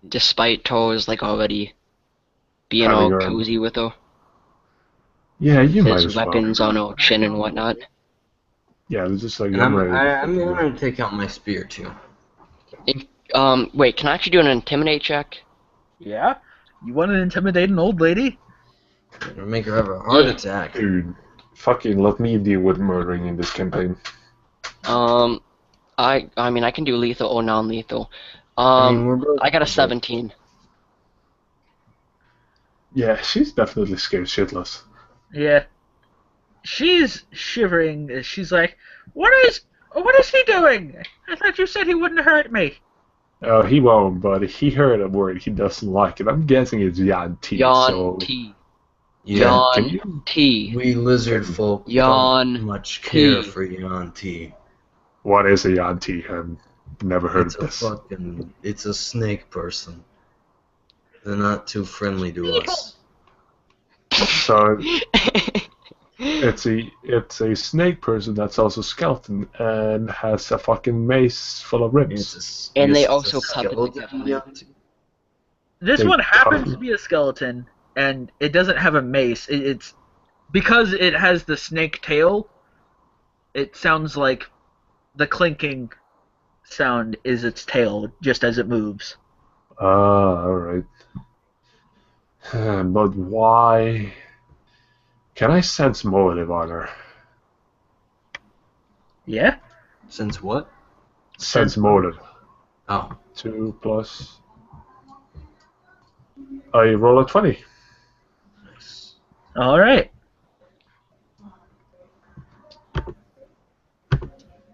Despite To's like already being Having all her. cozy with her, Yeah, you might his as well. weapons on her chin and whatnot. Yeah, it's just like And I'm ready. I'm gonna take out my spear too. Wait, can I actually do an intimidate check? Yeah? You want to intimidate an old lady? It'll make her have a heart Yeah. attack. Dude, fucking let me deal with murdering in this campaign. I mean I can do lethal or non-lethal. I mean, we're both. I got a we're both- 17. Yeah, she's definitely scared shitless. Yeah. She's shivering. She's like, what is he doing? I thought you said he wouldn't hurt me. Oh, he won't, but he heard a word he doesn't like, and I'm guessing it's Yan T. Yan So, T. Yeah, can Yan you? T. we lizard folk Yawn don't much care tea. for Yawn tea. What is a Yan T? I've never heard It's of this. it's a snake person. They're not too friendly to us. So it's a snake person that's also skeleton and has a fucking mace full of ribs. And they it's a also puppet skeleton together. Yawn tea? This They one happens cut- to be a skeleton, and it doesn't have a mace. It's because it has the snake tail. It sounds like the clinking sound is its tail, just as it moves. Alright. But why? Can I sense motive on her? Yeah. Since what? Sense motive. Oh, 2 plus. I roll a 20. nice. All right.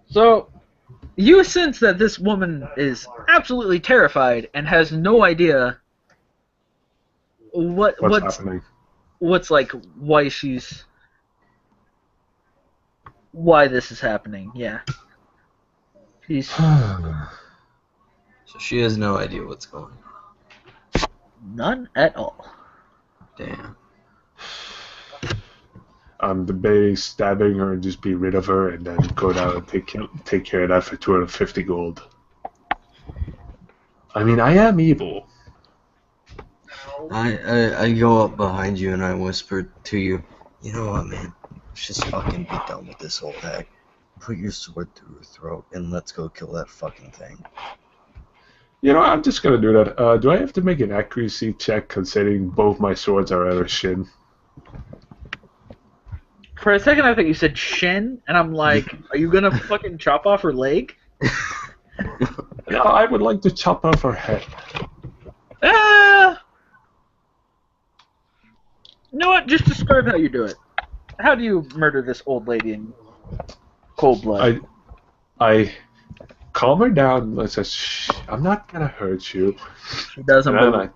So, you sense that this woman is absolutely terrified and has no idea What's what's happening? like why this is happening. Yeah. She's So she has no idea what's going on. none at all. Damn. I'm debating stabbing her and just be rid of her and then go down and take care of that for 250 gold. I mean, I am evil. I go up behind you and I whisper to you, you know what, man? Let's just fucking be done with this whole hag. Put your sword through her throat and let's go kill that fucking thing. You know, I'm just gonna do that. Do I have to make an accuracy check considering both my swords are at her shin? For a second, I think you said shin, and I'm like, are you gonna fucking chop off her leg? No, I would like to chop off her head. Ah! You know what? Just describe how you do it. How do you murder this old lady in cold blood? I calm her down and I say, shh, I'm not gonna hurt you. She doesn't And then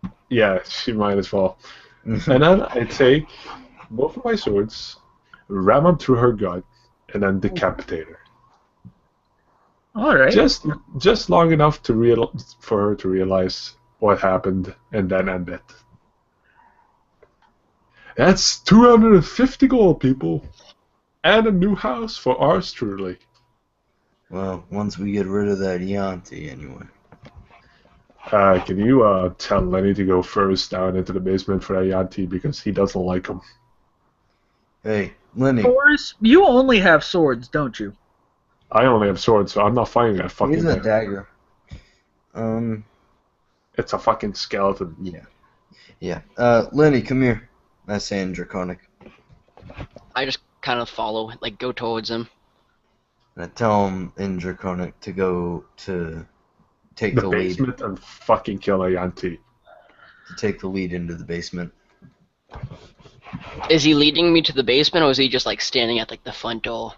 believe. yeah, she might as well. And then I take both of my swords, ram them through her gut, and then decapitate her. All right. Just long enough for her to realize what happened, and then end it. That's 250 gold, people, and a new house for ours truly. Well, once we get rid of that Yanti, anyway. Can you tell Lenny to go first down into the basement for that Yanti because he doesn't like him. Hey, Lenny. Boris, you only have swords, don't you? I only have swords, so I'm not fighting that He's fucking a thing. dagger. It's a fucking skeleton. Yeah. Lenny, come here. I say in Draconic. I just kind of follow, like go towards him. And I tell him in Draconic to go to take The the lead. basement and fucking kill a Yanti. To take the lead into the basement. Is he leading me to the basement, or is he just like standing at like the front door?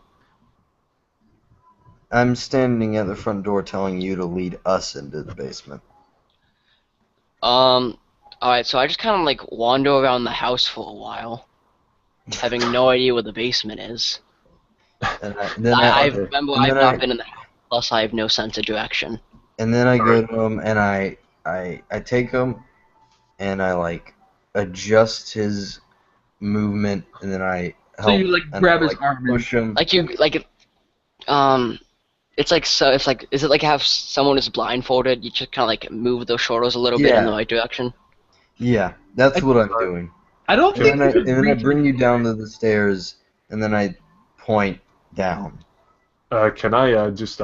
I'm standing at the front door telling you to lead us into the basement. Alright, so I just kind of like wander around the house for a while, having no idea where the basement is. And I okay. remember And I've then not I been in the house, plus I have no sense of direction. and then I go to him and I take him and I like adjust his movement and then I So help you like and grab I his like arm and push him. Like you, like, it's like so. It's like, is it like have someone is blindfolded? You just kind of like move those shoulders a little bit in the Yeah. right direction. Yeah, that's what I'm doing. I don't think you could And then I reach bring you him. down to the stairs and then I point down. Can I just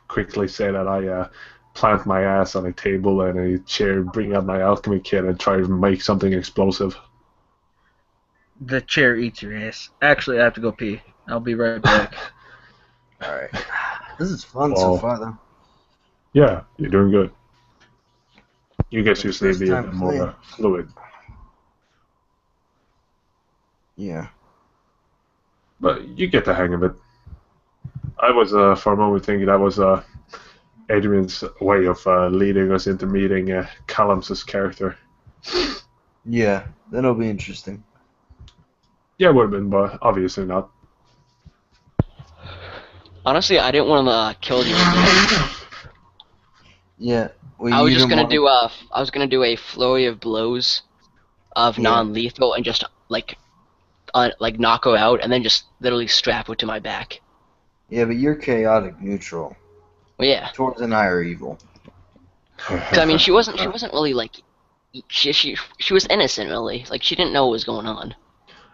quickly say that I plant my ass on a table and a chair, bring out my alchemy kit, and try to make something explosive? The chair eats your ass. Actually, I have to go pee. I'll be right back. Alright. This is fun so Well, far though. Yeah, you're doing good. You guys The just need to first be a time bit more playing. fluid. Yeah. But you get the hang of it. I was, for a moment, thinking that was Adrian's way of leading us into meeting Callum's character. Yeah, that'll be interesting. Yeah, it would have been, but obviously not. Honestly, I didn't want to kill you again. Yeah. Well, I was you just didn't gonna want do a, I was gonna do a flurry of blows of Yeah. non-lethal and just like knock her out and then just literally strap her to my back. Yeah, but you're chaotic neutral. Well, yeah, Torts and I are evil. because I mean she wasn't really like she was innocent really. Like she didn't know what was going on.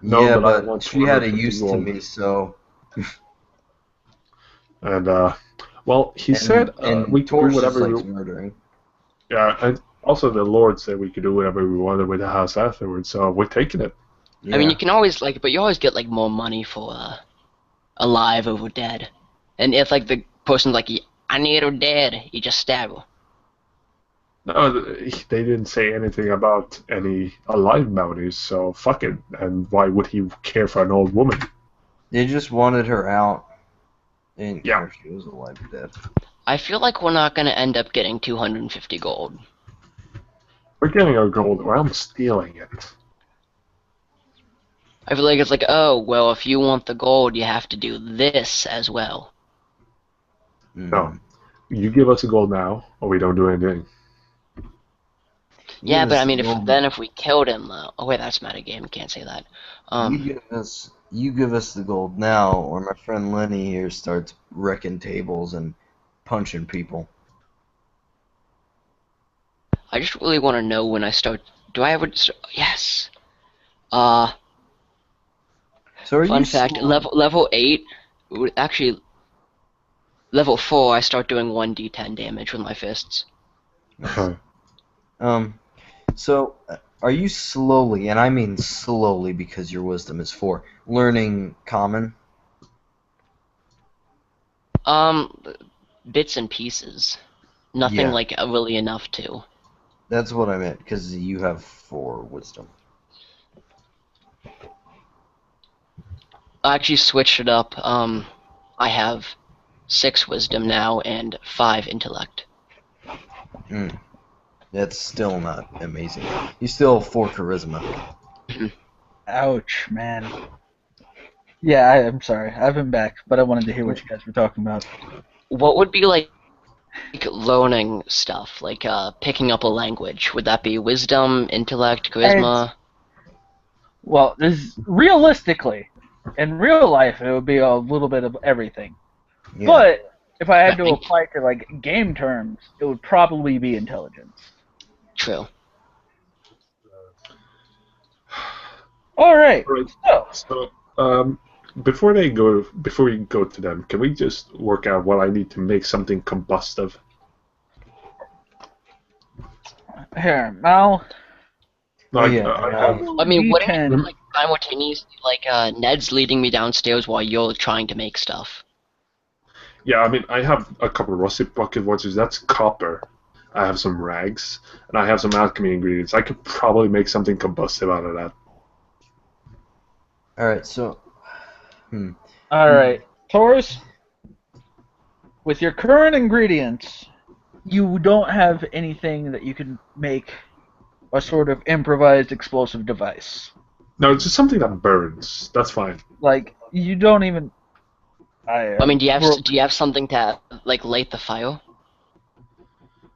No, Yeah, but I but want she had a 250 use to gold. me, so And, well, he and, said and we could do Torch just whatever likes we... murdering. Yeah, and also the Lord said we could do whatever we wanted with the house afterwards, so we're taking it. Yeah. I mean you can always like, but you always get like more money for alive over dead. And if like the person's like, I need her dead, you just stab her. No, they didn't say anything about any alive bounties, so fuck it. And why would he care for an old woman? They just wanted her out. They didn't Yeah. care if she was alive or dead. I feel like we're not gonna end up getting 250 gold. We're getting our gold, or I'm stealing it. I feel like it's like, oh, well, if you want the gold, you have to do this as well. No. You give us the gold now, or we don't do anything. Yeah, Give but us I mean, gold. if we killed him, though. Oh wait, that's metagame. Can't say that. You give us the gold now, or my friend Lenny here starts wrecking tables and punching people. I just really want to know when I start. Do I ever? Yes. So are Fun you fact: slow? level 8. Actually, level 4. I start doing 1d10 damage with my fists. So are you slowly, and I mean slowly because your wisdom is 4, learning common? Bits and pieces. Nothing Yeah. like really enough to. That's what I meant, because you have 4 wisdom. I actually switched it up. I have 6 wisdom now and 5 intellect. That's still not amazing. You still have 4 charisma. Ouch, man. Yeah, I'm sorry. I've been back, but I wanted to hear what you guys were talking about. What would be like learning stuff, like picking up a language? Would that be wisdom, intellect, charisma? Well, realistically, in real life, it would be a little bit of everything. Yeah. But if I had to Right. apply it to like game terms, it would probably be intelligence. True. All right. Alright, So so, before we go to them, can we just work out what I need to make something combustive? Here, Mal. Like, yeah, I and, have. I mean, what if we do, D10. like simultaneously, like Ned's leading me downstairs while you're trying to make stuff. Yeah, I mean, I have a couple of rusty bucket watches. That's copper. I have some rags, and I have some alchemy ingredients. I could probably make something combustive out of that. all right, so All right, Taurus. With your current ingredients, you don't have anything that you can make a sort of improvised explosive device. No, it's just something that burns. That's fine. Like you don't even. I mean, do you Well, have something to like light the fire?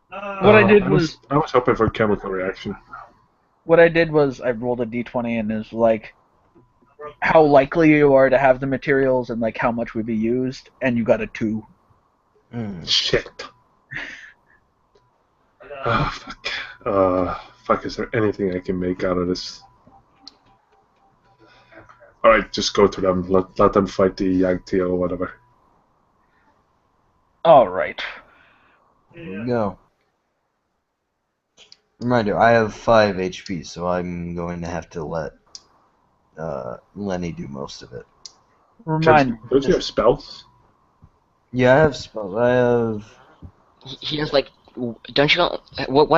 What I did I was hoping for a chemical reaction. what I did was I rolled a d20 and is like how likely you are to have the materials and like how much would be used, and you got a 2. Shit. Oh, fuck. Fuck, is there anything I can make out of this? Alright, just go to them. Let them fight the Yagti or whatever. All right. here we go. Reminder, I have 5 HP, so I'm going to have to let Lenny do most of it. Remind me. Don't you have spells? Yeah, I have spells. I have. He has like, don't you know what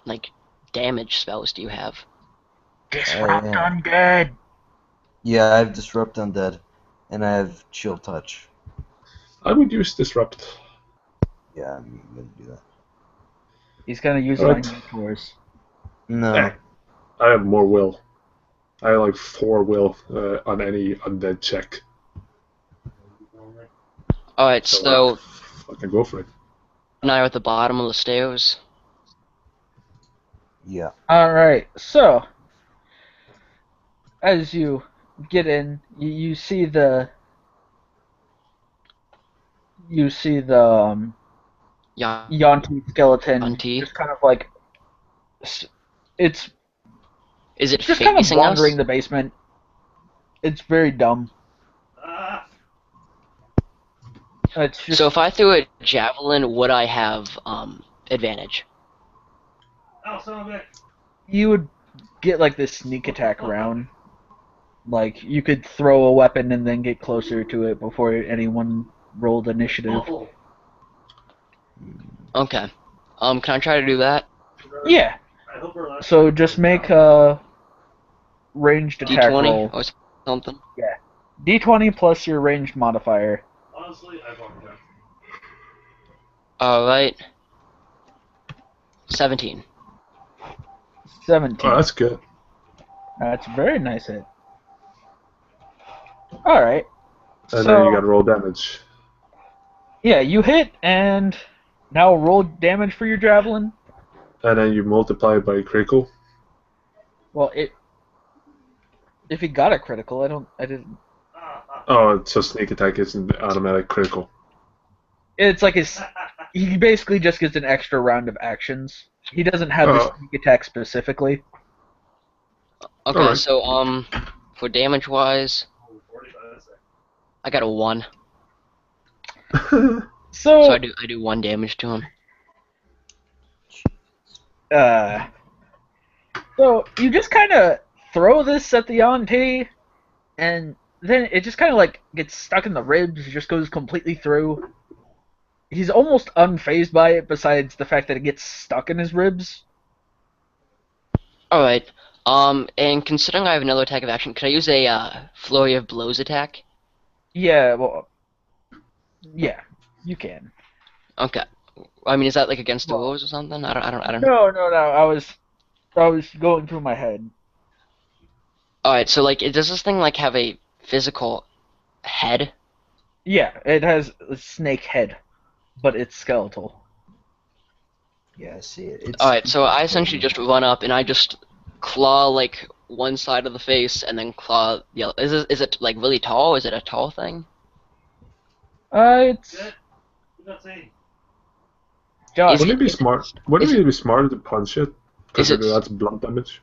like damage spells do you have? Disrupt yeah. undead. Yeah, I have Disrupt Undead, and I have Chill Touch. I would use Disrupt. Yeah, I'm going to do that. He's gonna use it Alright. on you, Taurus. No. Eh, I have more will. I have like 4 will on any undead check. Alright, so Fucking go for it. and I are at the bottom of the stairs. Yeah. All right. So as you get in, you see the Yeah. Yonti skeleton Yonti? just kind of like it's Is it just kind of facing us? wandering the basement. It's very dumb. It's just So if I threw a javelin, would I have advantage? you would get like this sneak attack round. Like you could throw a weapon and then get closer to it before anyone rolled initiative. Okay. Can I try to do that? Yeah. So just make a ranged attack D20 roll. or something? D20 plus your ranged modifier. Alright. 17. 17. Oh, that's good. That's a very nice hit. Alright. And So, then you gotta roll damage. yeah, you hit, and now roll damage for your javelin. And then you multiply it by critical. Well, if he got a critical, I didn't. Oh, so sneak attack isn't automatic critical. It's like he basically just gets an extra round of actions. He doesn't have the Oh. sneak attack specifically. Okay, Alright. so for damage wise, I got a 1. So I do 1 damage to him. So you just kind of throw this at the Yonti, and then it just kind of like gets stuck in the ribs, just goes completely through. He's almost unfazed by it, besides the fact that it gets stuck in his ribs. Alright. And considering I have another attack of action, could I use a flurry of blows attack? Yeah, well, yeah, you can. Okay. I mean, is that like against the Well, rules or something? I don't know. No. I was going through my head. Alright, so like, does this thing like have a physical head? Yeah, it has a snake head, but it's skeletal. Yeah, I see it. It's, Alright, so I essentially just run up and I just claw like one side of the face and then claw the other. Is it like really tall? Is it a tall thing? It's Josh. Wouldn't it be smart? Wouldn't it be smarter to punch it? Because Is it- that's blunt damage.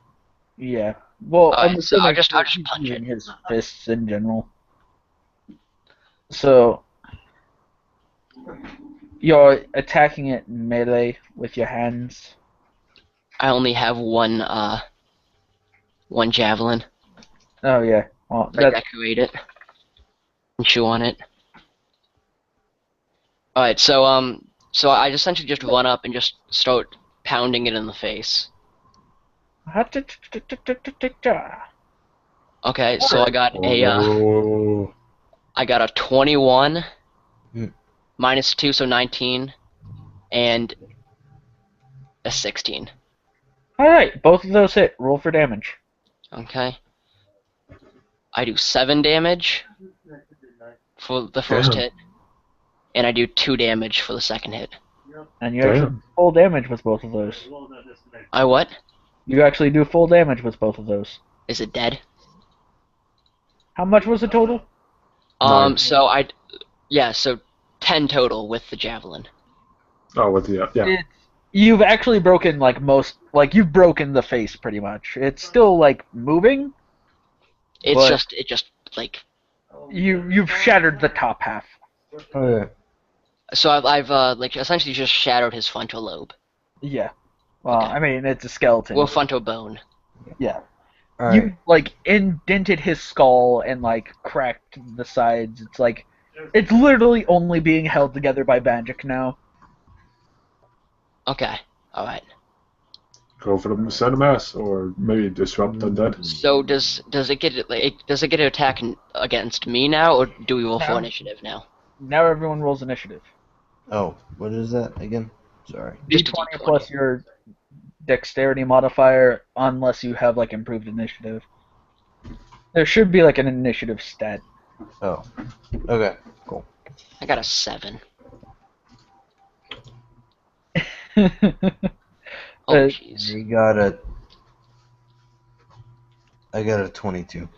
Yeah. Well, I'm Alright, so assuming I'll just he's punch it. using his fists in general. So you're attacking it in melee with your hands. I only have one javelin. Oh yeah. Well, I that's decorate it and chew on it. All right, so I essentially just run up and just start pounding it in the face. Okay, so Oh. I got a 21 Hmm. minus 2, so 19, and a 16. All right. Both of those hit. Roll for damage. Okay, I do 7 damage for the first Damn. hit, and I do 2 damage for the second hit. And you actually do Damn. full damage with both of those. I what? You actually do full damage with both of those. Is it dead? How much was the total? Nine. So 10 total with the javelin. Oh, with the yeah. You've actually broken you've broken the face pretty much. It's still like moving. It's But it just like you've shattered the top half. Okay. so I've like essentially just shattered his frontal lobe. Yeah. Well, Okay. I mean it's a skeleton. Well, frontal bone. Yeah. All right. You like indented his skull and like cracked the sides. It's literally only being held together by magic now. Okay. All right. Go for the send mass or maybe disrupt undead. So does it get does it get an attack against me now, or do we roll for No. initiative now? Now everyone rolls initiative. Oh, what is that again? Sorry. Just a D20 D20. plus your dexterity modifier, unless you have like improved initiative. There should be like an initiative stat. Oh. Okay. Cool. I got a 7. Oh jeez. I got a 22.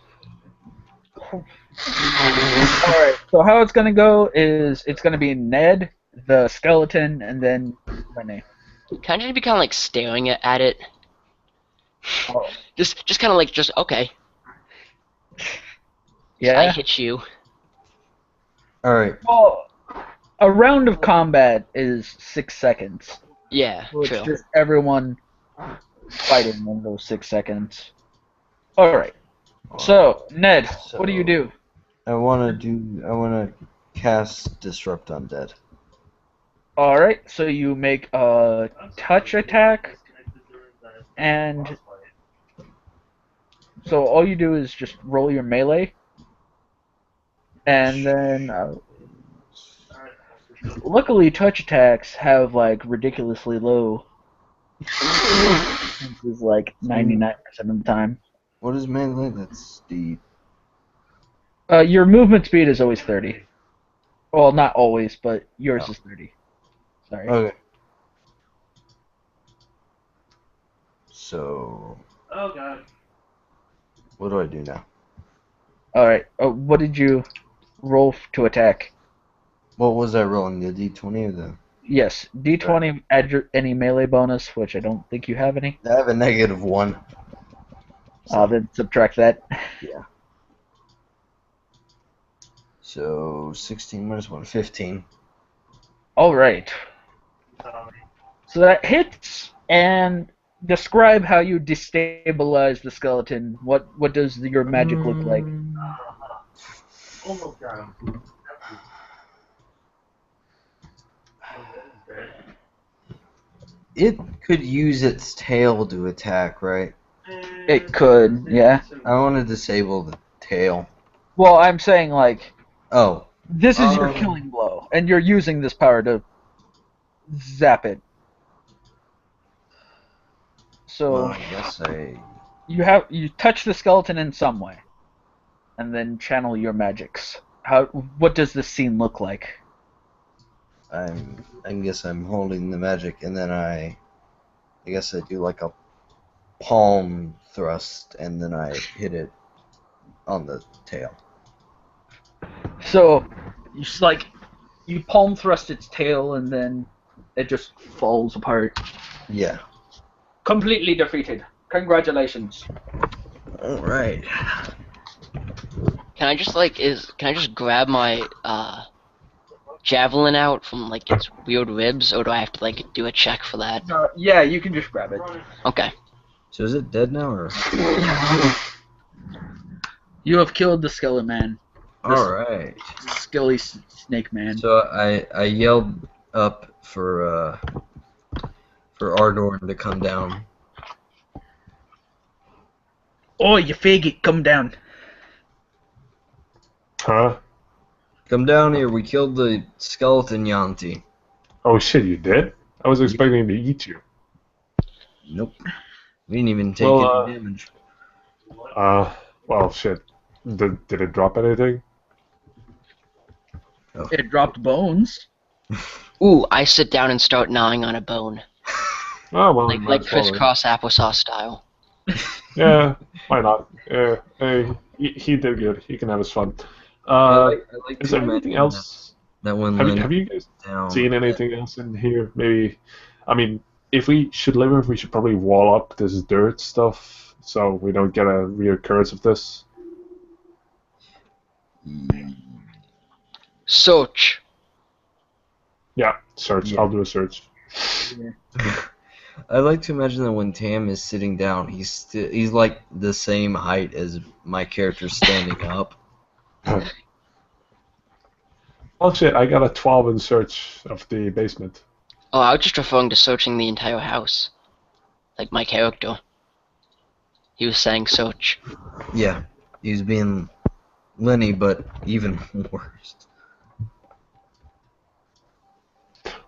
Alright, so how it's gonna go is it's gonna be Ned, the skeleton, and then Renee. Can I just be kind of like staring at it? Oh. Just kind of like just okay. I Yeah? hit you. All right. Well, a round of combat is 6 seconds. Yeah, So it's true. just everyone fighting in those 6 seconds. Alright, so, Ned, what do you do? I want to cast Disrupt Undead. Alright, so you make a touch attack, and so all you do is just roll your melee, and then luckily touch attacks have like ridiculously low is like 99% of the time. What is melee? That's the. Your movement speed is always 30. Well, not always, but yours is 30. Sorry. Okay. So. Oh god. What do I do now? Alright, what did you roll to attack? What was I rolling? The D20 or the? Yes, D20, add any melee bonus, which I don't think you have any. I have a -1. Then subtract that. Yeah. So 16 minus 1, 15. Alright. So that hits, and describe how you destabilize the skeleton. What does your magic look like? Almost got him. It could use its tail to attack, right? It could, yeah. I want to disable the tail. Well, I'm saying, like, Oh. this is your killing blow, and you're using this power to zap it. So, Well, I guess you touch the skeleton in some way, and then channel your magics. What does this scene look like? I guess I'm holding the magic, and then I guess I do like a palm thrust, and then I hit it on the tail. So, you palm thrust its tail, and then it just falls apart. Yeah. Completely defeated. Congratulations. All right. Can I just grab my javelin out from like its weird ribs, or do I have to like do a check for that? Yeah, you can just grab it. Okay. So is it dead now, or? You have killed the skeleton man. All right. Skilly snake man. So I yelled up for Ardorn to come down. Oh, you faggot, come down. Huh? Come down here. We killed the skeleton Yanti. Oh shit, you did? I was expecting to eat you. Nope. We didn't even take Well, any damage. Well, shit. Did it drop anything? It dropped bones. Ooh, I sit down and start gnawing on a bone, Oh well, like might as well, then. crisscross applesauce style. Yeah, why not? Yeah, hey, he did good. He can have his fun. I like Is to there anything imagine else? that when Have you guys down. seen anything else in here? Maybe, I mean, if we should live, we should probably wall up this dirt stuff so we don't get a reoccurrence of this. Search. Yeah, search. Yeah. I'll do a search. I like to imagine that when Tam is sitting down, he's like the same height as my character standing up. Oh shit! I got a 12 in search of the basement. Oh, I was just referring to searching the entire house, like my character. He was saying search. Yeah, he's being Lenny, but even worse.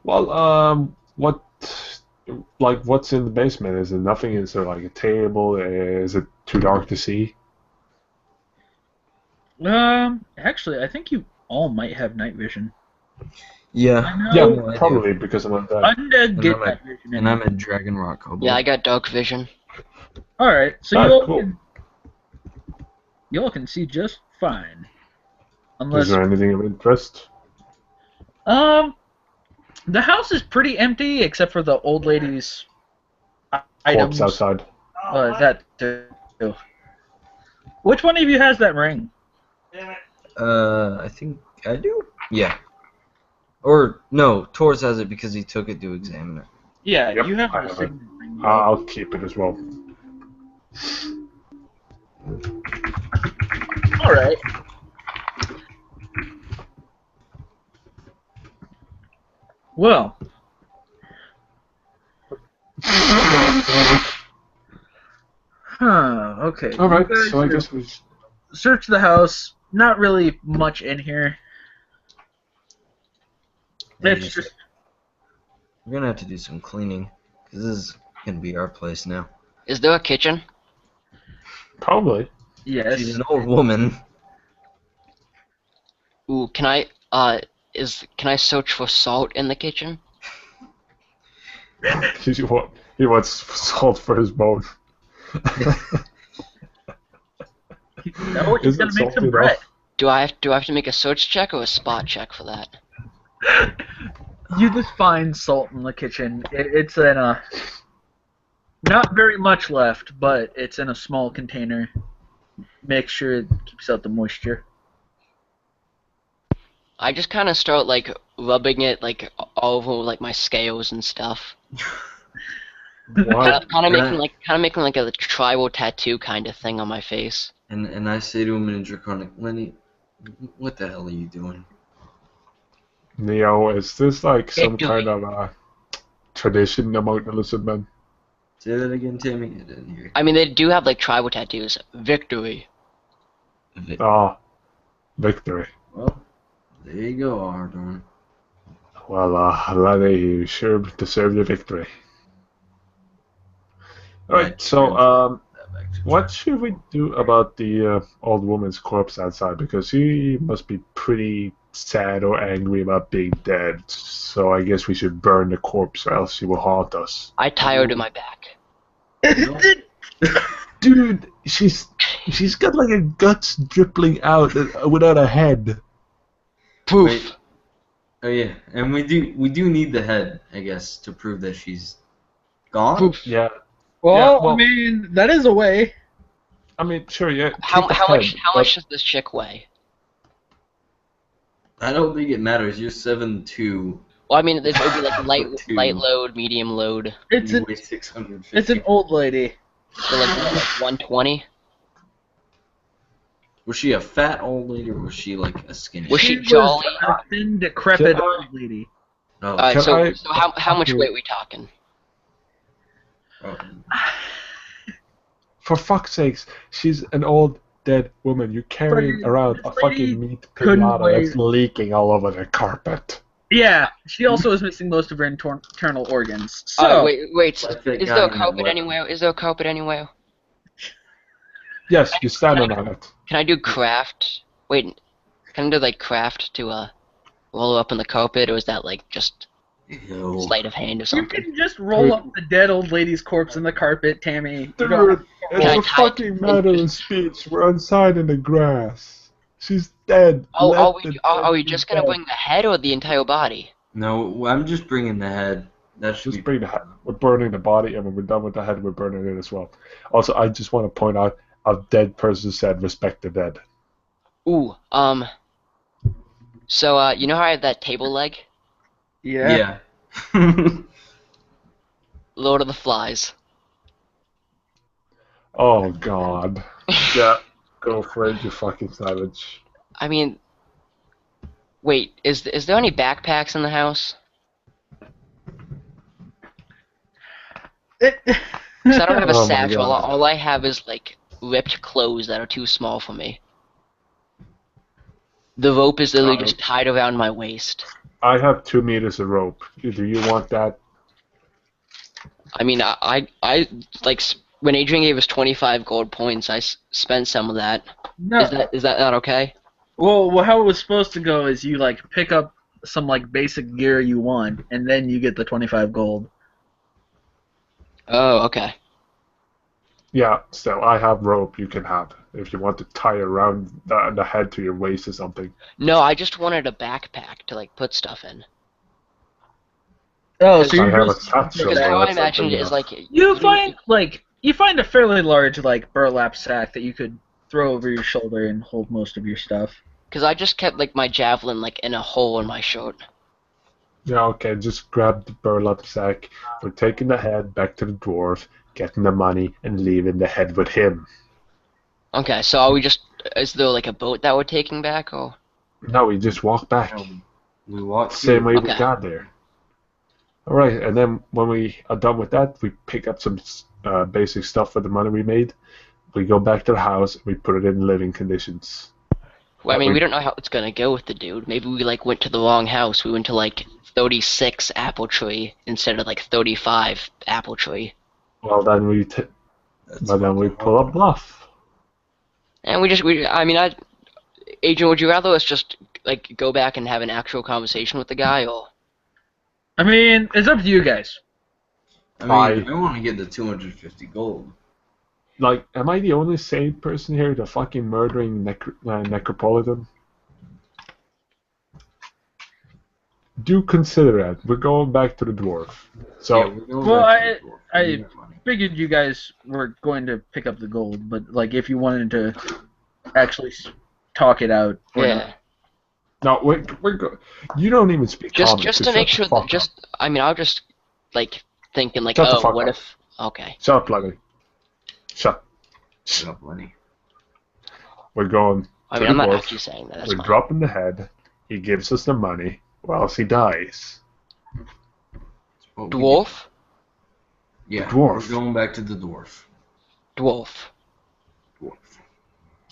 Well, what's in the basement? Is there nothing? Is there like a table? Is it too dark to see? Actually, I think you all might have night vision. Yeah, Yeah, No, I do. probably because I'm not that. Undead get I'm a- night vision. And I'm a Dragon Rock Kobold. Yeah, I got dark vision. All right, so Ah, cool. you all can see just fine. Is Unless there anything of interest? the house is pretty empty except for the old lady's items. Corpse outside. That too. Which one of you has that ring? I think I do. Yeah. Or no, Torres has it because he took it to examine it. Yeah, Yep, you have I the have it. signet ring. I'll keep it as well. All right. Well. Okay. All right, You guys so I are- guess we. search the house. Not really much in here. It's just We're gonna have to do some cleaning because this is gonna be our place now. Is there a kitchen? Probably. yes. She's an old woman. Ooh, can I search for salt in the kitchen? He wants salt for his bone. No, he's Is gonna it make salty some bread. enough? Do I have to make a search check or a spot check for that? You just find salt in the kitchen. It's in a not very much left, but it's in a small container. Make sure it keeps out the moisture. I just kind of start like rubbing it like all over like my scales and stuff. What? Kind of making like a tribal tattoo kind of thing on my face. And I say to him in Draconic, Lenny, what the hell are you doing? Neo, is this like some Victory. kind of tradition among the lizard men? Say that again, Tammy. I didn't hear. I mean, they do have like tribal tattoos. Victory. Ah, victory. Well, there you go, Ardorn. Well, Lenny, you sure deserve your victory. Alright, so, what should we do about the old woman's corpse outside? Because she must be pretty sad or angry about being dead. So I guess we should burn the corpse or else she will haunt us. I tie her to my back. Dude, she's got like a guts dripping out without a head. Poof. Wait. Oh yeah, and we do need the head, I guess, to prove that she's gone. Poof. Yeah. Well, Yeah, well- I mean, that is a way. I mean, sure, yeah. How Take the how head, much how but much does this chick weigh? I don't think it matters. You're 7'2". Well, I mean, it would be like light For light two. load, medium load. It's You an weigh 650. it's an old lady. So like what, like 120? Was she a fat old lady or was she like a skinny? Was she was jolly? a thin, decrepit Can I- old lady. Oh, Alright, Can so I- so how much okay. weight are we talking? oh. for fuck's sakes, she's an old dead woman. You're carrying But around this a lady fucking meat couldn't pinata weigh- that's leaking all over the carpet. Yeah, she also is missing most of her internal organs. So Wait. Like that Is guy there a in that carpet weapon. anywhere? Is there a carpet anywhere? Yes, you're standing on it. Can I do craft? Wait, can I do like craft to roll up on the carpet, or is that like just Ew. sleight of hand or you something? can just roll up the dead old lady's corpse in the carpet, Tammy. You don't have Dude, to Can I it's a tie it? fucking matter of speech. We're outside in the grass. She's dead. Oh, Let are the we are we dead be just gonna dead. bring the head or the entire body? No, I'm just bringing the head. That should Just be. bring the head. We're burning the body, and when we're done with the head, we're burning it as well. Also, I just want to point out a dead person said, "Respect the dead." Ooh, so you know how I have that table leg? Yeah. Yeah. Lord of the Flies. Oh God. Yeah, go for it, you fucking savage. I mean, wait, is there any backpacks in the house? Because I don't have a Oh my satchel. God. All I have is like ripped clothes that are too small for me. The rope is literally just tied around my waist. I have 2 meters of rope. Do you want that? I mean, I like when Adrian gave us 25 gold points, I spent some of that. No. Is that not okay? Well, how it was supposed to go is you like pick up some like basic gear you want, and then you get the 25 gold. Oh, okay. Yeah, still, I have rope you can have if you want to tie around the head to your waist or something. No, I just wanted a backpack to like put stuff in. Oh, so so I you're have a just satchel. Because how or I imagined it something, is like you find a fairly large like burlap sack that you could throw over your shoulder and hold most of your stuff. because I just kept like my javelin like in a hole in my shirt. Yeah, okay, just grab the burlap sack. We're taking the head back to the dwarf, getting the money, and leaving the head with him. Okay, so are we just is there like a boat that we're taking back or? No, we just walk back. We walk Same way we Okay. got there. Alright, and then when we are done with that, we pick up some basic stuff with the money we made. We go back to the house, we put it in living conditions. Well, I mean, we don't know how it's gonna go with the dude. Maybe we like went to the wrong house. We went to like 36 apple tree instead of like 35 apple tree. Well, then we pull a bluff. And Adrian, would you rather us just like go back and have an actual conversation with the guy, or? I mean, it's up to you guys. I want to get the 250 gold. Like, am I the only sane person here, the fucking murdering necropolitan? Do consider that. We're going back to the dwarf. So, Yeah, we're going Well, back to the dwarf. We I need money. figured you guys were going to pick up the gold, but like if you wanted to actually talk it out, or Yeah. not. no, you don't even speak common. Just so to make shut sure the that fuck up. I mean, I'll just like thinking like, Shut the oh, fuck what up. if? Okay. Shut up, Lenny. Shut. Shut up, Lenny. We're going I to mean, the I'm not dwarf. actually saying that. That's We're fine. dropping the head. He gives us the money, or else he dies. What we Dwarf. do. Yeah, Dwarf. we're going back to the dwarf. Dwarf. Dwarf.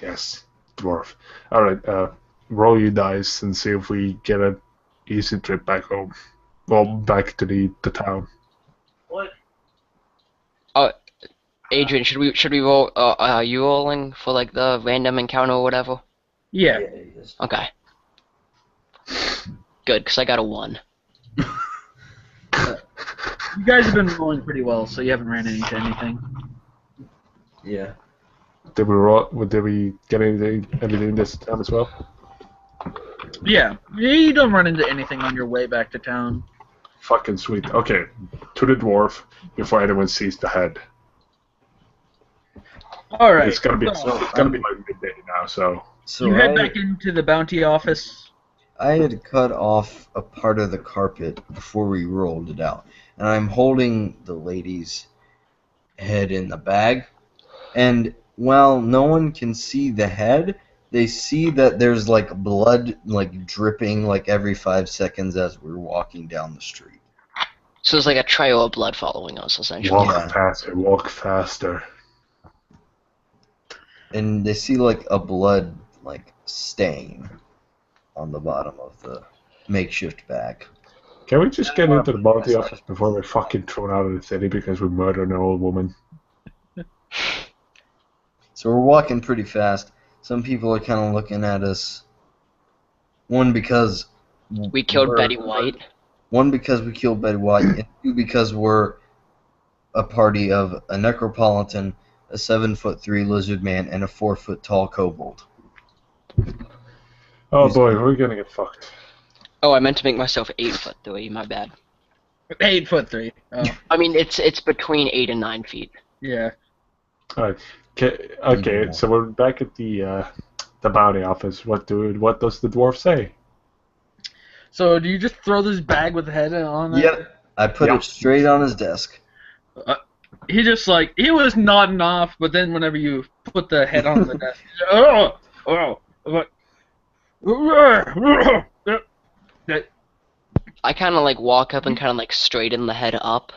Yes, dwarf. Alright, roll your dice and see if we get an easy trip back home. Well, back to the town. What? Adrian, should we roll? Are you rolling for like the random encounter or whatever? Yeah. yes. Okay. Good, because I got a 1. You guys have been rolling pretty well, so you haven't ran into anything. Yeah. Did we get anything this time as well? Yeah. You don't run into anything on your way back to town. Fucking sweet. Okay, to the dwarf before anyone sees the head. All right. It's gonna be So like midday now, so So you head back into the bounty office. I had cut off a part of the carpet before we rolled it out, and I'm holding the lady's head in the bag. And while no one can see the head, they see that there's like blood like dripping like every 5 seconds as we're walking down the street. So it's like a trail of blood following us, essentially. Yeah. walk faster. And they see like a blood like stain on the bottom of the makeshift bag. Can we just get into the bounty office before we're fucking thrown out of the city because we murdered an old woman? So we're walking pretty fast. Some people are kind of looking at us. One because We killed Betty White. One because we killed Betty White, and two because we're a party of a necropolitan, a 7'3" lizard man, and a 4 tall kobold. Oh boy, we're gonna get fucked. Oh, I meant to make myself 8'3". My bad. 8'3". Oh, I mean, it's between 8 and 9 feet. yeah. Alright. Okay, so we're back at the bounty office. What does the dwarf say? So do you just throw this bag with the head on it? Yep. I put Yeah. it straight on his desk. He just like he was nodding off, but then whenever you put the head on the desk, he's like, that I kind of like walk up and kind of like straighten the head up.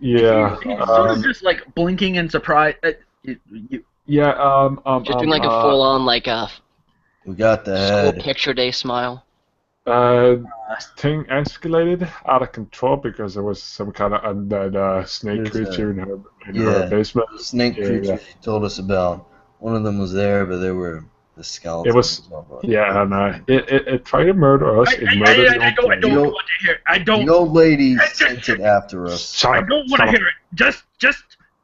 Yeah. he's sort of just like blinking in surprise. Yeah. Just doing like a full on like a We got the school head. picture day smile. Thing escalated out of control because there was some kind of undead snake There's creature in her yeah. basement. The snake Yeah, creatures yeah. he told us about. One of them was there, but they were the skeletons. It was- Yeah, and it tried to murder us. It murdered the old I don't lady. want to hear it. I don't. The old lady sent it after us. I Shut don't want to up. hear it. Just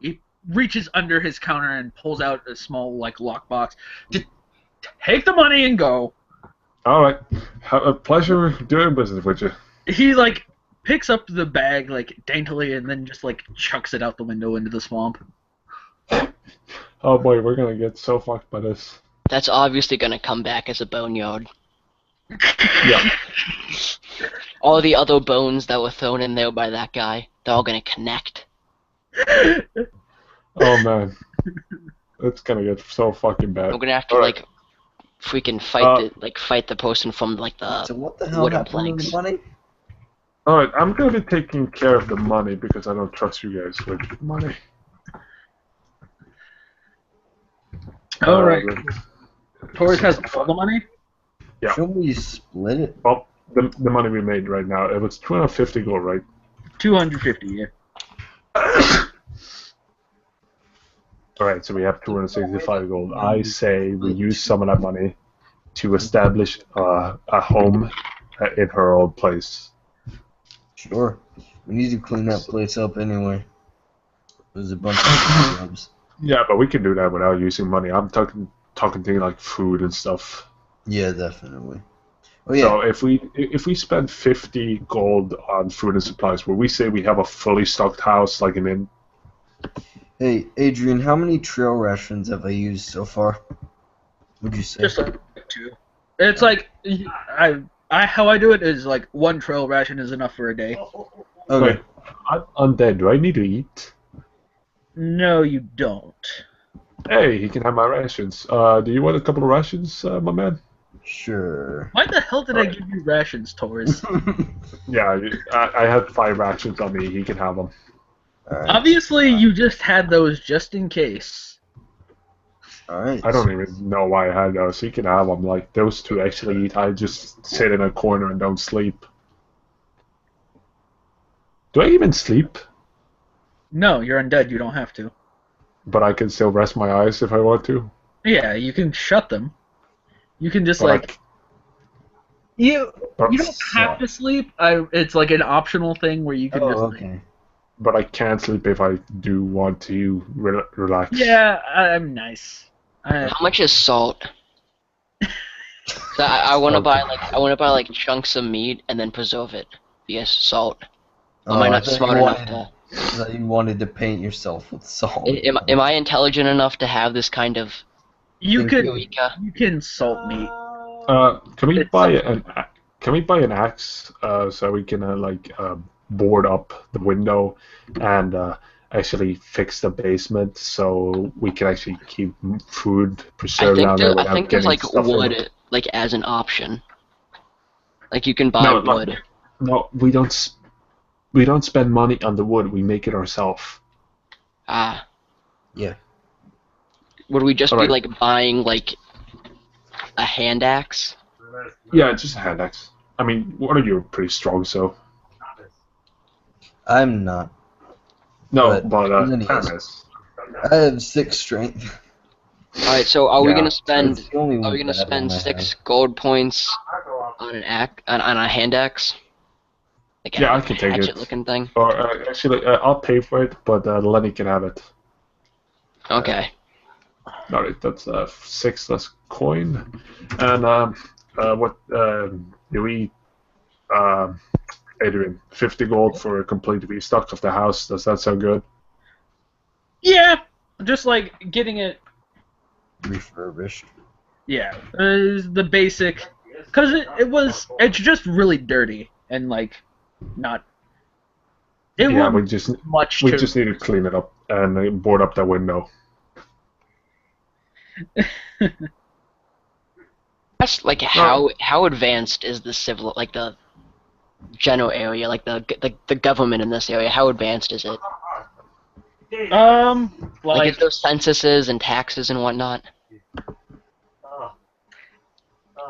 he reaches under his counter and pulls out a small like lockbox. Just take the money and go. All right. Have a pleasure doing business with you. He like picks up the bag like daintily and then just like chucks it out the window into the swamp. Oh boy, we're gonna get so fucked by this. That's obviously gonna come back as a boneyard. Yeah. All the other bones that were thrown in there by that guy, they're all gonna connect. Oh man, it's gonna get so fucking bad. We're gonna have to All right. like freaking fight the person from like the So what the hell wooden happened to planks. the money? All right, I'm gonna be taking care of the money because I don't trust you guys with money. All right. Uh, Torres has all the money. Yeah. Shouldn't we split it? Well, the money we made right now, it was 250 gold, right? 250. Yeah. All right, so we have 265 gold. I say we use some of that money to establish a home in her old place. Sure. We need to clean that place up anyway. There's a bunch of jobs. Yeah, but we can do that without using money. I'm talking things like food and stuff. Yeah, definitely. Oh yeah. So if we spend 50 gold on food and supplies, will we say we have a fully stocked house like an inn? Hey, Adrian, how many trail rations have I used so far? Would you say? Just like 2. It's like I how I do it is like 1 trail ration is enough for a day. Okay. Wait, I'm undead. Do I need to eat? No, you don't. Hey, he can have my rations. Do you want a couple of rations, my man? Sure. Why the hell did I give you rations, Torres? Yeah, I had 5 rations on me. He can have them. Alright. Obviously, you just had those just in case. Alright. I don't even know why I had those. He can have them. Like, those 2 actually eat. I just sit in a corner and don't sleep. Do I even sleep? No, you're undead. You don't have to. But I can still rest my eyes if I want to. Yeah, you can shut them. You can just But like you. but, You don't have to sleep. It's like an optional thing where you can just. Oh, like- okay. but I can't sleep if I do want to relax. Yeah, I'm nice. How much is salt? So I want to buy like chunks of meat and then preserve it. Yes, salt. Am I not thought smart you enough wanted to? That you wanted to paint yourself with salt. Am I intelligent enough to have this kind of You Thank can you. Eureka? you can salt meat. Can we It's buy something. an axe so we can board up the window and actually fix the basement so we can actually keep food preserved down there I without think there's getting like stuff in. wood like as an option. Like you can buy No, like, wood. no, we don't. We don't spend money on the wood. We make it ourselves. Ah, Yeah. would we just All be right. like buying like a hand axe? Yeah, it's just a hand axe. I mean, what are you? Pretty strong, so. I'm not. No, But but Lenny Pam is. is. I have 6 strength. All right, so are we Yeah, gonna spend? It's the only Are we gonna bad one spend I 6 have. gold points on on a hand axe? Like Yeah, I like a can take hatchet it. looking thing. Or actually, I'll pay for it, but Lenny can have it. Okay. All right, that's 6 less coin. And what do we? Adrian, 50 gold for a complete restock of the house. Does that sound good? Yeah, just like getting it. Refurbished. Yeah, the basic. Cause it's just really dirty and like not. It Yeah, will much we to. just need to clean it up and board up that window. That's like how advanced is the civil like the general area like the government in this area? How advanced is it? Like is Like there censuses and taxes and whatnot?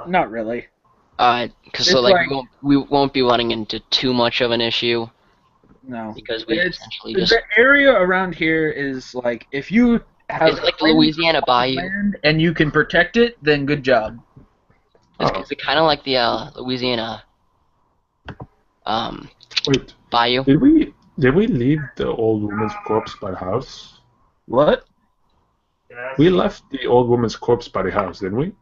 not really. Because so It's like like we won't be running into too much of an issue no. because we It's essentially just the area around here is like if you have is it like the plenty Louisiana of Bayou? land and you can protect it, then good job. Is it kind of like the Louisiana Wait, Bayou? did we leave the old woman's corpse by the house? What? We left the old woman's corpse by the house, didn't we?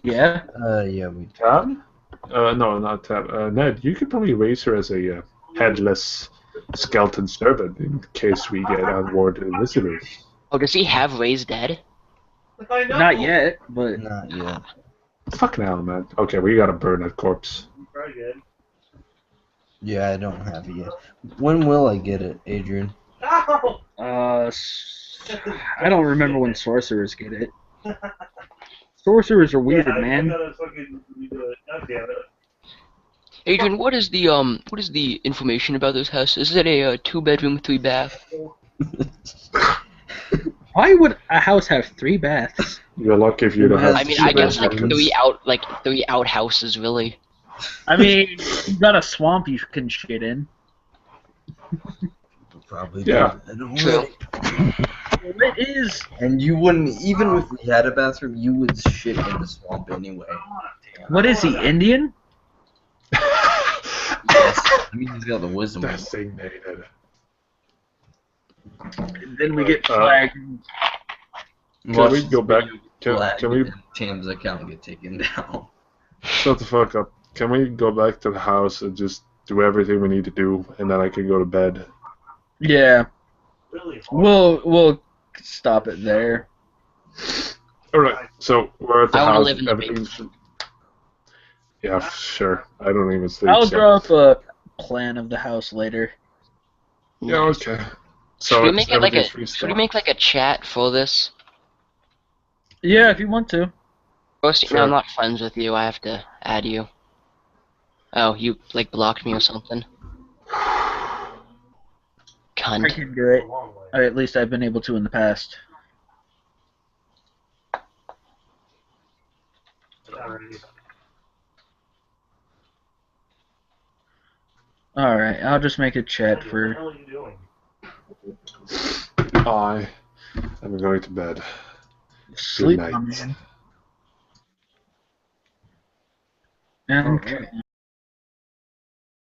Yeah. Yeah, we. Tab? No, not Tab. Ned, you could probably raise her as a headless skeleton servant in case we get unwanted visitors. Oh, does he have raised dead? Not yet, but Not yet. Fucking hell, man. Okay, we gotta burn that corpse. Yeah, I don't have it yet. When will I get it, Adrian? I don't remember when sorcerers get it. Sorcerers are weird, man. Adrian, what is the information about this house? Is it a 2-bedroom, 3-bath? Why would a house have 3 baths? You're lucky if you don't have I mean, I guess like bedrooms. 3 outhouses, really. I mean, you got a swamp you can shit in. Probably Yeah. do that True. already. It is. And you wouldn't, even if we had a bathroom, you would shit in the swamp anyway. What is he, Indian? Yes. I mean, he's got the wisdom. Designated. Then we get flagged. Can we go back? Can we Tam's account get taken down? shut the fuck up? Can we go back to the house and just do everything we need to do, and then I can go to bed? Yeah. We'll stop it there. All right. So we're at the I wanna house. live in the Everything's. Yeah, sure. I don't even sleep. I'll so. draw up a plan of the house later. Yeah. Okay. So Should we make it like everything's a free should we stuff. make like a chat for this? Yeah, if you want to. Roasty, Sure. no, I'm not friends with you. I have to add you. Oh, you like blocked me or something? I Cunt. can do it. Or at least I've been able to in the past. Alright, I'll just make a chat for... I am going to bed. Sleep, night. my man. Okay.